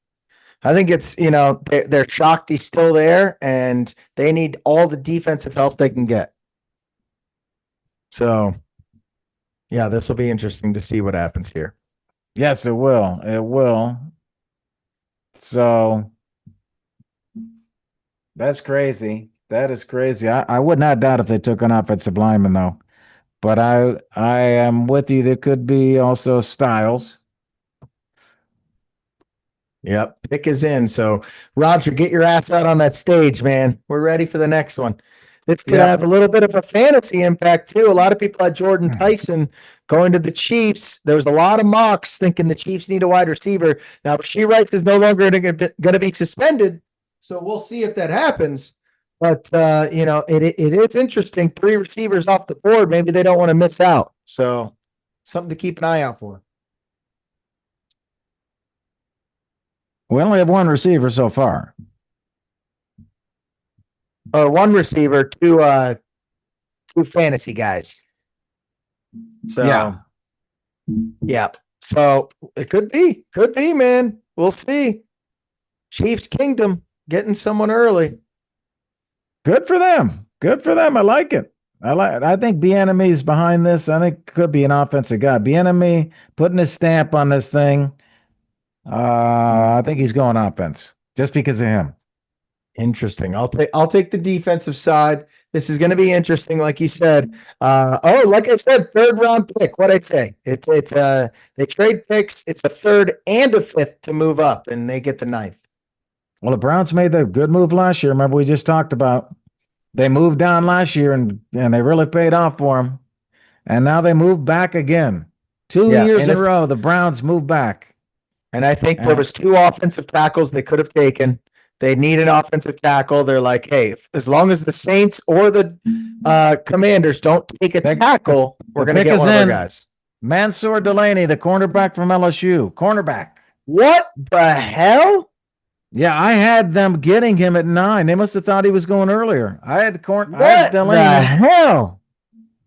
I think it's, they're shocked he's still there and they need all the defensive help they can get. So, yeah, this will be interesting to see what happens here. Yes, it will. It will. So that's crazy. That is crazy. I would not doubt if they took an offensive lineman though. But I am with you. There could be also Styles. Yep. Pick is in. So, Roger, get your ass out on that stage, man. We're ready for the next one. This could Yep. have a little bit of a fantasy impact, too. A lot of people had Jordan Tyson going to the Chiefs. There was a lot of mocks thinking the Chiefs need a wide receiver. Now, She Wright is no longer going to be suspended. So, we'll see if that happens. But, it is interesting. 3 receivers off the board. Maybe they don't want to miss out. So, something to keep an eye out for. We only have one receiver so far. Or one receiver, two fantasy guys. So yeah. So it could be, man. We'll see. Chiefs Kingdom getting someone early. Good for them. Good for them. I like it. I think Bieniemy's behind this. I think could be an offensive guy. Bieniemy putting his stamp on this thing. I think he's going offense just because of him. Interesting. I'll take the defensive side. This is going to be interesting, like you said. Like I said, 3rd round pick. What I say? It's they trade picks. It's a 3rd and a 5th to move up, and they get the 9th. Well, the Browns made the good move last year. Remember, we just talked about they moved down last year and they really paid off for them. And now they moved back again. 2 years in a row, the Browns moved back. And I think there was 2 offensive tackles they could have taken. They need an offensive tackle. They're like, hey, as long as the Saints or the Commanders don't take a tackle, we're going to get one of our guys. Mansour Delaney, the cornerback from LSU. Cornerback. What the hell? Yeah, I had them getting him at 9. They must have thought he was going earlier. I had Delaney. The hell?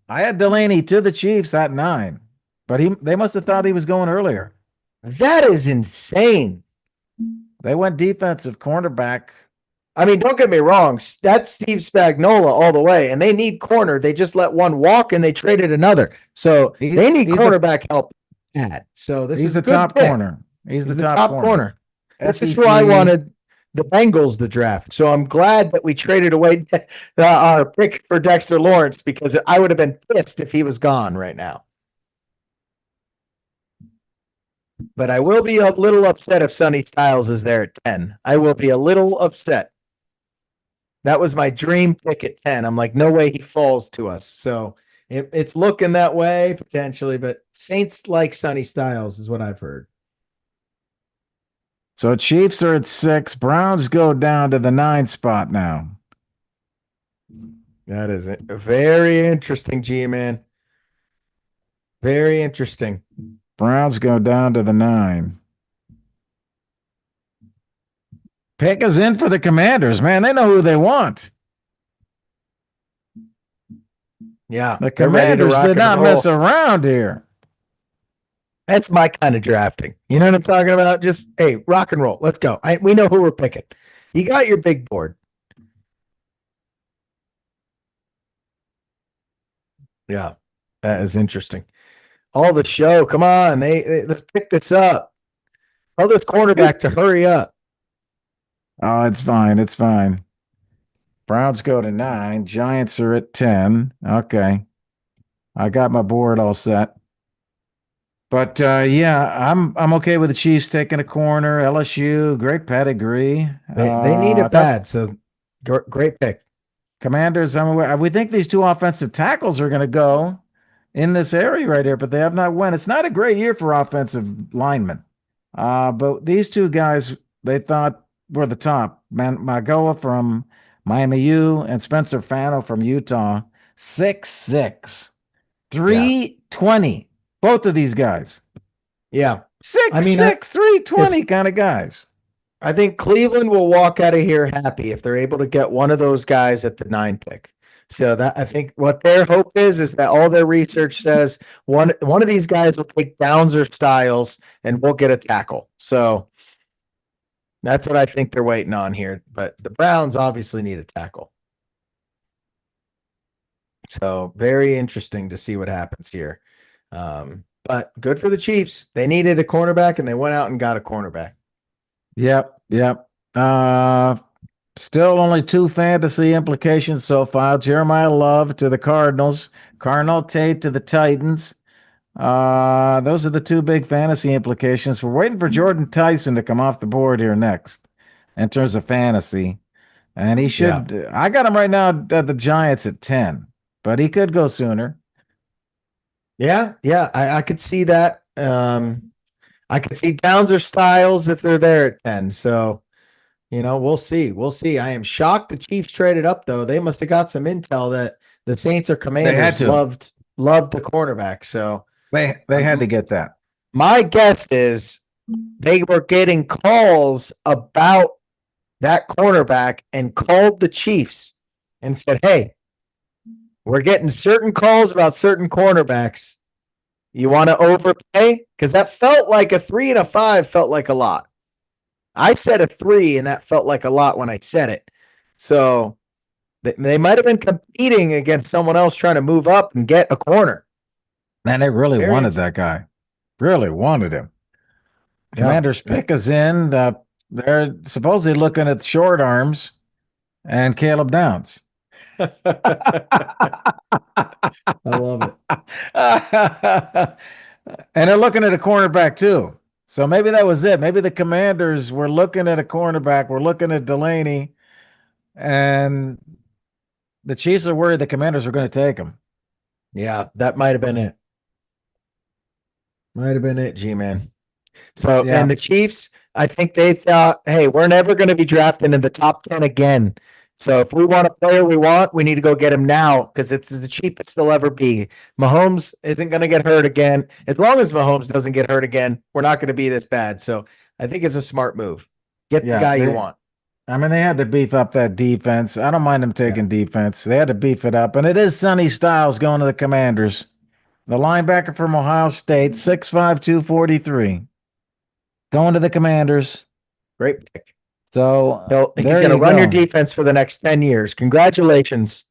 I had Delaney to the Chiefs at 9, but they must have thought he was going earlier. That is insane. They went defensive cornerback. I mean, don't get me wrong. That's Steve Spagnuolo all the way, and they need corner. They just let one walk, and they traded another. So they need cornerback help. So this is the top corner. He's the top corner. This is who I wanted the Bengals to draft. So I'm glad that we traded away our pick for Dexter Lawrence because I would have been pissed if he was gone right now. But I will be a little upset if Sonny Styles is there at 10. I will be a little upset. That was my dream pick at 10. I'm like, no way he falls to us. So it's looking that way potentially, but Saints like Sonny Styles is what I've heard. So Chiefs are at 6. Browns go down to the 9 spot now. That is very interesting, G-Man. Very interesting. Browns go down to the 9. Pick is in for the Commanders, man. They know who they want. Yeah. The Commanders did not mess around here. That's my kind of drafting. You know what I'm talking about? Just, hey, rock and roll. Let's go. We know who we're picking. You got your big board. Yeah, that is interesting. All the show. Come on. Let's pick this up. Tell this quarterback to hurry up. Oh, it's fine. It's fine. Browns go to 9. Giants are at 10. Okay. I got my board all set. But yeah, I'm okay with the Chiefs taking a corner. LSU, great pedigree. They need it bad, so great pick. Commanders, we think these 2 offensive tackles are going to go in this area right here, but they have not won. It's not a great year for offensive linemen. But these 2 guys, they thought were the top. Magoa from Miami U and Spencer Fano from Utah. 6'6", 320. Both of these guys. Yeah. 6'6", 320 kind of guys. I think Cleveland will walk out of here happy if they're able to get one of those guys at the 9 pick. So that I think what their hope is that all their research says one of these guys will take Downs or Styles and we'll get a tackle. So That's what I think they're waiting on here. But the Browns obviously need a tackle. So very interesting to see what happens here. But good for the Chiefs. They needed a cornerback and they went out and got a cornerback. Yep, yep. Still only two fantasy implications so far. Jeremiah Love to the Cardinals, Cardinal Tate to the Titans. Those are the two big fantasy implications. We're waiting for Jordan Tyson to come off the board here next in terms of fantasy. And he Yeah. should, I got him right now at the Giants at 10, but he could go sooner. Yeah. Yeah. I could see that. I could see Downs or Styles if they're there at 10. So, we'll see. We'll see. I am shocked the Chiefs traded up though. They must have got some intel that the Saints or They had Commanders to. loved the cornerback. So They had to get that. my guess is they were getting calls about that cornerback and called the Chiefs and said, "Hey, we're getting certain calls about certain cornerbacks. You want to overpay?" Because that felt like a 3 and a 5 felt like a lot. I said a 3, and that felt like a lot when I said it. So they might have been competing against someone else trying to move up and get a corner. Man, they really Very wanted that guy. Really wanted him. Yeah. Commander's pick is in. They're supposedly looking at short arms and Caleb Downs. I love it. And they're looking at a cornerback too. So maybe that was it. Maybe the Commanders were looking at a cornerback. We're looking at Delaney, and the Chiefs are worried the Commanders are going to take him. Yeah, that might have been it. Might have been it, G-Man. So, Yeah. and the Chiefs, I think they thought, hey, we're never going to be drafted in the top 10 again. So if we want a player we need to go get him now because it's the cheapest they'll ever be. Mahomes isn't going to get hurt again. As long as Mahomes doesn't get hurt again, we're not going to be this bad. So I think it's a smart move. Get the guy you want. I mean, they had to beef up that defense. I don't mind them taking defense. They had to beef it up. And it is Sonny Styles going to the Commanders. The linebacker from Ohio State, 6'5", 243. Going to the Commanders. Great pick. So he's going to run your defense for the next 10 years. Congratulations.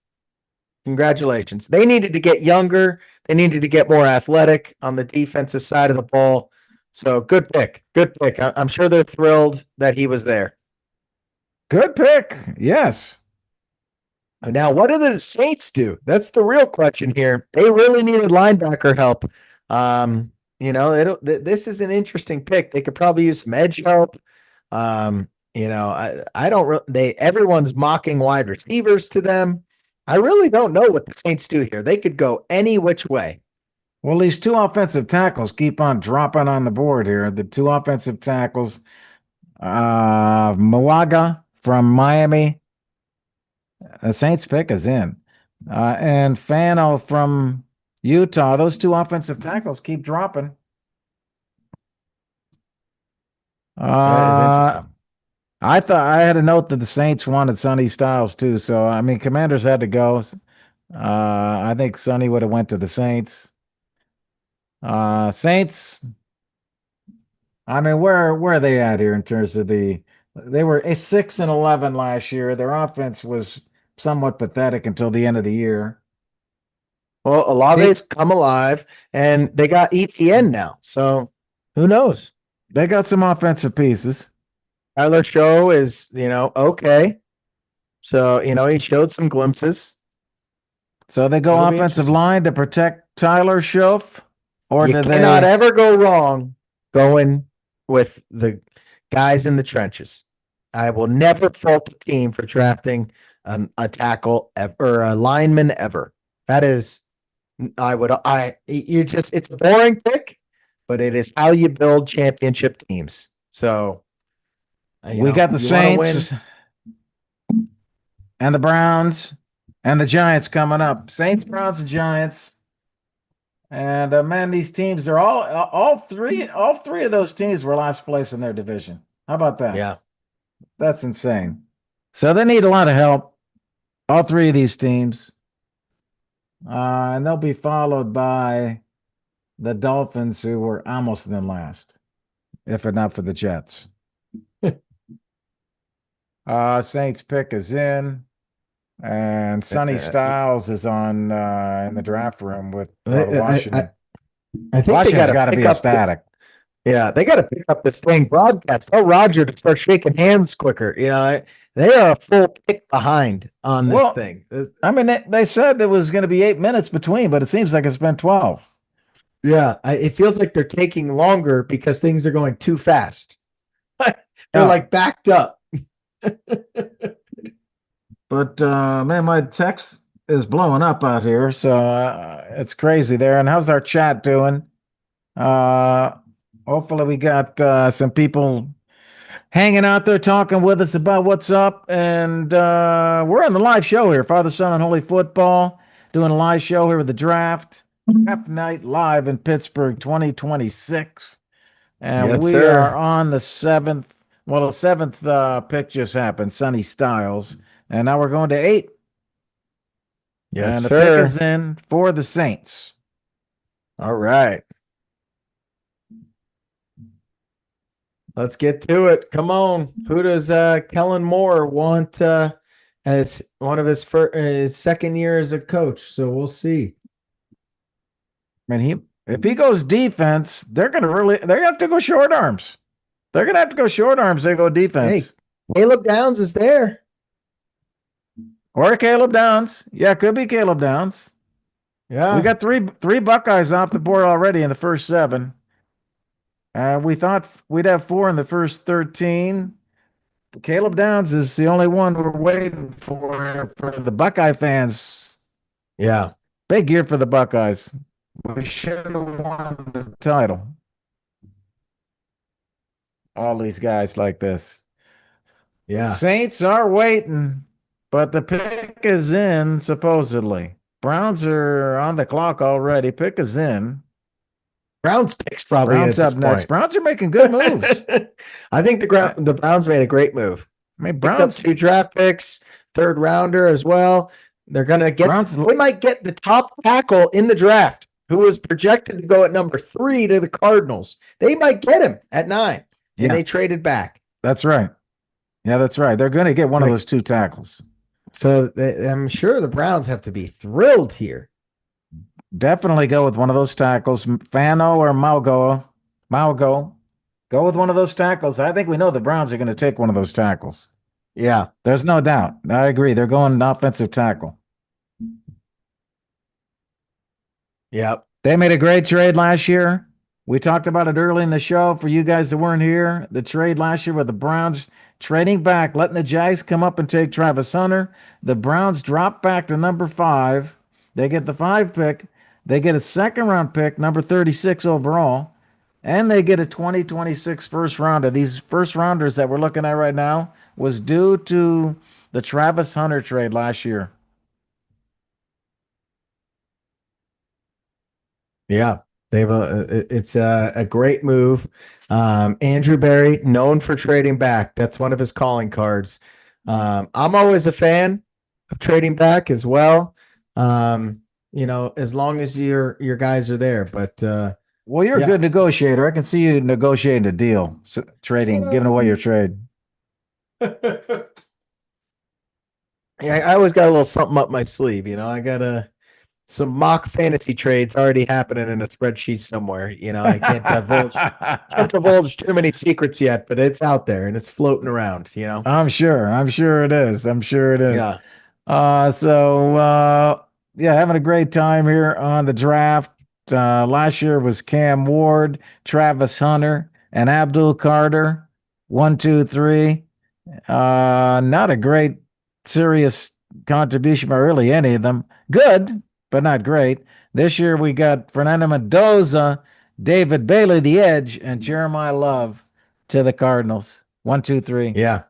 Congratulations. They needed to get younger. They needed to get more athletic on the defensive side of the ball. So good pick. Good pick. I'm sure they're thrilled that he was there. Good pick. Yes. Now, what do the Saints do? That's the real question here. They really needed linebacker help. This is an interesting pick. They could probably use some edge help. I don't. Everyone's mocking wide receivers to them. I really don't know what the Saints do here. They could go any which way. Well, these two offensive tackles keep on dropping on the board here. The two offensive tackles, Mawaga from Miami. The Saints pick is in. And Fano from Utah. Those two offensive tackles keep dropping. That is interesting. I thought I had a note that the Saints wanted Sonny Styles too. So I mean, Commanders had to go. I think Sonny would have went to the Saints. Saints. I mean, where are they at here in terms of they were a 6-11 last year. Their offense was somewhat pathetic until the end of the year. Well, Olave's come alive, and they got ETN now. So who knows? They got some offensive pieces. Tyler Show is, okay. So, he showed some glimpses. So they go offensive line to protect Tyler Shoff, or you cannot ever go wrong going with the guys in the trenches. I will never fault the team for drafting a tackle or a lineman ever. That is, it's a boring pick, but it is how you build championship teams. So we got the Saints and the Browns and the Giants coming up. Saints, Browns, and Giants. And man, these teams are all three of those teams were last place in their division. How about that? Yeah. That's insane. So they need a lot of help. All three of these teams. And they'll be followed by the Dolphins, who were almost in last, if not for the Jets. Saints pick is in, and Uh, Sonny uh, Styles is on in the draft room with the I, I, Washington. I think they got Washington's to got to pick be up. ecstatic. Yeah, they got to pick up this thing broadcast. Tell Roger to start shaking hands quicker. They are a full pick behind on this Well, thing. I mean, they said there was going to be 8 minutes between, but it seems like it's been 12. Yeah, it feels like they're taking longer because things are going too fast. They're Yeah, like backed up. but man, my text is blowing up out here, so it's crazy there. And how's our chat doing? Uh, hopefully, we got some people hanging out there talking with us about what's up. And we're on the live show here, Father, Son, and Holy Football, doing a live show here with the draft night live in Pittsburgh 2026. And Yes, we are sir. on the seventh. Well, the seventh pick just happened, Sonny Styles. And now we're going to eight. Yes, And the pick is sir. in for the Saints. All right. Let's get to it. Come on. Who does Kellen Moore want as one of his second year as a coach? So we'll see. I mean, if he goes defense, they have to go short arms. They're gonna have to go short arms. They go Hey, defense. Caleb Downs is there. Or Caleb Downs. Yeah, it could be Caleb Downs. We Yeah. got three Buckeyes off the board already in the first seven. We thought we'd have four in the first 13. Caleb Downs is the only one we're waiting for the Buckeye fans. Yeah. Big year for the Buckeyes. We should have won the title. All these guys like this. Yeah. Saints are waiting, but the pick is in, supposedly. Browns are on the clock already. Pick is in. Browns pick's probably in Browns at this up next. point. Browns are making good moves. I think I, the Browns made a great move. I mean, Picked up 2 draft picks, third rounder as well. Browns, They might get the top tackle in the draft, who was projected to go at number 3 to the Cardinals. They might get him at 9, and yeah, they traded back. that's right. Yeah, that's right. They're going to get one of Like, those two tackles. so I'm sure the Browns have to be thrilled here. Definitely go with one of those tackles, Fano or Maugo. Maugo. Go with one of those tackles. I think we know the Browns are going to take one of those tackles. Yeah. There's no doubt. I agree. They're going offensive tackle. Yep. They made a great trade last year. We talked about it early in the show for you guys that weren't here. The trade last year with the Browns trading back, letting the Jags come up and take Travis Hunter. The Browns drop back to number 5. They get the 5 pick. They get a second round pick, number 36 overall. And they get a 2026 first rounder. These first rounders that we're looking at right now was due to the Travis Hunter trade last year. Yeah. It's a great move. Andrew Berry, known for trading back. That's one of his calling cards. I'm always a fan of trading back as well. As long as your guys are there. But Well, you're a yeah. good negotiator. I can see you negotiating a deal, trading, giving away your trade. Yeah, I always got a little something up my sleeve. I got some mock fantasy trades already happening in a spreadsheet somewhere. I can't divulge too many secrets yet, but it's out there and it's floating around. I'm sure. I'm sure it is. I'm sure it is. Yeah. Yeah, having a great time here on the draft. Last year was Cam Ward, Travis Hunter, and Abdul Carter. 1, 2, 3. Not a great serious contribution by really any of them. Good, but not great. This year we got Fernando Mendoza, David Bailey, the edge, and Jeremiah Love to the Cardinals. 1, 2, 3. Yeah.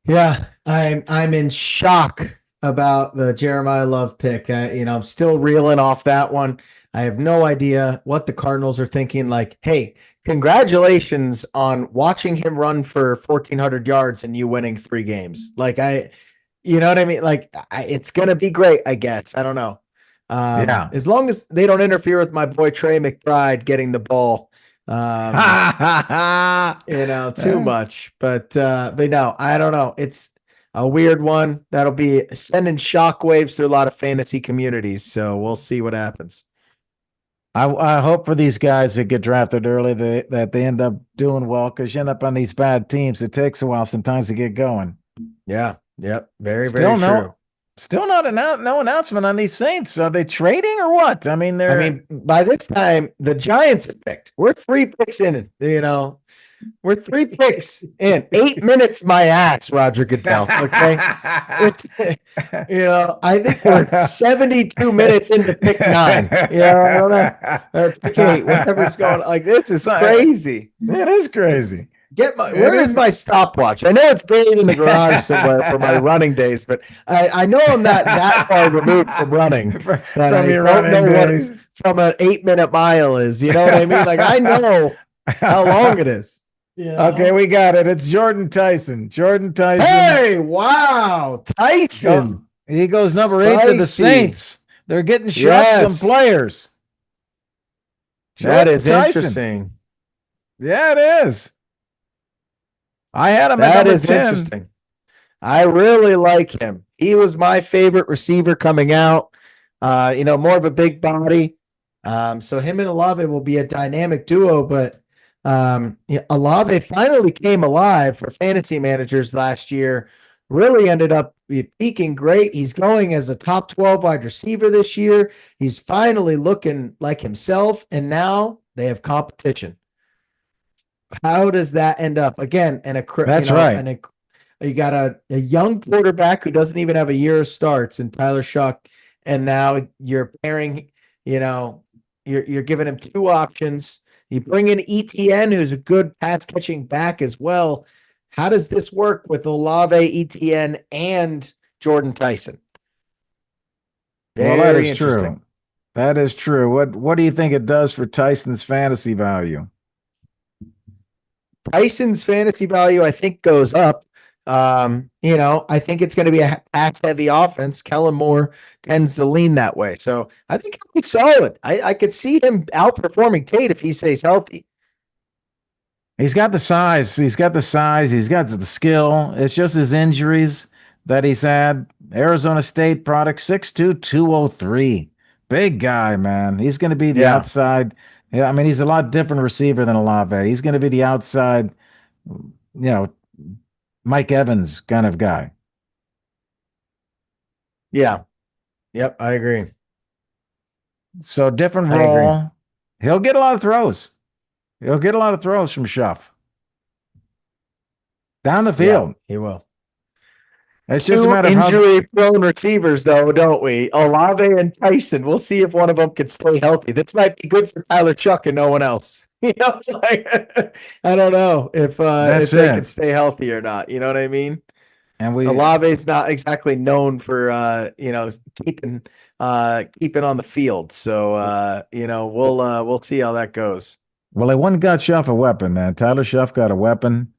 Yeah. I'm in shock about the Jeremiah Love pick. I'm still reeling off that one. I have no idea what the Cardinals are thinking. Like, hey, congratulations on watching him run for 1,400 yards and you winning 3 games. You know what I mean? It's going to be great, I guess. I don't know. Yeah. As long as they don't interfere with my boy Trey McBride getting the ball, Um, too Eh, much. But no, I don't know. It's a weird one that'll be sending shockwaves through a lot of fantasy communities. So we'll see what happens. I hope for these guys that get drafted early that they end up doing well because you end up on these bad teams. It takes a while sometimes to get going. Yeah. Yep. Very, very Still true. no, still not no announcement on these Saints. Are they trading or what? I mean, I they're mean, by this time, the Giants have picked. We're 3 picks in, we're 3 picks in 8 minutes, my ass, Roger Goodell. Okay. It's, I think we're 72 minutes into pick nine. I don't know. Or pick eight, whatever's going on. Like, this is crazy. It is crazy. It Where is is my stopwatch? I know it's buried in the garage somewhere for my running days, but I know I'm not that far removed from running, but from I your don't know running what days. from an 8 minute mile is. You know what I mean? Like, I know how long it is. Okay, we got it. It's Jordan Tyson. Jordan Tyson. Hey, wow. Tyson. He goes number 8 to the Spicy. Saints. They're getting shucked some Yes. players. That Jordan is Tyson. interesting. Yeah, it is. I had him at That number is 10. interesting. I really like him. He was my favorite receiver coming out. More of a big body. So him and Olave will be a dynamic duo, but Olave finally came alive for fantasy managers last year. Really ended up peaking great. He's going as a top 12 wide receiver this year. He's finally looking like himself, and now they have competition. How does that end up again? That's right. You got a young quarterback who doesn't even have a year of starts in Tyler Shuck, and now you're pairing, you're giving him two options. You bring in ETN, who's a good pass catching back as well. How does this work with Olave, ETN, and Jordan Tyson? Well, that Very is interesting. true. That is true. What do you think it does for Tyson's fantasy value? Tyson's fantasy value, I think, goes up. I think it's going to be a pass heavy offense. Kellen Moore tends to lean that way. So I think he'll be solid. I could see him outperforming Tate if he stays healthy. He's got the size. He's got the size. He's got the skill. It's just his injuries that he's had. Arizona State product 6'2", 203. Big guy, man. He's going to be the Yeah. outside. Yeah, I mean, he's a lot different receiver than Olave. He's going to be the outside, Mike Evans kind of guy. Yeah. Yep. I agree. So different I agree. role. He'll get a lot of throws. He'll get a lot of throws from Schuff down the Yeah, field. he will. It's just a Two matter of how. injury-prone receivers, though, don't we? Olave and Tyson. We'll see if one of them can stay healthy. This might be good for Tyler Chuck and no one else. I don't know if That's they can it. stay healthy or not. You know what I mean? And we Olave's not exactly known for keeping keeping on the field. So we'll see how that goes. Well, they one got Schuff a weapon, man. Tyler Schuff got a weapon.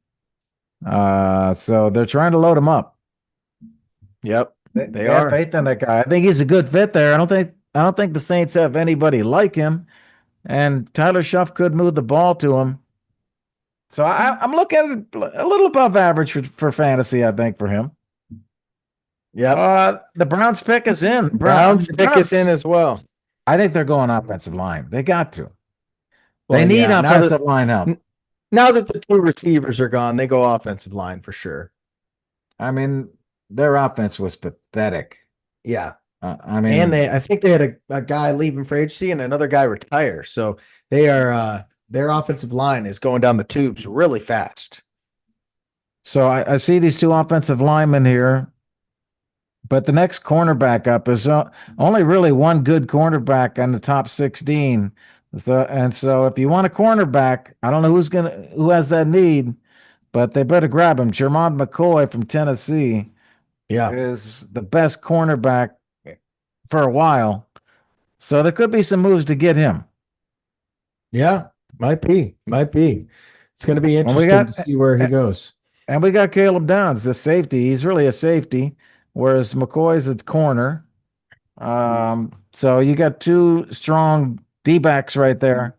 So they're trying to load him up. Yep, They have faith in that guy. I think he's a good fit there. I don't think the Saints have anybody like him. And Tyler Schuff could move the ball to him. So I'm looking at a little above average for fantasy, I think, for him. Yep. The Browns pick is in. Browns pick is in as well. I think they're going offensive line. They got to. Well, They need yeah, offensive line help. Now that the two receivers are gone, they go offensive line for sure. I mean, their offense was pathetic. Yeah. I mean, And I think they had a guy leaving for agency and another guy retire. So they are their offensive line is going down the tubes really fast. so I see these two offensive linemen here, but the next cornerback up is only really one good cornerback on the top 16. And so if you want a cornerback, I don't know who has that need, but they better grab him. Jermond McCoy from Tennessee is the best cornerback for a while. So there could be some moves to get him. Yeah, might be. It's going to be interesting to see where he goes. And we got Caleb Downs, the safety. He's really a safety, whereas McCoy's a corner. So you got two strong D-backs right there.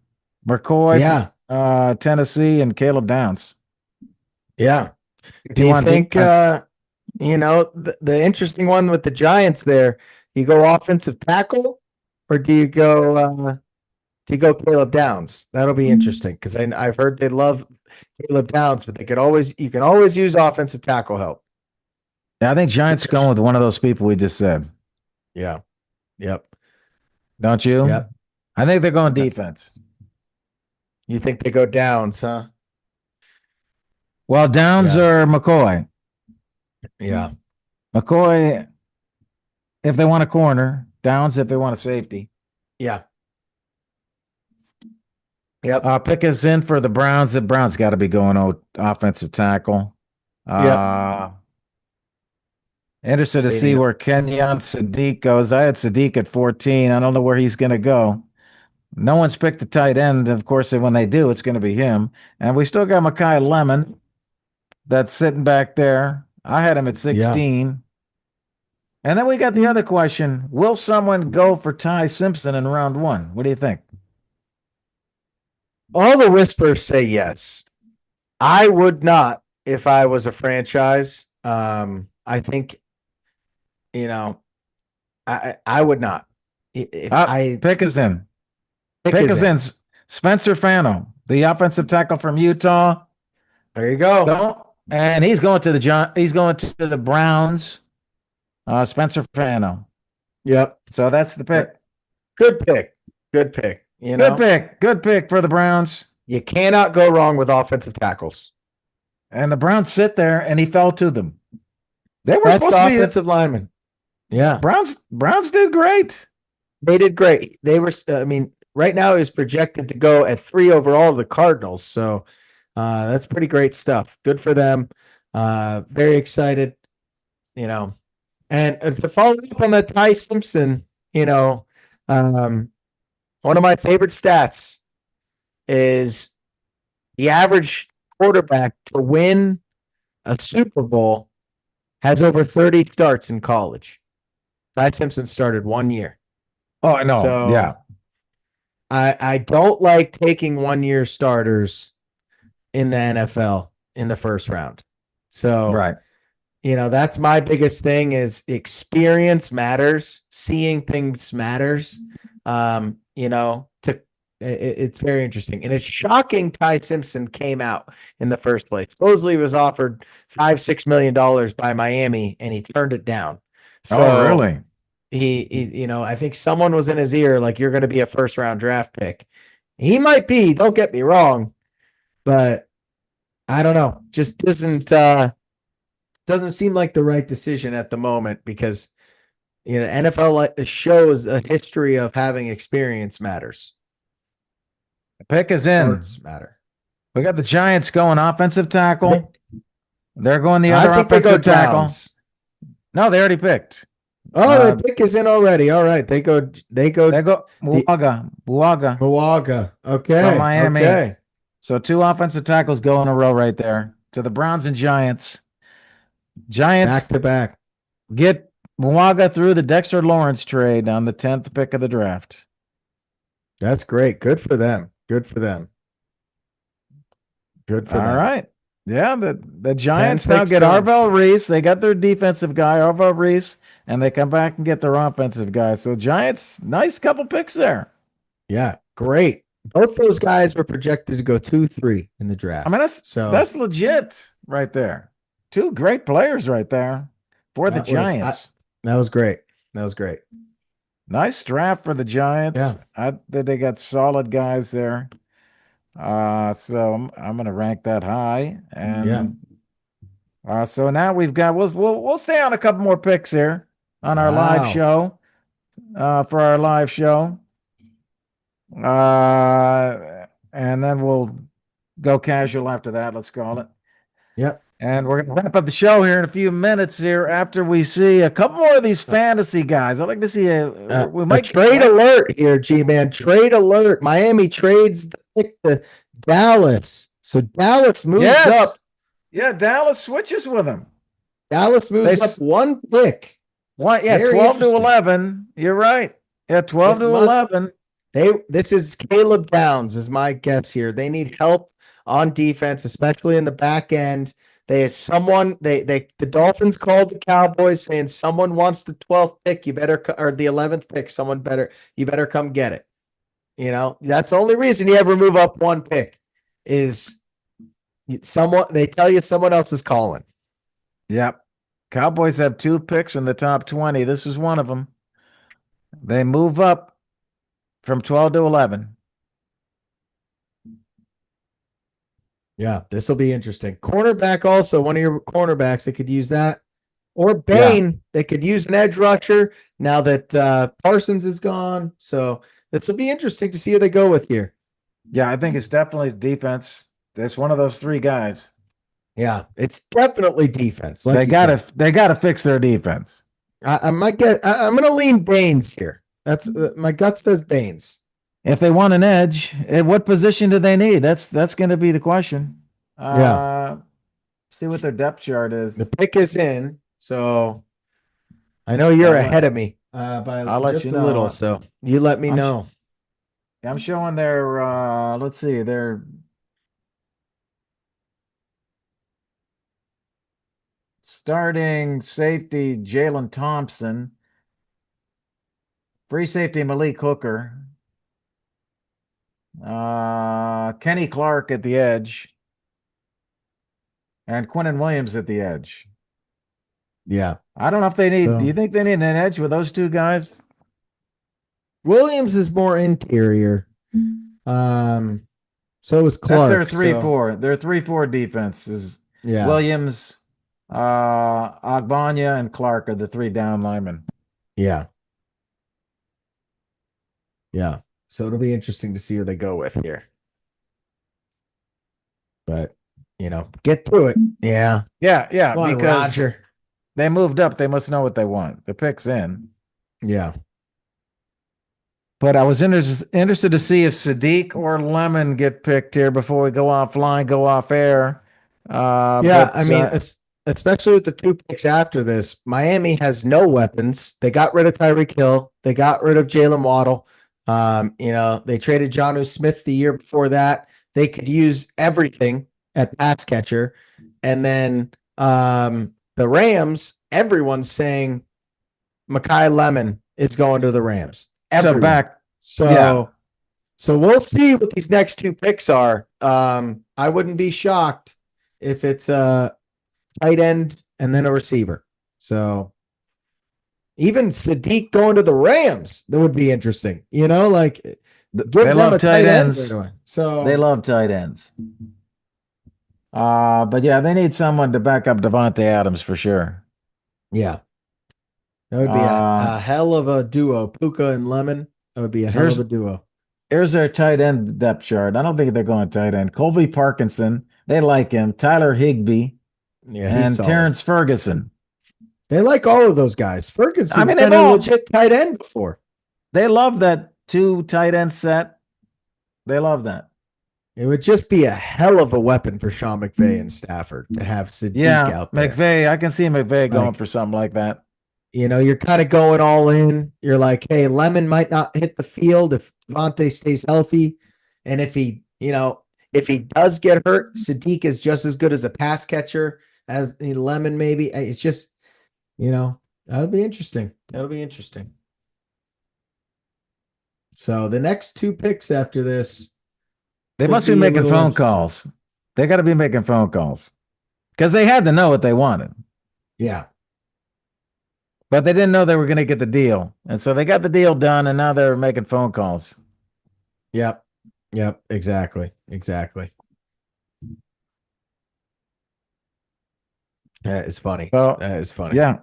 McCoy Tennessee and Caleb Downs. Yeah. If Do you you want think, defense. the interesting one with the Giants there, you go offensive tackle or do you go Caleb Downs? That'll be interesting because I've heard they love Caleb Downs, but you can always use offensive tackle help. Yeah, I think Giants going with one of those people we just said. Yeah. Yep. Don't you? Yep. I think they're going defense. You think they go Downs, huh? Well, Downs Yeah. or McCoy. Yeah. McCoy, if they want a corner. Downs, if they want a safety. Yeah. Yep. Pick us in for the Browns. The Browns got to be going offensive tackle. Yep. Uh, Interested to They see need where Kenyon Sadiq goes. I had Sadiq at 14. I don't know where he's going to go. No one's picked the tight end. Of course, when they do, it's going to be him. And we still got Mekhi Lemon that's sitting back there. I had him at Yeah. 16. And then we got the other question. Will someone go for Ty Simpson in round one? What do you think? All the whispers say yes. I would not if I was a franchise. I think, you know, I would not. If I Pick us in. pick Pick is us in. in. Spencer Fano, the offensive tackle from Utah. There you go. Don't, and he's going to the Browns. Spencer Fano. Yep. So that's the pick. Good pick. Good pick. You Good know, pick. Good pick for the Browns. you cannot go wrong with offensive tackles. And the Browns sit there and he fell to them. They were Best supposed to be offensive lineman. Yeah. Browns did great. They did great. They were, right now he's projected to go at 3 overall to the Cardinals. So that's pretty great stuff. Good for them. Very excited, And to follow up on that Ty Simpson, one of my favorite stats is the average quarterback to win a Super Bowl has over 30 starts in college. Ty Simpson started 1 year. Oh, I know. So Yeah. I don't like taking 1 year starters in the NFL in the first round. So Right. That's my biggest thing is experience matters. Seeing things matters. It's very interesting. And it's shocking Ty Simpson came out in the first place. Supposedly he was offered $5-6 million by Miami and he turned it down. So Oh, really? I think someone was in his ear, like, you're going to be a first round draft pick. He might be, don't get me wrong, but I don't know. Just doesn't seem like the right decision at the moment because NFL shows a history of having experience matters. Pick is in. Starts matter. We got the Giants going offensive tackle. They're going the other I think they go offensive tackle. Downs. No, they already picked. Oh, the pick is in already. All right. They go Buaga. Okay. From Miami. Okay. So 2 offensive tackles go in a row right there to the Browns and Giants. Giants back to back. Get Buaga through the Dexter Lawrence trade on the 10th pick of the draft. That's great. Good for them. Good for them. Good for them. All right. Yeah, the Giants now get done. Arvell Reese. They got their defensive guy, Arvell Reese, and they come back and get their offensive guy. So Giants, nice couple picks there. Yeah, great. Both those guys were projected to go 2-3 in the draft. I mean, that's legit right there. 2 great players right there for the Giants. That was great. That was great. Nice draft for the Giants. Yeah. They got solid guys there. So I'm going to rank that high. And so now we'll stay on a couple more picks here on our live show. For our live show. And then we'll go casual after that, let's call it. Yep. And we're going to wrap up the show here in a few minutes here after we see a couple more of these fantasy guys. I'd like to see a trade alert here, G-Man. Trade alert. Miami trades the pick to Dallas. So Dallas moves up. Yeah, Dallas switches with them. Dallas moves up 1 pick. 12 to 11. You're right. Yeah, 12 to 11. This is Caleb Downs is my guess here. They need help on defense, especially in the back end. The Dolphins called the Cowboys saying someone wants the 12th pick, or the 11th pick, you better come get it. That's the only reason you ever move up one pick is they tell you someone else is calling. Yep. Cowboys have 2 picks in the top 20. This is one of them. They move up from 12 to 11. Yeah, this will be interesting. Cornerback also, one of your cornerbacks, they could use that. Or Bain, they could use an edge rusher now that Parsons is gone. So this will be interesting to see who they go with here. Yeah, I think it's definitely defense. It's one of those 3 guys. Yeah, it's definitely defense. They gotta fix their defense. I'm gonna lean Baines here. That's my gut says Baines. If they want an edge, what position do they need? That's going to be the question. Yeah. See what their depth chart is. The pick is in, so I know you're ahead of me by just a little. So you let me know. I'm showing their. Let's see, their starting safety Jalen Thompson, free safety Malik Hooker. Kenny Clark at the edge, and Quinnen Williams at the edge. Yeah. I don't know if they need. Do you think they need an edge with those 2 guys? Williams is more interior. So is Clark. That's their 3-4. Their 3-4 defense is Williams, Agbanya, and Clark are the 3 down linemen. Yeah. Yeah. So it'll be interesting to see who they go with here. But, get to it. Yeah. Yeah, on, because Roger. They moved up. They must know what they want. The pick's in. Yeah. But I was interested to see if Sadiq or Lemon get picked here before we go offline, go off air. Especially with the 2 picks after this, Miami has no weapons. They got rid of Tyreek Hill. They got rid of Jalen Waddle. They traded Jonnu Smith the year before that. They could use everything at pass catcher. And then the Rams, everyone's saying Mekhi Lemon is going to the Rams. So we'll see what these next 2 picks are. I wouldn't be shocked if it's a tight end and then a receiver. So even Sadiq going to the Rams, that would be interesting. They love tight ends. So they love tight ends. But yeah, they need someone to back up Devontae Adams for sure. Yeah. That would be a hell of a duo. Puka and Lemon. That would be a hell of a duo. Here's their tight end depth chart. I don't think they're going tight end. Colby Parkinson. They like him. Tyler Higbee. Yeah, and Terrence Ferguson. They like all of those guys. Ferguson's been a legit tight end before. They love that 2 tight end set. They love that. It would just be a hell of a weapon for Sean McVay and Stafford to have Sadiq out there. McVay. I can see McVay going for something like that. You're kind of going all in. You're like, hey, Lemon might not hit the field if Devontae stays healthy. And if he does get hurt, Sadiq is just as good as a pass catcher as Lemon maybe. It's just, that'll be interesting. That'll be interesting. So the next 2 picks after this. They must be making phone calls. They got to be making phone calls because they had to know what they wanted. Yeah. But they didn't know they were going to get the deal. And so they got the deal done, and now they're making phone calls. Yep. Exactly. That is funny. Well, that is funny. Yeah.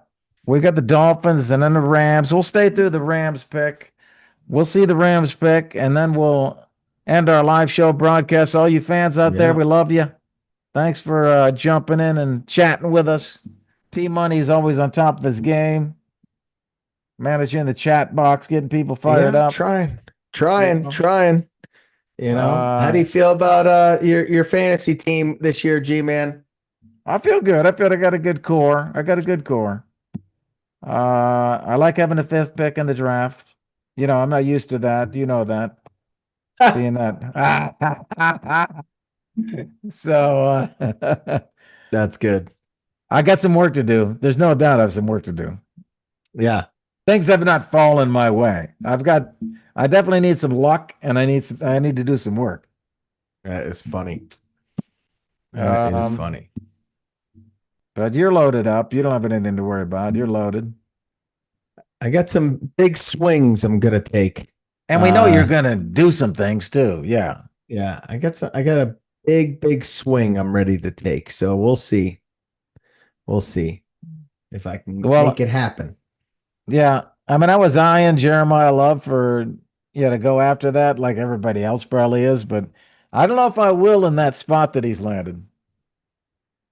We got the Dolphins and then the Rams. We'll stay through the Rams pick. We'll see the Rams pick, and then we'll end our live show broadcast. All you fans out there, we love you. Thanks for jumping in and chatting with us. T-Money is always on top of his game. Managing the chat box, getting people fired up. Trying. How do you feel about your fantasy team this year, G-Man? I feel good. I feel I got a good core. I like having the 5th pick in the draft. I'm not used to that. You know that being that. So That's good. I got some work to do. There's no doubt I have some work to do. Yeah, Things have not fallen my way. I definitely need some luck, and I need to do some work. that is funny. That is Um, funny. but you're loaded up. You don't have anything to worry about. You're loaded. I got some big swings I'm gonna take. And we know you're Uh going to do some things too. Yeah. yeah, I got a big swing I'm ready to take. So we'll see. We'll see if I can make Well, it happen. yeah. I mean, I was eyeing Jeremiah Love for, to go after that like everybody else probably is, but I don't know if I will in that spot that he's landed.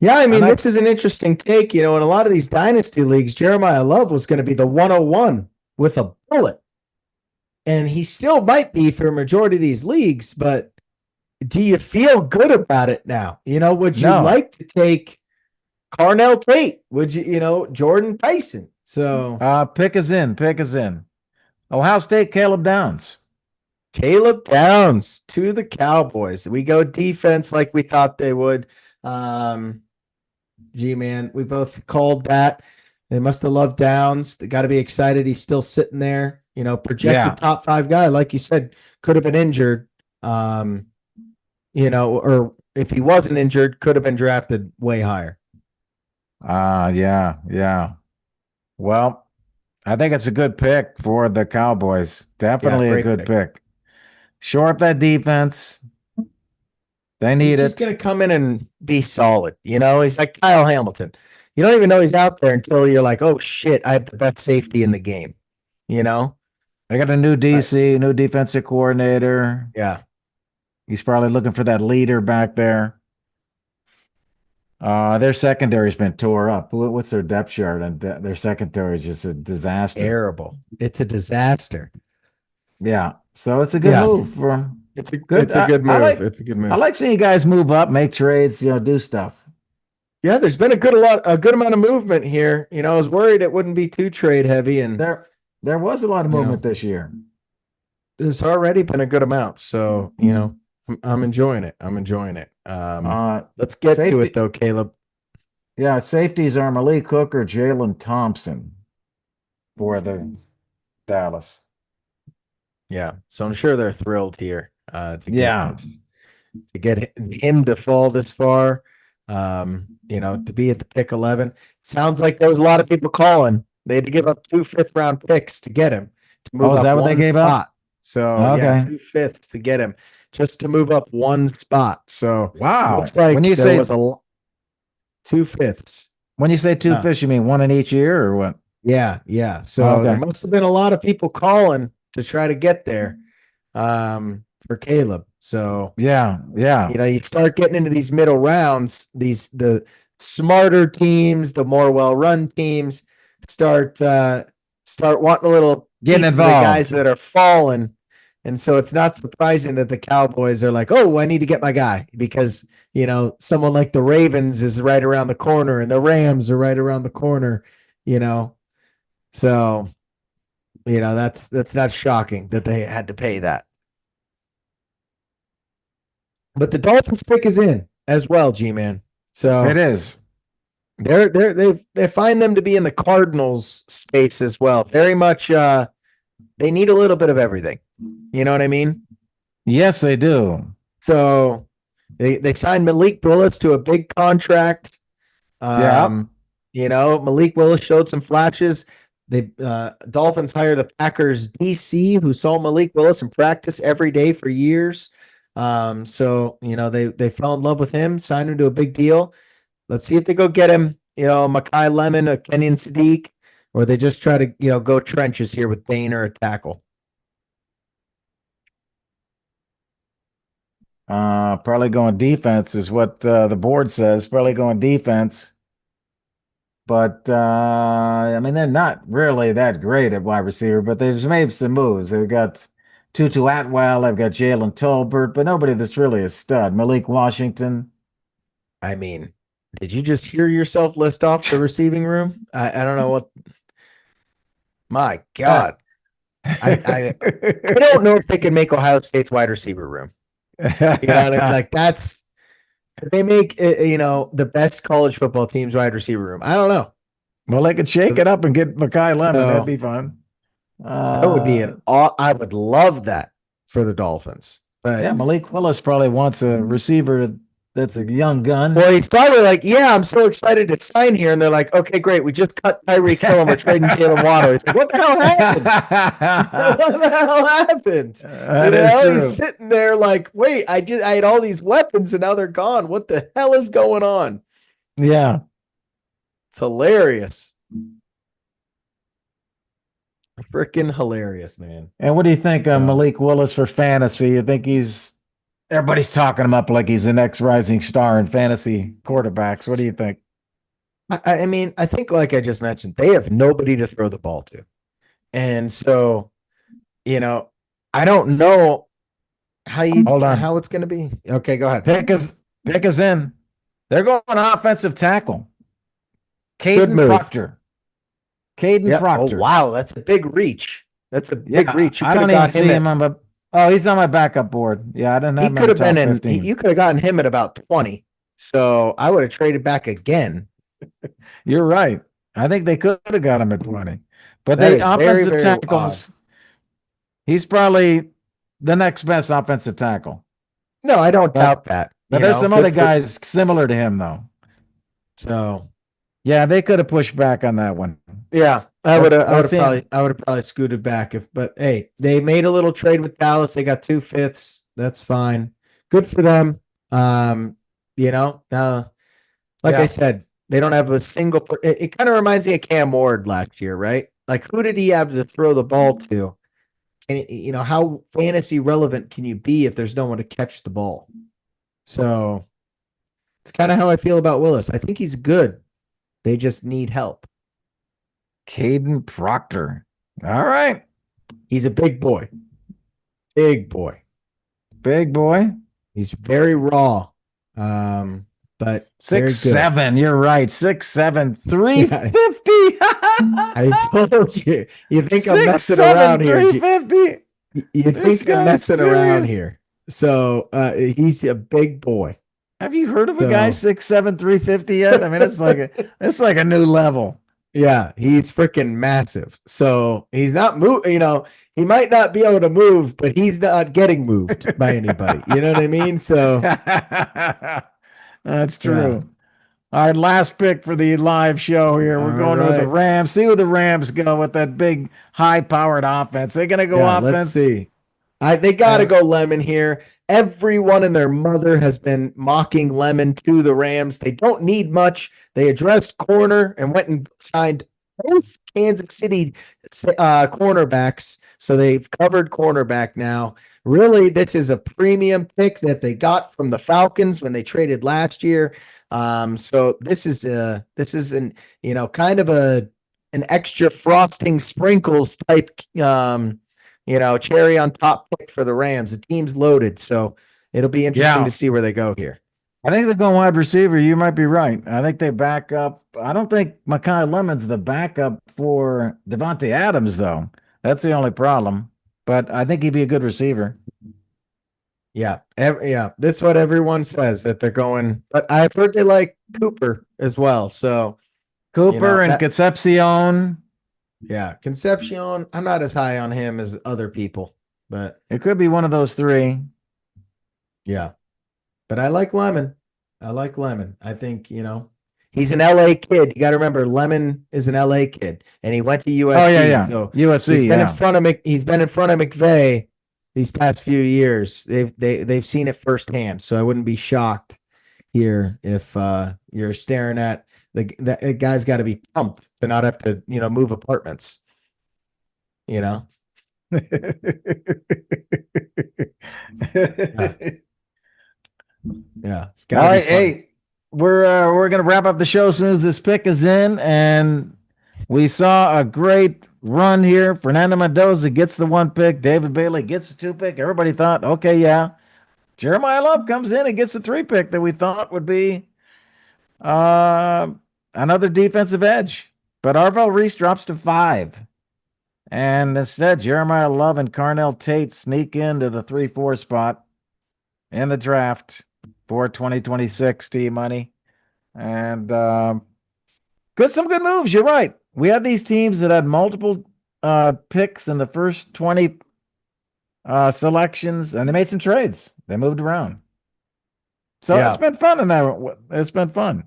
Yeah, I And mean, I, this is an interesting take. In a lot of these dynasty leagues, Jeremiah Love was going to be the 101 with a bullet. And he still might be for a majority of these leagues, but do you feel good about it now? Would you no, like to take Carnell Tate? Would you, Jordan Tyson? So pick us in, pick us in. Ohio State, Caleb Downs. Caleb Downs to the Cowboys. We go defense like we thought they would. Um, Gee, man, we both called that. They must have loved Downs. They got to be excited. He's still sitting there. Projected Yeah. top five guy, like you said, could have been injured. Um, or if he wasn't injured, could have been drafted way higher. Yeah, yeah. Well, I think it's a good pick for the Cowboys. Yeah, Definitely a great good pick. pick. Shore up that defense. They He's need just it. gonna come in and be solid. He's like Kyle Hamilton. You don't even know he's out there until you're like, oh shit, I have the best safety in the game. You know? They got a new Uh, DC, new defensive coordinator. yeah, He's probably looking for that leader back there. Their secondary's been tore up. What's their depth chart? And their secondary is just a disaster. terrible. It's a disaster. Yeah, so it's a good Yeah, move for 'em. Good. it's a good I move. like It's a good I move. like seeing guys move up, make trades, do stuff. Yeah, there's been a good amount of movement here. I was worried it wouldn't be too trade heavy, and There there was a lot of you know, movement this year. there's already been a good amount. So I'm enjoying it. I'm enjoying it. Let's get to it Safety, though, Caleb. yeah, safeties are Malik Cook or Jalen Thompson for the Dallas. Yeah, so I'm sure they're thrilled here to get Yeah. this, to get him to fall this far. To be at the pick 11. Sounds like there was a lot of people calling. They had to give up 2 fifth-round picks to get him to Oh, move is up that what they one gave up? spot. So yeah, Okay. 2 fifths to get him just to move up one spot. So Wow. looks like there was 2 fifths. When you say two Yeah, fish, you mean one in each year or what? yeah. So there Okay. must have been a lot of people calling to try to get there for Caleb. So Yeah, yeah. you start getting into these middle rounds, the smarter teams, the more well-run teams start wanting a little Getting piece of the guys involved. that are falling. And so it's not surprising that the Cowboys are like, oh, I need to get my guy because, someone like the Ravens is right around the corner and the Rams are right around the corner, you know. So, that's not shocking that they had to pay that. But the Dolphins pick is in as well, G-Man. It So is. they find them to be in the Cardinals space as well. Very much they need a little bit of everything. You know what I mean? Yes, they do. So they signed Malik Willis to a big contract. Yeah. Malik Willis showed some flashes. The Dolphins hired the Packers DC, who saw Malik Willis in practice every day for years. So they fell in love with him, signed him to a big deal. Let's see if they go get him, Makai Lemon, a Kenyon Sadiq, or they just try to, go trenches here with Dane or a tackle. Probably going defense is what the board says. Probably going defense. But I mean, they're not really that great at wide receiver, but they've made some moves. They've got Tutu Atwell, they've got Jalen Tolbert, but nobody that's really a stud. Malik Washington. I mean, did you just hear yourself list off the receiving room? I don't know what. My Uh, God. I don't know if they can make Ohio State's wide receiver room. Like that's they make the best college football teams wide receiver room. I don't know. Well, they could shake it up and get Makai Lemon. That'd So be fun. that would be Uh, I would love that for the Dolphins. yeah, But Malik Willis probably wants a receiver that's a young gun. well, he's probably like, yeah, I'm so excited to sign here. And they're like, okay, great. We just cut Tyreek Hill and we're trading Jalen Waddle. He's like, what the hell happened? What the hell happened? That is He's true. sitting there like, wait, I had all these weapons and now they're gone. What the hell is going on? Yeah. It's hilarious. Freaking hilarious, man. And what do you think of So Malik Willis for fantasy? You think everybody's talking him up like he's the next rising star in fantasy quarterbacks. What do you think? I mean, I think like I just mentioned, they have nobody to throw the ball to. And so, you know, I don't know Hold on. how it's gonna be. Okay, go ahead. Pick us in. They're going offensive tackle. Good Caden move. Proctor. Caden Yeah. Oh Proctor. wow, that's a big reach. That's a big Yeah, reach. You I could have don't even got him see him at on my. Oh, he's on my backup board. Yeah, I didn't have he him in could the have been top in 15. you could have gotten him at about 20. So I would have traded back again. You're right. I think they could have got him at 20. But That they is very, offensive very odd. tackles, he's probably the next best offensive tackle. No, I don't But doubt that. but there's some Good other for guys similar to him though. so Yeah, they could have pushed back on that one. yeah, Let's see him. I would have probably scooted back but hey, they made a little trade with Dallas. They got 2/5. That's fine. Good for them. Um, like I Yeah. said, they don't have a single it kind of reminds me of Cam Ward last year, right? Like who did he have to throw the ball to? And how fantasy relevant can you be if there's no one to catch the ball? So it's kind of how I feel about Willis. I think he's good. They just need help. Caden Proctor. All right. He's a big boy. Big boy. Big boy. He's very raw. But very good. 6'7". You're right. 6'7", Yeah, 350. I told you. You think I'm messing 6'7", around here. 350. You This think I'm guy's messing around serious. here. So he's a big boy. Have you heard of a guy 6'7", 350 yet? I mean, it's like a new level. Yeah, he's freaking massive. So he's not he might not be able to move, but he's not getting moved by anybody. You know what I mean? So that's true. All right, last pick for the live show here. We're going to the right. Rams. See where the Rams go with that big, high-powered offense. They're going to go offense. Let's see. They got to go Lemon here. Everyone and their mother has been mocking Lemon to the Rams. They don't need much. They addressed corner and went and signed both Kansas City cornerbacks. So they've covered cornerback now. Really, this is a premium pick that they got from the Falcons when they traded last year. So this is an kind of an extra frosting sprinkles type cherry on top pick for the Rams. The team's loaded, so it'll be interesting to see where they go here. I think they're going wide receiver. You might be right. I think they back up. I don't think Makai Lemon's the backup for Devontae Adams, though. That's the only problem. But I think he'd be a good receiver. Yeah. That's what everyone says that they're going. But I've heard they like Cooper as well. So Cooper and Concepcion. Yeah, Concepcion. I'm not as high on him as other people, but it could be one of those three. Yeah. But I like Lemon. I think, he's an LA kid. You got to remember, Lemon is an LA kid, and he went to USC. Oh, yeah. So USC, he's been in front of he's been in front of McVay these past few years. They've seen it firsthand. So I wouldn't be shocked here if you're staring at that guy's got to be pumped to not have to, move apartments. Yeah. Yeah. All right. Hey, we're gonna wrap up the show as soon as this pick is in, and we saw a great run here. Fernando Mendoza gets the 1 pick. David Bailey gets the 2 pick. Everybody thought, okay, yeah. Jeremiah Love comes in and gets the 3 pick that we thought would be another defensive edge. But Arvell Reese drops to 5. And instead, Jeremiah Love and Carnell Tate sneak into the 3-4 spot in the draft for 2026 T money. And some good moves. You're right. We had these teams that had multiple picks in the first 20 selections, and they made some trades. They moved around. So it's Yeah. been fun in that. It's been fun.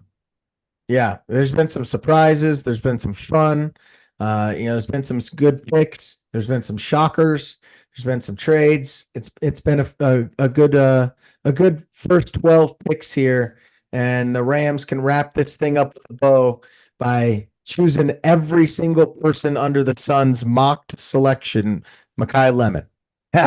Yeah. There's been some surprises. There's been some fun. There's been some good picks. There's been some shockers. There's been some trades. It's been a good first 12 picks here, and the Rams can wrap this thing up with a bow by choosing every single person under the sun's mocked selection, Makai Lemon.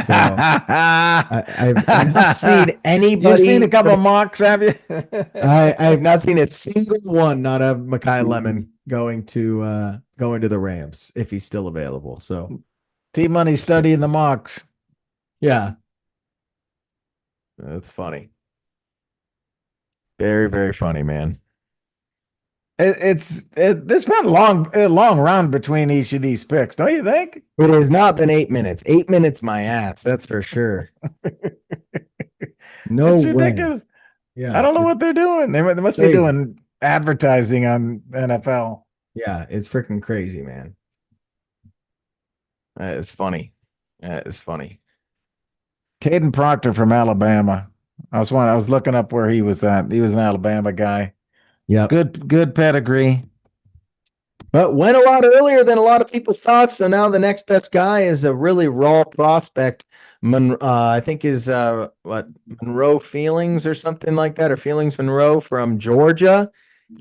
So I've not seen anybody. You've seen a couple of mocks, have you? I have not seen a single one not have Makai Lemon going to the Rams if he's still available. So T Money studying the mocks. Yeah. That's funny. Very, very funny, man. It's been a long round between each of these picks, don't you think? It has not been 8 minutes. 8 minutes, my ass. That's for sure. No It's way. ridiculous. Yeah. I don't know what they're doing. They must be doing advertising on NFL. Yeah, it's freaking crazy, man. It's funny. It's funny. Caden Proctor from Alabama. I was looking up where he was at. He was an Alabama guy. Yeah. Good pedigree. But went a lot earlier than a lot of people thought. So now the next best guy is a really raw prospect. I think is Monroe Feelings or something like that, or Feelings Monroe from Georgia.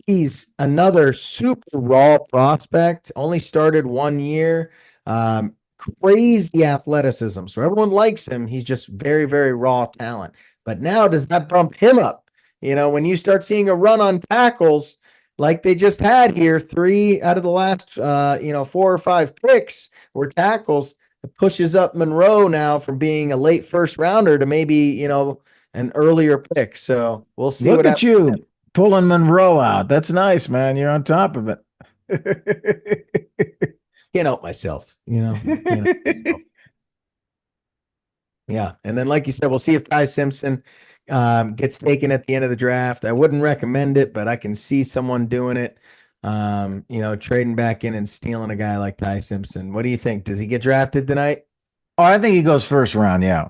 He's another super raw prospect. Only started 1 year. Crazy athleticism. So everyone likes him. He's just very, very raw talent. But now does that bump him up? When you start seeing a run on tackles like they just had here, 3 out of the last 4 or 5 picks were tackles, it pushes up Monroe now from being a late first rounder to maybe, an earlier pick. So we'll see. Look at you pulling Monroe out. That's nice, man. You're on top of it. Can't help myself, Can't help myself. Yeah. And then, like you said, we'll see if Ty Simpson gets taken at the end of the draft. I wouldn't recommend it, but I can see someone doing it. Trading back in and stealing a guy like Ty Simpson. What do you think? Does he get drafted tonight? Oh, I think he goes first round. Yeah.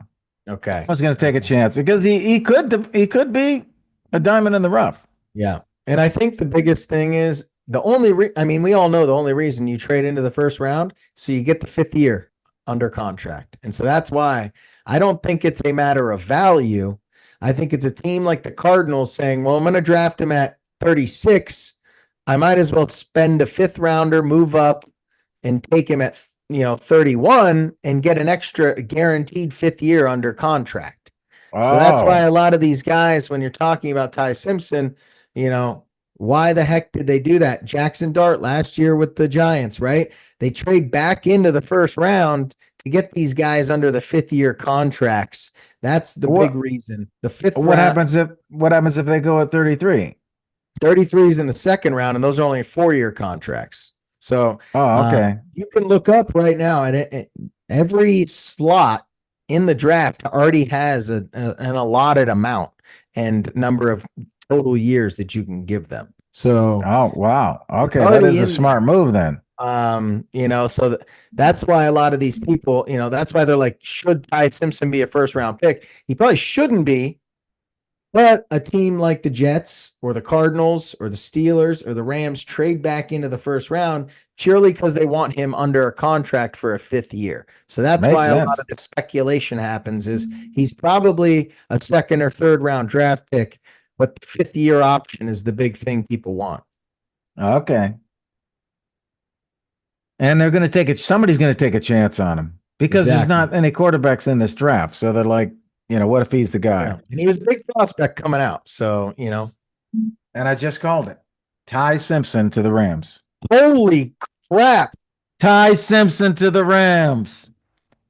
Okay. I was going to take a chance because he could be a diamond in the rough. Yeah. And I think the biggest thing is we all know the only reason you trade into the first round, so you get the 5th year under contract. And so that's why I don't think it's a matter of value. I think it's a team like the Cardinals saying, well, I'm going to draft him at 36. I might as well spend a 5th rounder, move up, and take him at 31 and get an extra guaranteed 5th year under contract. Oh. So that's why a lot of these guys, when you're talking about Ty Simpson, why the heck did they do that? Jackson Dart last year with the Giants, right? They trade back into the first round to get these guys under the 5th year contracts. That's the big reason. The 5th what happens if they go at 33? 33 is in the 2nd round, and those are only 4-year contracts. So okay. You can look up right now, and every slot in the draft already has an allotted amount and number of total years that you can give them. So wow. Okay, that is a smart move then. So that's why a lot of these people, that's why they're like, should Ty Simpson be a first round pick? He probably shouldn't be, but a team like the Jets or the Cardinals or the Steelers or the Rams trade back into the first round purely because they want him under a contract for a 5th year. So that's why a lot of the speculation happens is he's probably a 2nd or 3rd round draft pick, but the 5th year option is the big thing people want. Okay. And they're going to take it. Somebody's going to take a chance on him because there's not any quarterbacks in this draft. So they're like, what if he's the guy? Yeah. And he was a big prospect coming out. So, And I just called it. Ty Simpson to the Rams. Holy crap. Ty Simpson to the Rams.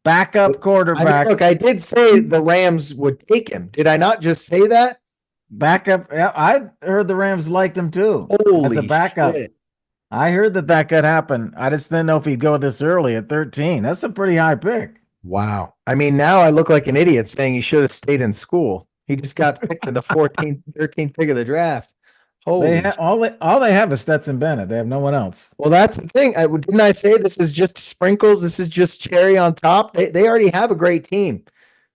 Backup quarterback. I did say the Rams would take him. Did I not just say that? Backup. Yeah, I heard the Rams liked him too. Holy as a backup. Shit. I heard that that could happen. I just didn't know if he'd go this early at 13. That's a pretty high pick. Wow. I mean, now I look like an idiot saying he should have stayed in school. He just got picked in the 14th, 13th pick of the draft. They Holy. have all they have is Stetson Bennett. They have no one else. Well, that's the thing. Didn't I say this is just sprinkles? This is just cherry on top. They already have a great team,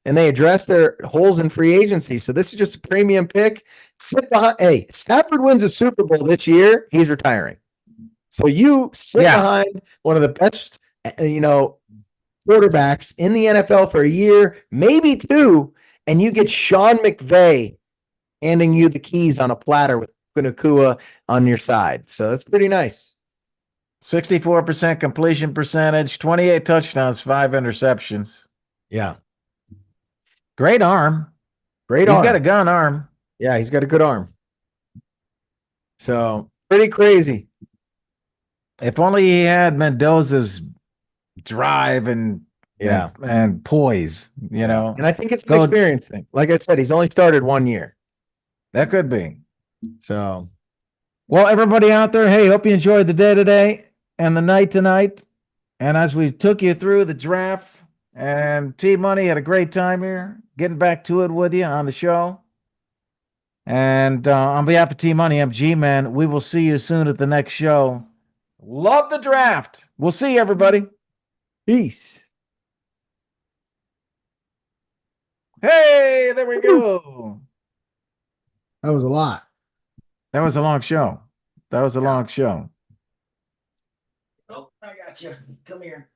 and they address their holes in free agency. So this is just a premium pick. Sit behind. Hey, Stafford wins a Super Bowl this year. He's retiring. So you sit Yeah. behind one of the best, quarterbacks in the NFL for a year, maybe two, and you get Sean McVay handing you the keys on a platter with Nakua on your side. So that's pretty nice. 64% completion percentage, 28 touchdowns, 5 interceptions. Yeah. Great arm. Great He's arm. got a gun arm. Yeah, he's got a good arm. So pretty crazy. If only he had Mendoza's drive Yeah. and poise, you know. And I think it's an Go, experience thing. Like I said, he's only started 1 year. that could be. So Well, everybody out there, hey, hope you enjoyed the day today and the night tonight. And as we took you through the draft, and T Money had a great time here, getting back to it with you on the show. And on behalf of T Money, I'm G Man. We will see you soon at the next show. Love the draft. We'll see you, everybody. peace. Hey, there we go. That was a lot. That was a long show. That was a long show. Oh, I got you. Come here.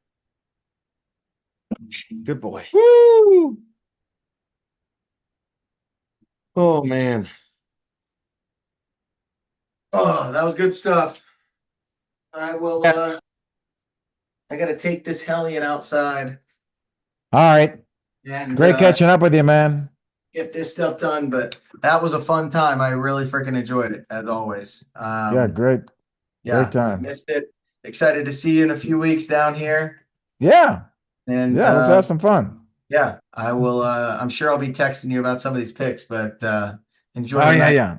Good boy. Woo! Oh man. Oh, that was good stuff. I will I gotta take this hellion outside All right. and Great catching up with you, man. get this stuff done, but that was a fun time. I really freaking enjoyed it as always. Yeah, great. Yeah, Great time. I missed it. Excited to see you in a few weeks down here. Yeah. And Yeah, let's have some fun. yeah, I will I'm sure I'll be texting you about some of these picks, but enjoy Oh, the yeah, night. yeah.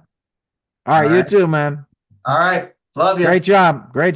All right, you right. too, man. All right. Love you. Great job. Great job.